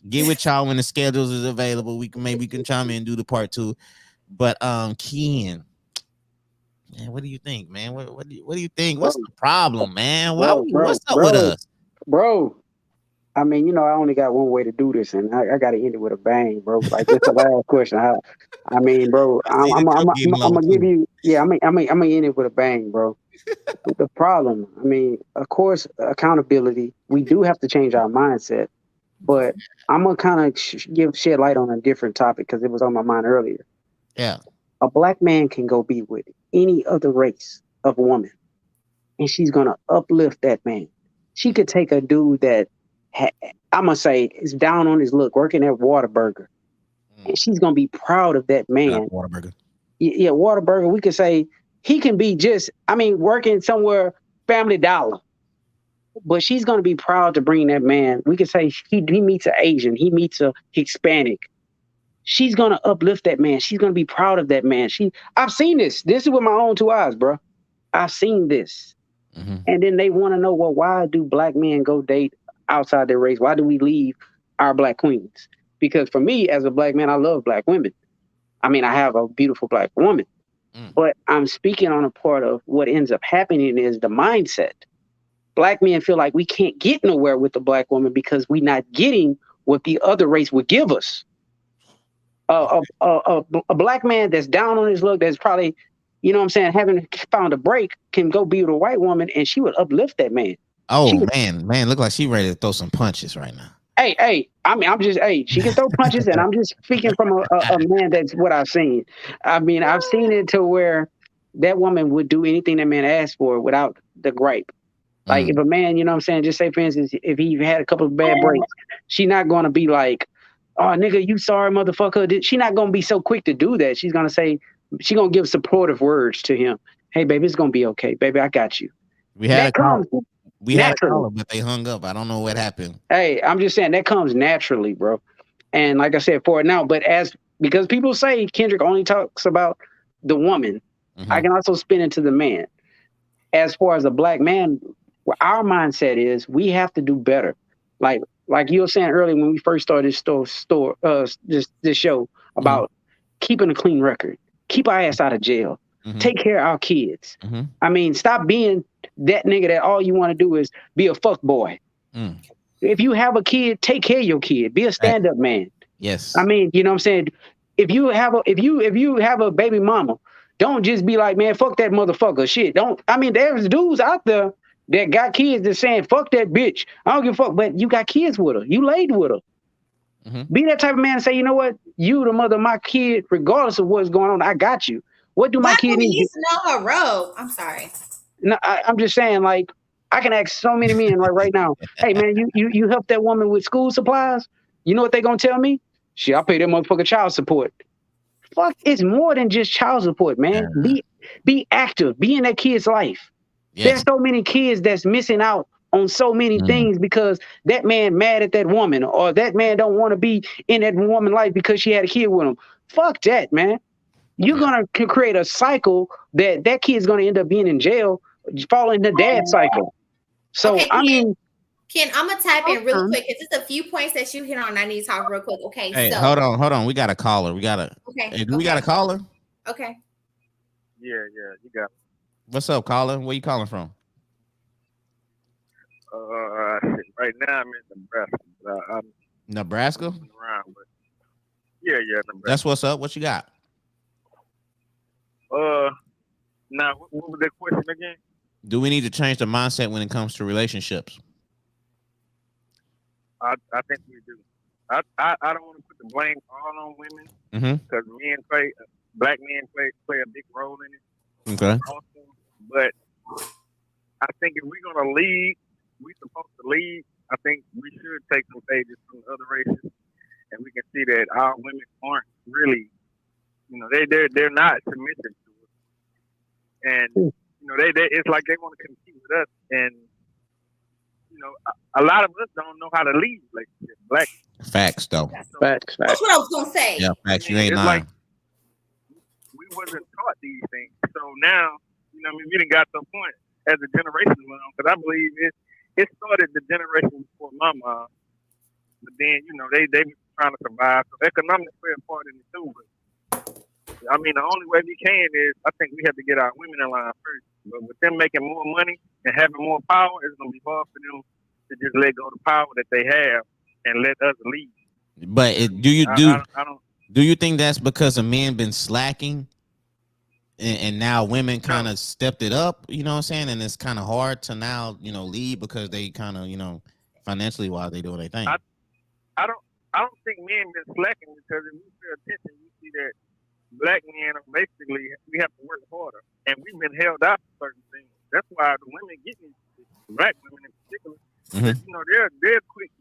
Speaker 1: get with y'all when the schedules is available. We can chime in and do the part 2. But Ken, man, what do you think, man? What do you think? What's the problem, man? What's up with us?
Speaker 2: Bro, I mean, I only got one way to do this, and I got to end it with a bang, bro. Like, that's the last question. I mean, bro, I'm gonna give you, I'm gonna end it with a bang, bro. The problem, I mean, of course, accountability. We do have to change our mindset, but I'm gonna kind of shed light on a different topic because it was on my mind earlier.
Speaker 1: Yeah.
Speaker 2: A black man can go be with any other race of woman. and she's gonna uplift that man. She could take a dude that I'm gonna say is down on his luck, working at Whataburger, and she's gonna be proud of that man.
Speaker 1: Waterburger.
Speaker 2: Yeah, Whataburger. We could say he can be just, I mean, working somewhere Family Dollar, but she's gonna be proud to bring that man. We could say he meets an Asian, he meets a Hispanic. She's gonna uplift that man. She's gonna be proud of that man. I've seen this. This is with my own two eyes, bro. I've seen this.
Speaker 1: Mm-hmm.
Speaker 2: And then they want to know, well, why do black men go date outside their race? Why do we leave our black queens? Because for me, as a black man, I love black women. I mean, I have a beautiful black woman. But I'm speaking on a part of what ends up happening is the mindset. Black men feel like we can't get nowhere with the black woman because we're not getting what the other race would give us. A black man that's down on his luck, that's probably, you know what I'm saying, having found a break, can go be with a white woman and she would uplift that man.
Speaker 1: Oh, man, look like she ready to throw some punches right now.
Speaker 2: Hey, I mean, she can throw punches, and I'm just speaking from a man that's what I've seen. I mean, I've seen it to where that woman would do anything that man asked for without the gripe. Like if a man, you know what I'm saying, just say for instance, if he had a couple of bad breaks, she not going to be like, oh, nigga, you sorry, motherfucker. She not going to be so quick to do that. She's going to say, she going to give supportive words to him. Hey, baby, it's going to be okay. Baby, I got you.
Speaker 1: We had a caller, but they hung up. I don't know what happened.
Speaker 2: Hey, I'm just saying that comes naturally, bro. And like I said, for it now, but because people say Kendrick only talks about the woman, I can also spin into the man. As far as a black man, our mindset is we have to do better. Like you were saying earlier when we first started this show about keeping a clean record, keep our ass out of jail, take care of our kids. I mean, stop being that nigga that all you want to do is be a fuck boy. If you have a kid, take care of your kid. Be a stand-up man.
Speaker 1: Yes.
Speaker 2: I mean, you know what I'm saying? If you have a baby mama, don't just be like, man, fuck that motherfucker. Shit. There's dudes out there that got kids that's saying, fuck that bitch. I don't give a fuck. But you got kids with her. You laid with her. Be that type of man and say, you know what? You the mother of my kid, regardless of what's going on, I got you. What do my kid need?
Speaker 3: Used to know her role. I'm sorry.
Speaker 2: No, I'm just saying, like, I can ask so many men like right now, hey man, you help that woman with school supplies? You know what they gonna tell me? Shit, I pay that motherfucker child support. Fuck, it's more than just child support, man. Be active, be in that kid's life. Yes. There's so many kids that's missing out on so many things because that man mad at that woman, or that man don't want to be in that woman's life because she had a kid with him. Fuck that, man. You're gonna create a cycle that kid's gonna end up being in jail, following the dad cycle. So
Speaker 3: okay, Ken, I'm gonna type in really quick. It's just a few points that you hit on. I need to talk real quick. Okay.
Speaker 1: Hey, hold on. We got a caller. We got a.
Speaker 3: Okay.
Speaker 1: Hey, we got a caller?
Speaker 3: Okay.
Speaker 4: Yeah, you got it.
Speaker 1: What's up, caller? Where you calling from?
Speaker 4: Right now I'm in Nebraska.
Speaker 1: Nebraska?
Speaker 4: Around, but yeah, Nebraska.
Speaker 1: That's what's up. What you got?
Speaker 4: Now what was that question again?
Speaker 1: Do we need to change the mindset when it comes to relationships?
Speaker 4: I think we do. I don't want to put the blame all on women because black men play a big role in it.
Speaker 1: Okay.
Speaker 4: Also, but I think if we're gonna lead, we're supposed to lead. I think we should take some pages from the other races, and we can see that our women aren't really, they're not submissive to us, and it's like they want to compete with us, and a lot of us don't know how to lead relationships. Black
Speaker 1: facts, though.
Speaker 2: Facts.
Speaker 3: That's what I was gonna say.
Speaker 1: Yeah, facts. You ain't lying.
Speaker 4: Like we wasn't taught these things, so now we done got to a point as a generation went on, because I believe it started the generation before my mom, but then they were trying to survive. So economics play a part in it too. But I mean, the only way we can is I think we have to get our women in line first. But with them making more money and having more power, it's gonna be hard for them to just let go of the power that they have and let us lead.
Speaker 1: But do you think that's because the men been slacking? And now women kind of stepped it up, you know what I'm saying? And it's kind of hard to now, lead because they kind of, financially wise, they do what they think.
Speaker 4: I don't think men been slacking, because if we pay attention, you see that black men are basically, we have to work harder, and we've been held out for certain things. That's why the women getting black women in particular.
Speaker 1: Mhm.
Speaker 4: You know,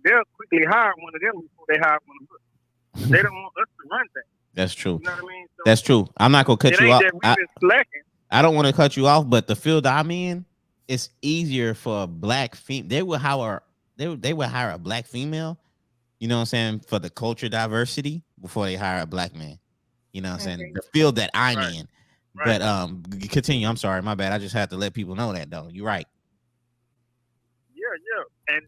Speaker 4: they'll quickly hire one of them before they hire one of us. They don't want us to run things.
Speaker 1: That's true.
Speaker 4: You know what I mean? So
Speaker 1: That's true. I'm not gonna cut
Speaker 4: it
Speaker 1: you
Speaker 4: ain't
Speaker 1: off.
Speaker 4: that we've been slacking.
Speaker 1: I don't want to cut you off, but the field I'm in, it's easier for a black female. They will hire a black female. You know what I'm saying, for the culture diversity before they hire a black man. You know what I'm saying?
Speaker 3: agree.
Speaker 1: The field that I'm
Speaker 4: Right.
Speaker 1: in.
Speaker 4: Right.
Speaker 1: But continue. I'm sorry, my bad. I just had to let people know that though. You're right.
Speaker 4: Yeah. And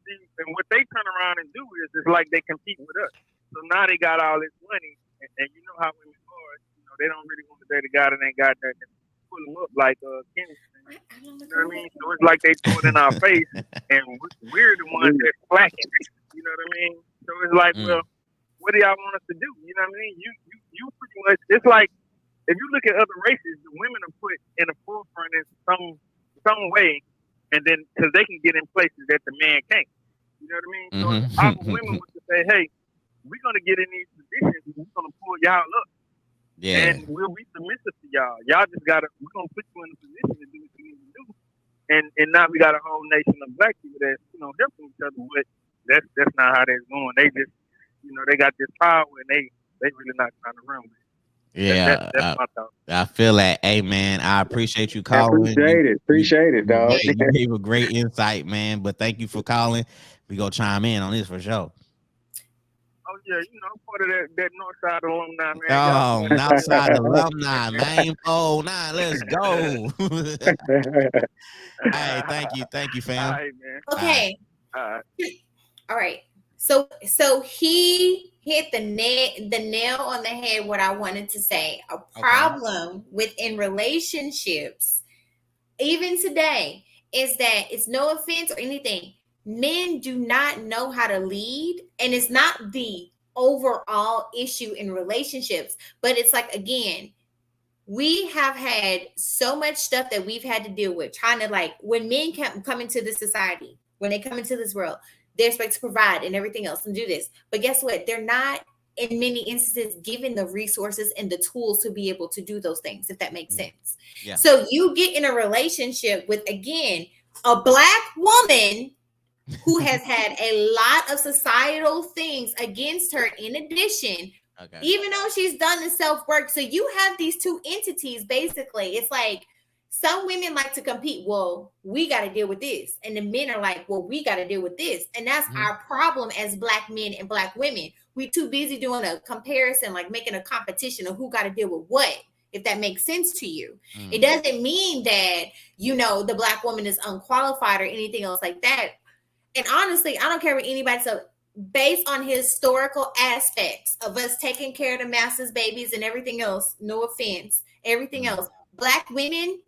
Speaker 4: see, and what they turn around and do is it's like they compete with us. So now they got all this money, and you know how women are. You know, they don't really want to date a guy that ain't got that and pull them up like Kenny. You know what I mean? So it's like they throw it in our face, and we're the ones that's slacking. You know what I mean? So it's like, well, what do y'all want us to do? You know what I mean? You pretty much. It's like if you look at other races, the women are put in the forefront in some way, and then because they can get in places that the man can't. You know what I mean? So if our women was to say, hey, we're gonna get in these positions, we're gonna pull y'all up.
Speaker 1: Yeah.
Speaker 4: And we'll be submissive to y'all. Y'all just we're gonna put you in a position to do what you need to do. And now we got a whole nation of black people that, you know, helping each other, but that's not how that's going. They just, you know, they got this power and they really not trying to run with it.
Speaker 1: Yeah.
Speaker 4: That's my thought.
Speaker 1: I feel that. Hey man, I appreciate you calling.
Speaker 2: Appreciate it, dog.
Speaker 1: You gave a great insight, man. But thank you for calling. We gonna chime in on this for sure.
Speaker 4: Oh yeah, you know, I'm part of that Northside alumni, man.
Speaker 1: Oh, Northside alumni, man. Oh, nah, let's go. Hey, thank you, fam.
Speaker 4: All right, man.
Speaker 3: Okay.
Speaker 4: All
Speaker 3: right. So he hit the nail on the head. What I wanted to say, a problem within relationships, even today, is that it's no offense or anything. Men do not know how to lead, and it's not the overall issue in relationships, but it's like, again, we have had so much stuff that we've had to deal with trying to, like, when men come into this society, when they come into this world, they're expected to provide and everything else and do this. But guess what? They're not, in many instances, given the resources and the tools to be able to do those things, if that makes sense.
Speaker 1: Yeah.
Speaker 3: So you get in a relationship with, again, a black woman who has had a lot of societal things against her in addition, even though she's done the self-work. So you have these two entities, basically. It's like some women like to compete. Well, we got to deal with this. And the men are like, well, we got to deal with this. And that's our problem as black men and black women. We too busy doing a comparison, like making a competition of who got to deal with what, if that makes sense to you. It doesn't mean that, you know, the black woman is unqualified or anything else like that. And honestly, I don't care what anybody says. Based on historical aspects of us taking care of the masses, babies, and everything else, no offense, everything else, black women,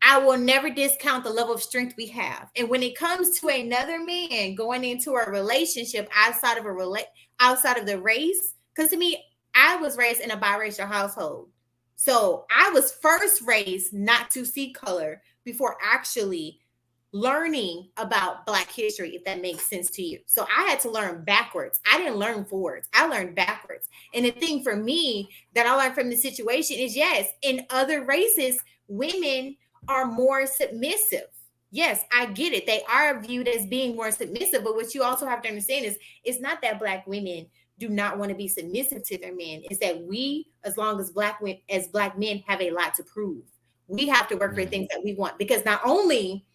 Speaker 3: I will never discount the level of strength we have. And when it comes to another man going into a relationship outside of the race, because to me, I was raised in a biracial household. So I was first raised not to see color before actually learning about Black history, if that makes sense to you. So I had to learn backwards. I didn't learn forwards. I learned backwards. And the thing for me that I learned from the situation is, yes, in other races, women are more submissive. Yes, I get it. They are viewed as being more submissive. But what you also have to understand is it's not that black women do not want to be submissive to their men. It's that we, as long as black men, have a lot to prove. We have to work for things that we want, because not only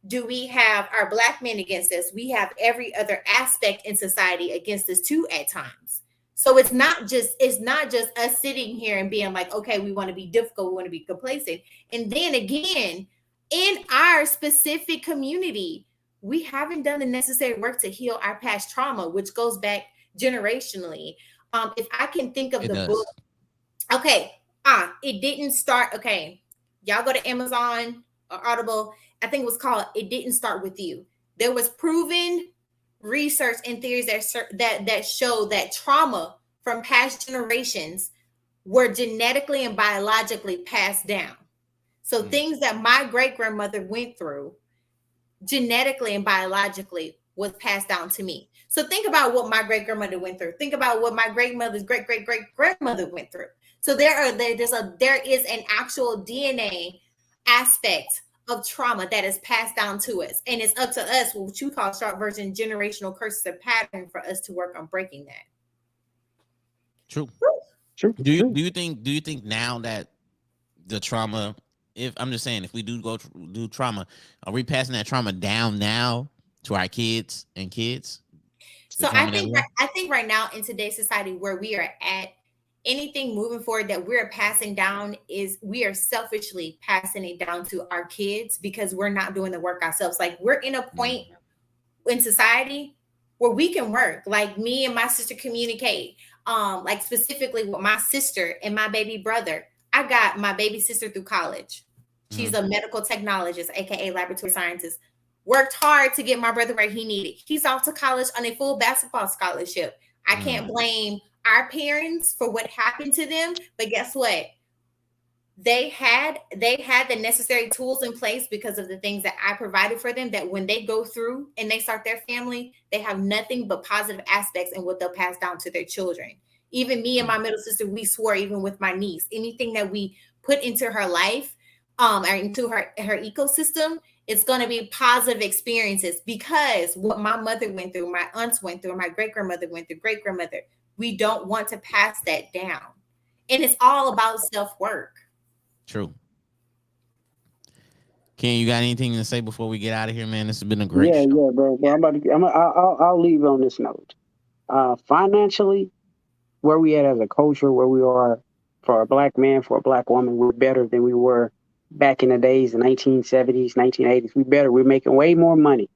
Speaker 3: do we have our black men against us, we have every other aspect in society against us too at times. So it's not just us sitting here and being like, okay, we want to be difficult, we want to be complacent. And then again, in our specific community, we haven't done the necessary work to heal our past trauma, which goes back generationally. If I can think of the book, okay, it didn't start. Okay, y'all go to Amazon or Audible. I think it was called "It Didn't Start With You." There was proven research and theories that show that trauma from past generations were genetically and biologically passed down. So things that my great-grandmother went through genetically and biologically was passed down to me. So think about what my great-grandmother went through. Think about what my great-mother's great-great-great-grandmother went through. So there is an actual DNA aspect of trauma that is passed down to us. And it's up to us, what you call short version, generational curses or pattern, for us to work on breaking that.
Speaker 1: True.
Speaker 2: True.
Speaker 1: Do you think now that the trauma, if I'm just saying, if we do do trauma, are we passing that trauma down now to our kids and kids?
Speaker 3: So I think right now in today's society where we are at, anything moving forward that we're passing down is we are selfishly passing it down to our kids because we're not doing the work ourselves. Like we're in a point in society where we can work. Like me and my sister communicate. Like specifically with my sister and my baby brother. I got my baby sister through college. She's a medical technologist, aka laboratory scientist. Worked hard to get my brother where he needed. He's off to college on a full basketball scholarship. I can't blame our parents for what happened to them, but guess what? They had the necessary tools in place because of the things that I provided for them, that when they go through and they start their family, they have nothing but positive aspects in what they'll pass down to their children. Even me and my middle sister, we swore, even with my niece, anything that we put into her life, or into her ecosystem, it's going to be positive experiences, because what my mother went through, my aunts went through, my great-grandmother went through, great-grandmother, we don't want to pass that down. And it's all about self-work.
Speaker 1: True. Ken, you got anything to say before we get out of here, man? This has been a great show.
Speaker 2: Yeah, bro. I'll leave on this note. Financially, where we at as a culture, where we are for a black man, for a black woman, we're better than we were back in the days, the 1970s, 1980s. We're making way more money.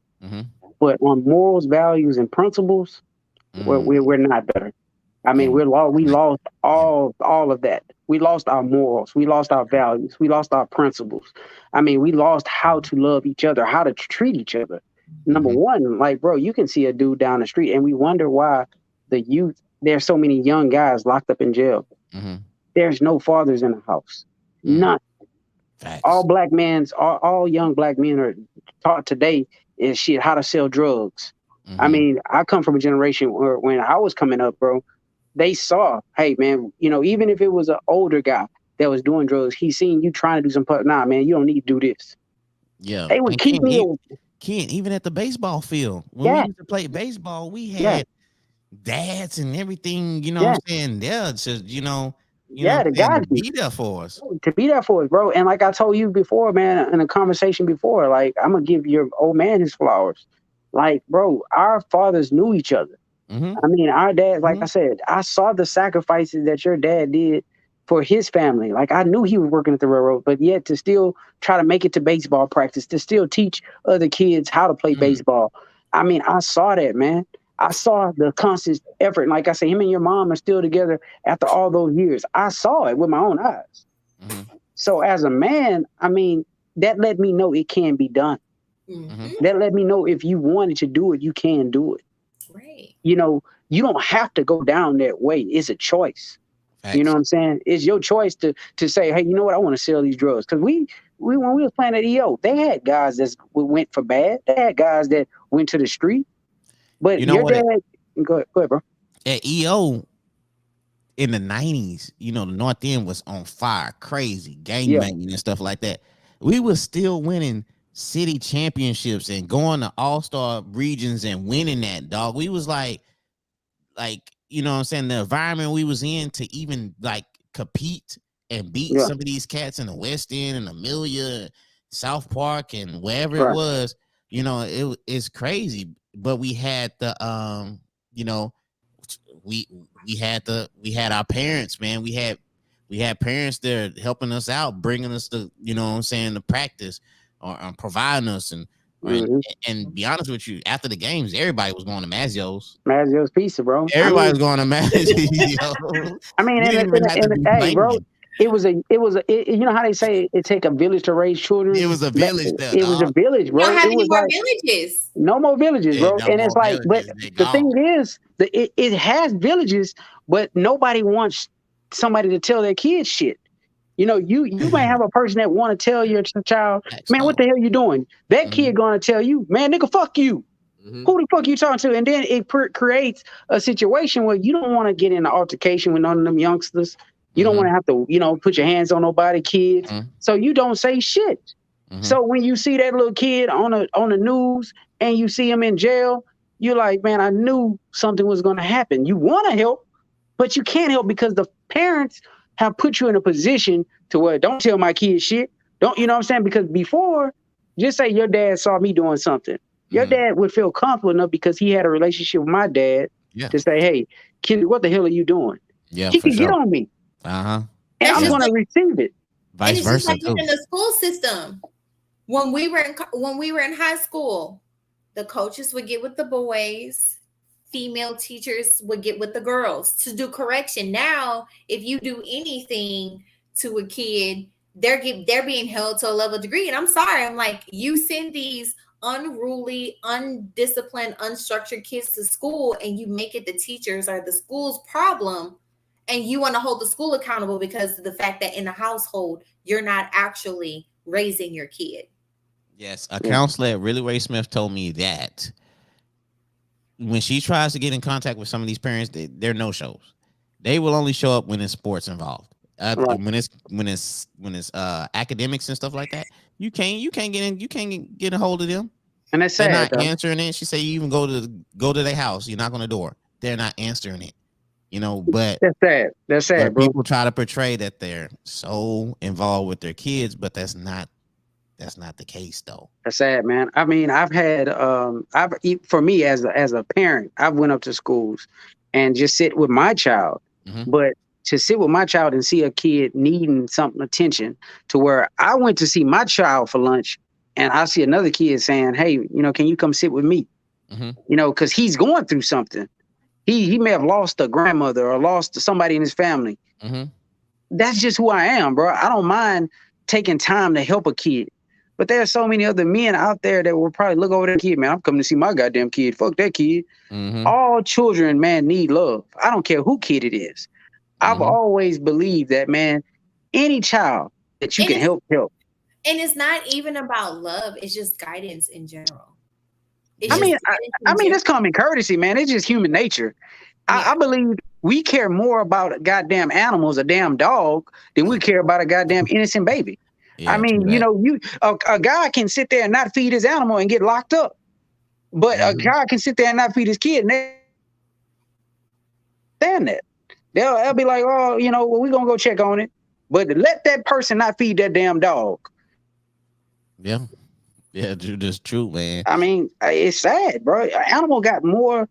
Speaker 2: But on morals, values, and principles, we're not better. I mean, we lost all of that. We lost our morals. We lost our values. We lost our principles. I mean, we lost how to love each other, how to treat each other. Number one, like, bro, you can see a dude down the street and we wonder why there's so many young guys locked up in jail. There's no fathers in the house. None.
Speaker 1: Facts.
Speaker 2: All young black men are taught today is how to sell drugs. I mean, I come from a generation where when I was coming up, bro, they saw, hey, man, even if it was an older guy that was doing drugs, he seen you trying to do some, nah, man, you don't need to do this.
Speaker 1: Yeah.
Speaker 2: They would keep me.
Speaker 1: Ken, even at the baseball field, when we used to play baseball, we had dads and everything, what I'm saying? Yeah, just,
Speaker 2: the guys
Speaker 1: be there for us.
Speaker 2: To be there for us, bro. And like I told you before, man, in a conversation before, like, I'm going to give your old man his flowers. Like, bro, our fathers knew each other. I mean, our dad, like I said, I saw the sacrifices that your dad did for his family. Like, I knew he was working at the railroad, but yet to still try to make it to baseball practice, to still teach other kids how to play baseball. I mean, I saw that, man. I saw the constant effort. And like I said, him and your mom are still together after all those years. I saw it with my own eyes. So as a man, I mean, that let me know it can be done. That let me know if you wanted to do it, you can do it.
Speaker 3: Right.
Speaker 2: You don't have to go down that way. It's a choice.
Speaker 1: Facts.
Speaker 2: You know what I'm saying? It's your choice to say, hey, you know what? I want to sell these drugs. Because when we was playing at EO, they had guys that went for bad. They had guys that went to the street. But your dad, go ahead, bro.
Speaker 1: At EO in the 90s, the North End was on fire, crazy, gangbanging and stuff like that. We were still winning city championships and going to all-star regions and winning that, dog. We was like, you know what I'm saying, the environment we was in to even like compete and beat some of these cats in the West End and Amelia, South Park, and wherever it was, it's crazy. But we had the we had our parents, man. We had parents there helping us out, bringing us to, the practice, or providing us, and be honest with you, after the games, everybody was going to Mazzio's
Speaker 2: Pizza, bro.
Speaker 1: Everybody was going to Mazzio's.
Speaker 2: I mean, hey, bro, it was you know how they say it take a village to raise children.
Speaker 1: It was a village there.
Speaker 2: It was a village, bro.
Speaker 3: You don't have any more
Speaker 2: like,
Speaker 3: villages.
Speaker 2: No more villages, bro.
Speaker 1: No,
Speaker 2: and it's like, but the thing is, it has villages, but nobody wants somebody to tell their kids shit. You might have a person that want to tell your child, man, what the hell you doing? That kid gonna tell you, man, nigga, fuck you. Who the fuck you talking to? And then it creates a situation where you don't want to get in an altercation with none of them youngsters. You don't want to have to, put your hands on nobody, kids. So you don't say shit.
Speaker 1: Mm-hmm.
Speaker 2: So when you see that little kid on the news and you see him in jail, you're like, man, I knew something was going to happen. You want to help, but you can't help because the parents have put you in a position to where don't tell my kid shit. Don't, you know what I'm saying? Because before, just say your dad saw me doing something. Your
Speaker 1: Mm-hmm.
Speaker 2: dad would feel comfortable enough because he had a relationship with my dad
Speaker 1: Yeah.
Speaker 2: to say, hey, kid, what the hell are you doing?
Speaker 1: Yeah,
Speaker 2: He
Speaker 1: for
Speaker 2: could get
Speaker 1: sure.
Speaker 2: on me
Speaker 1: Uh-huh.
Speaker 2: and
Speaker 3: That's
Speaker 2: I'm
Speaker 1: Yeah.
Speaker 3: just
Speaker 2: going to
Speaker 3: like,
Speaker 2: receive it.
Speaker 3: and
Speaker 1: Vice
Speaker 3: it's just
Speaker 1: versa
Speaker 3: like
Speaker 1: too.
Speaker 3: in the school system. When we were in high school, the coaches would get with the boys, female teachers would get with the girls to do correction. Now, if you do anything to a kid, they're being held to a level degree. And I'm sorry, I'm like, you send these unruly, undisciplined, unstructured kids to school and you make it the teachers or the school's problem, and you want to hold the school accountable because of the fact that in the household you're not actually raising your kid.
Speaker 1: Yes, a
Speaker 2: Yeah.
Speaker 1: counselor at Really Ray Smith told me that when she tries to get in contact with some of these parents, they're no shows. They will only show up when it's sports involved.
Speaker 2: Right.
Speaker 1: When it's academics and stuff like that, you can't get a hold of them.
Speaker 2: And that's
Speaker 1: They're
Speaker 2: sad,
Speaker 1: not
Speaker 2: though.
Speaker 1: answering it. She said you even go to their house, you knock on the door. They're not answering it. But
Speaker 2: That's sad. That's sad, bro.
Speaker 1: people try to portray that they're so involved with their kids, but that's not the case though.
Speaker 2: That's sad, man. I mean, I've had for me as a parent, I've went up to schools and just sit with my child.
Speaker 1: Mm-hmm.
Speaker 2: But to sit with my child and see a kid needing something attention to where I went to see my child for lunch and I see another kid saying, hey, can you come sit with me?
Speaker 1: Mm-hmm.
Speaker 2: Because he's going through something. He may have lost a grandmother or lost somebody in his family.
Speaker 1: Mm-hmm.
Speaker 2: That's just who I am, bro. I don't mind taking time to help a kid. But there are so many other men out there that will probably look over that kid, man. I'm coming to see my goddamn kid. Fuck that kid.
Speaker 1: Mm-hmm.
Speaker 2: All children, man, need love. I don't care who kid it is. I've
Speaker 1: Mm-hmm.
Speaker 2: always believed that, man, any child that you
Speaker 3: And
Speaker 2: can
Speaker 3: it's,
Speaker 2: help.
Speaker 3: and it's not even about love, it's just guidance in general. It's
Speaker 2: I
Speaker 1: Yeah.
Speaker 3: just
Speaker 2: mean,
Speaker 3: guidance
Speaker 2: I
Speaker 3: in
Speaker 2: mean,
Speaker 3: general.
Speaker 2: that's common courtesy, man. It's just human nature.
Speaker 3: Yeah.
Speaker 2: I believe we care more about goddamn animals, a damn dog, than we care about a goddamn innocent baby. I
Speaker 1: Yeah, true
Speaker 2: mean,
Speaker 1: that.
Speaker 2: a guy can sit there and not feed his animal and get locked up, but a
Speaker 1: Mm-hmm.
Speaker 2: guy can sit there and not feed his kid and they stand that. They'll be like, oh, well, we're gonna go check on it. But let that person not feed that damn dog.
Speaker 1: Yeah. Yeah, just true, man.
Speaker 2: I mean, it's sad, bro. Animal got more,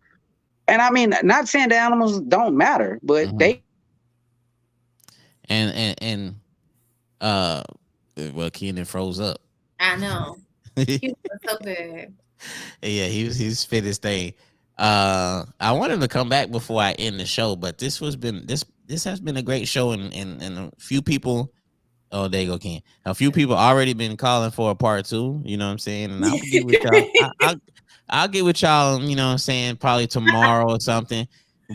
Speaker 2: and I mean, not saying the animals don't matter, but
Speaker 1: Mm-hmm.
Speaker 2: they
Speaker 1: And uh well, Keenan froze up.
Speaker 3: I know.
Speaker 1: Yeah,
Speaker 3: He was so good.
Speaker 1: he's fit his thing. I wanted to come back before I end the show, but this has been a great show, and a few people. Oh, there you go, Ken. A few people already been calling for a part two. You know what I'm saying? And I'll get with y'all. I'll get with y'all. You know what I'm saying? Probably tomorrow or something.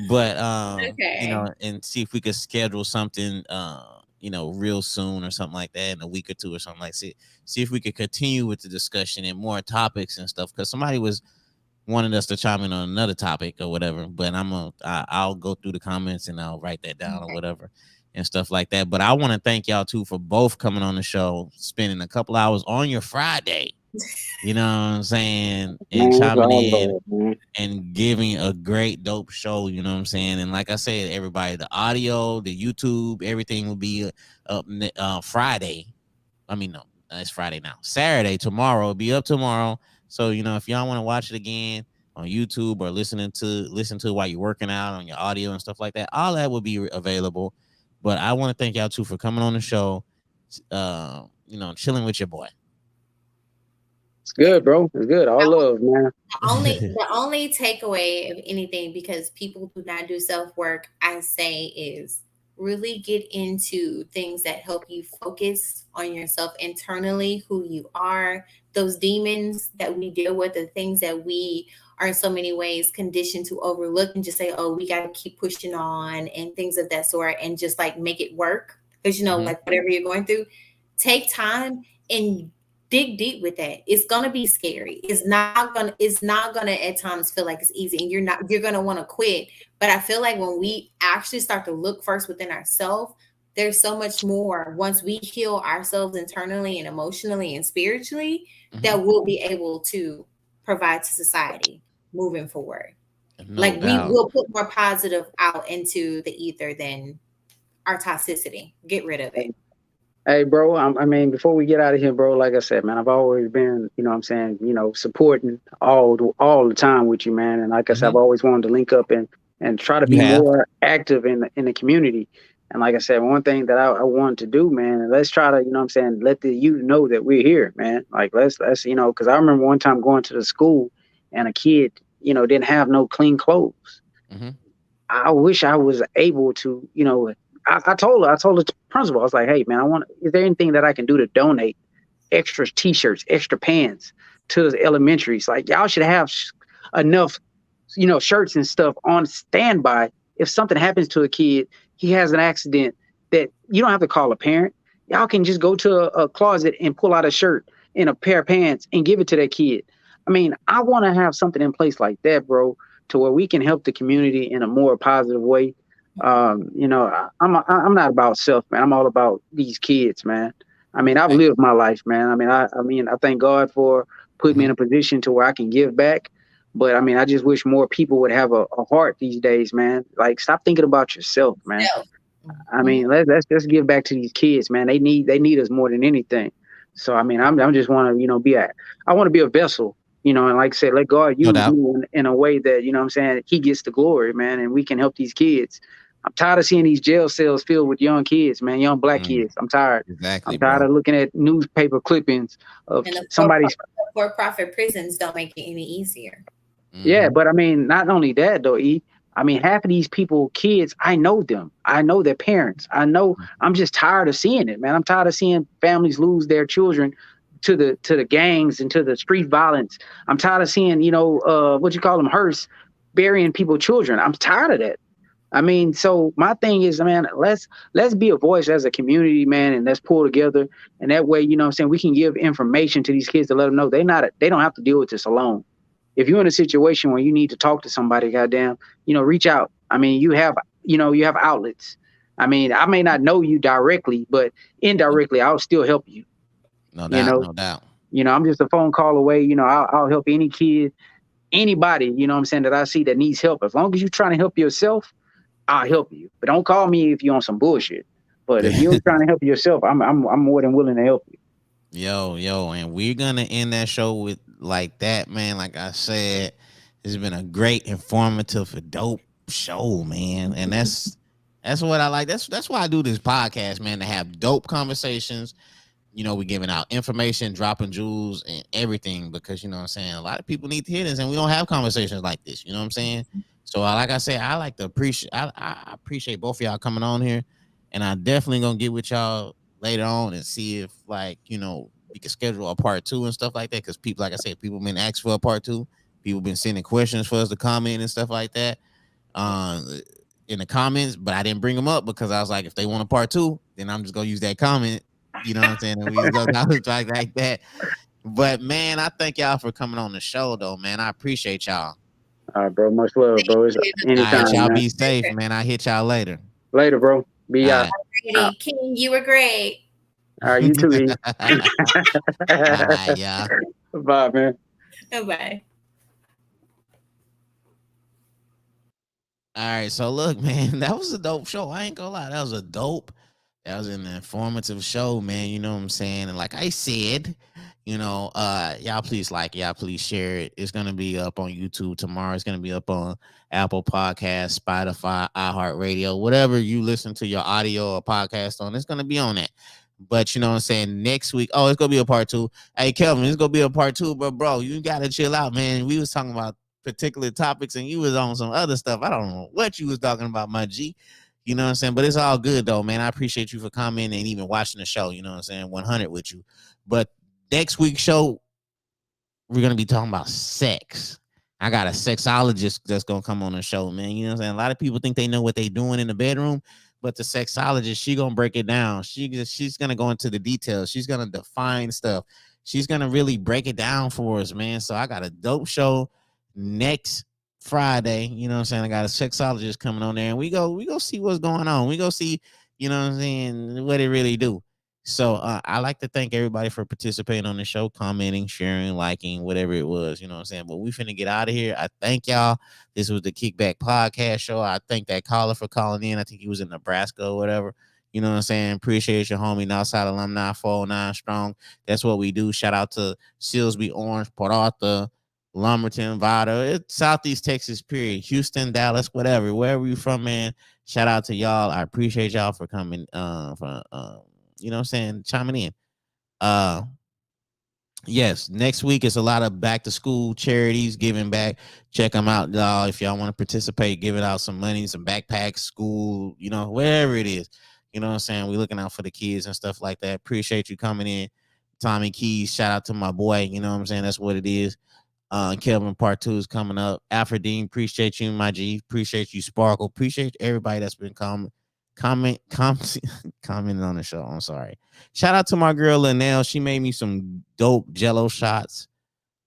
Speaker 1: But
Speaker 3: Okay.
Speaker 1: and see if we could schedule something. Real soon or something like that in a week or two or something like that. See if we could continue with the discussion and more topics and stuff. Because somebody was wanted us to chime in on another topic or whatever. But I'll go through the comments and I'll write that down or whatever and stuff like that. But I want to thank y'all too for both coming on the show, spending a couple hours on your Friday. You know what I'm saying? And
Speaker 2: man, it's
Speaker 1: chiming
Speaker 2: all
Speaker 1: in
Speaker 2: love, man.
Speaker 1: and giving a great dope show. You know what I'm saying? And like I said, everybody, the audio, the YouTube, everything will be up Friday. I mean, no, it's Friday now. Saturday, tomorrow, it'll be up tomorrow. So, if y'all want to watch it again on YouTube or listen to it while you're working out on your audio and stuff like that, all that will be available. But I want to thank y'all too for coming on the show. Chilling with your boy.
Speaker 2: It's good, bro. It's good. All love, man.
Speaker 3: The only takeaway of anything, because people do not do self work, I say is really get into things that help you focus on yourself internally, who you are, those demons that we deal with, the things that we are in so many ways conditioned to overlook and just say, oh, we got to keep pushing on and things of that sort, and just like make it work. Because,
Speaker 1: Mhm.
Speaker 3: like whatever you're going through, take time and dig deep with that. It's gonna be scary. It's not gonna at times feel like it's easy, and you're gonna want to quit. But I feel like when we actually start to look first within ourselves, there's so much more once we heal ourselves internally and emotionally and spiritually that we'll be able to provide to society moving forward.
Speaker 1: No
Speaker 3: Like we
Speaker 1: doubt.
Speaker 3: will put more positive out into the ether than our toxicity. Get rid of it.
Speaker 2: Hey, bro, I mean, before we get out of here, bro, like I said, man, I've always been, you know what I'm saying, supporting all the time with you, man. And like I said, I've always wanted to link up and try to
Speaker 1: You
Speaker 2: be
Speaker 1: have.
Speaker 2: more active in the community. And like I said, one thing that I wanted to do, man, and let's try to, you know what I'm saying, let the youth know that we're here, man. Like let's because I remember one time going to the school and a kid, didn't have no clean clothes.
Speaker 1: Mhm.
Speaker 2: I wish I was able to, I told the principal, I was like, hey, man, is there anything that I can do to donate extra t-shirts, extra pants to the elementaries? Like, y'all should have enough, shirts and stuff on standby. If something happens to a kid, he has an accident, that you don't have to call a parent. Y'all can just go to a closet and pull out a shirt and a pair of pants and give it to that kid. I mean, I want to have something in place like that, bro, to where we can help the community in a more positive way. I'm not about self, man. I'm all about these kids, man. I mean, I've lived my life, man. I thank God for putting me in a position to where I can give back. But I mean, I just wish more people would have a heart these days, man. Like, stop thinking about yourself, man. I mean, let's just give back to these kids, man. They need us more than anything. So I mean, I'm just want to, I want to be a vessel, and like I said, let God
Speaker 1: No
Speaker 2: use
Speaker 1: doubt.
Speaker 2: me in a way that, what I'm saying, he gets the glory, man, and we can help these kids. I'm tired of seeing these jail cells filled with young kids, man, young black kids. I'm tired.
Speaker 1: Exactly,
Speaker 2: I'm tired
Speaker 1: bro.
Speaker 2: of looking at newspaper clippings of
Speaker 3: And the
Speaker 2: somebody's.
Speaker 3: for-profit prisons don't make it any easier.
Speaker 2: Yeah, but I mean, not only that though, I mean, half of these people, kids, I know them. I know their parents. I'm just tired of seeing it, man. I'm tired of seeing families lose their children to the gangs and to the street violence. I'm tired of seeing, what you call them, hearse burying people's children. I'm tired of that. I mean, so my thing is, man, let's be a voice as a community, man, and let's pull together. And that way, what I'm saying, we can give information to these kids to let them know they don't have to deal with this alone. If you're in a situation where you need to talk to somebody, goddamn, reach out. I mean, you have outlets. I mean, I may not know you directly, but indirectly, I'll still help you.
Speaker 1: No
Speaker 2: You
Speaker 1: doubt.
Speaker 2: know,
Speaker 1: No doubt.
Speaker 2: I'm just a phone call away. I'll help any kid, anybody, what I'm saying, that I see that needs help. As long as you're trying to help yourself, I'll help you. But don't call me if you're on some bullshit. But if you're trying to help yourself, I'm more than willing to help you.
Speaker 1: Yo, and we're gonna end that show with like that, man. Like I said, it's been a great, informative, dope show, man. And that's what I like. That's why I do this podcast, man, to have dope conversations. We're giving out information, dropping jewels and everything, because what I'm saying, a lot of people need to hear this, and we don't have conversations like this. You know what I'm saying? So like I said, I like to appreciate I appreciate both of y'all coming on here, and I definitely gonna get with y'all later on and see if, like, we can schedule a part 2 and stuff like that, because people, like I said, people been asking for a part 2. People been sending questions for us to comment and stuff like that in the comments, but I didn't bring them up because I was like, if they want a part 2, then I'm just gonna use that comment. You know what I'm saying? And we go down the track like that. But man, I thank y'all for coming on the show, though, man. I appreciate y'all.
Speaker 2: All right, bro. Much love, bro. It's
Speaker 1: All
Speaker 2: anytime,
Speaker 1: right, y'all
Speaker 2: man.
Speaker 1: be safe, man. I'll hit y'all later.
Speaker 2: Later, bro. Be
Speaker 1: All
Speaker 2: out.
Speaker 1: right.
Speaker 3: King, you were great.
Speaker 2: All right, you too, E.
Speaker 1: All right, y'all.
Speaker 2: Bye, man.
Speaker 3: Bye.
Speaker 1: All right, so look, man, that was a dope show. I ain't gonna lie, that was an informative show, man. You know what I'm saying? And like I said, y'all please like, y'all please share it. It's gonna be up on YouTube tomorrow. It's gonna be up on Apple Podcasts, Spotify, iHeartRadio, whatever you listen to your audio or podcast on. It's gonna be on that. But you know what I'm saying? Next week, it's gonna be a part 2. Hey, Kelvin, it's gonna be a part 2, but bro, you gotta chill out, man. We was talking about particular topics and you was on some other stuff. I don't know what you was talking about, my G. You know what I'm saying? But it's all good though, man. I appreciate you for coming and even watching the show. You know what I'm saying? 100 with you. But next week's show, we're gonna be talking about sex. I got a sexologist that's gonna come on the show, man. You know what I'm saying? A lot of people think they know what they doing in the bedroom, but the sexologist, she gonna break it down. She's gonna go into the details. She's gonna define stuff. She's gonna really break it down for us, man. So I got a dope show next Friday. You know what I'm saying? I got a sexologist coming on there, and we go see what's going on. We go see You know what I'm saying? What it really do. So I like to thank everybody for participating on the show, commenting, sharing, liking, whatever it was. You know what I'm saying? But we finna get out of here. I thank y'all. This was the Kickback Podcast Show. I thank that caller for calling in. I think he was in Nebraska or whatever. You know what I'm saying? Appreciate your homie, Northside Alumni 409 Strong. That's what we do. Shout out to Silsby Orange, Port Arthur, Lumberton, Vada. It's Southeast Texas, period. Houston, Dallas, whatever. Wherever you from, man. Shout out to y'all. I appreciate y'all for coming, for you know what I'm saying, chiming in. Uh yes, next week is a lot of back to school charities giving back. Check them out, y'all. If y'all want to participate, giving out some money, some backpacks, school, you know, wherever it is. You know what I'm saying? We're looking out for the kids and stuff like that. Appreciate you coming in. Tommy Keys, shout out to my boy. You know what I'm saying? That's what it is. Kelvin Part 2 is coming up. Alfredine, appreciate you, my G. Appreciate you, Sparkle. Appreciate everybody that's been commenting on the show. I'm sorry. Shout out to my girl Linnell. She made me some dope Jello shots.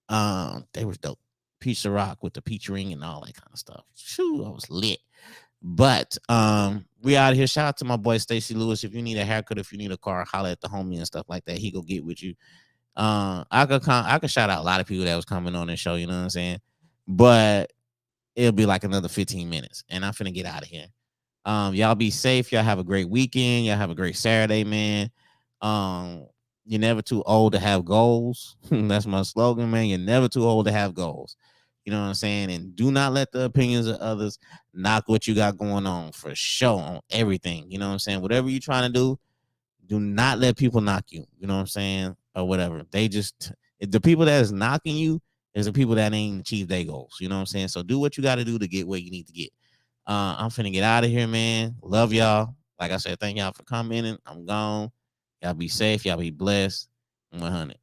Speaker 1: They were dope. Peach Rock with the peach ring and all that kind of stuff. Shoo, I was lit. But we out of here. Shout out to my boy Stacy Lewis. If you need a haircut, if you need a car, holler at the homie and stuff like that. He go get with you. I could shout out a lot of people that was coming on the show, you know what I'm saying? But it'll be like another 15 minutes, and I'm finna get out of here. Y'all be safe. Y'all have a great weekend. Y'all have a great Saturday, man. You're never too old to have goals. That's my slogan, man. You're never too old to have goals. You know what I'm saying? And do not let the opinions of others knock what you got going on, for sure, on everything. You know what I'm saying? Whatever you're trying to do not let people knock you. You know what I'm saying? Or whatever. They just, the people that is knocking you is the people that ain't achieved their goals. You know what I'm saying? So do what you got to do to get where you need to get. I'm finna get out of here, man. Love y'all. Like I said, thank y'all for coming in. I'm gone. Y'all be safe. Y'all be blessed. 100.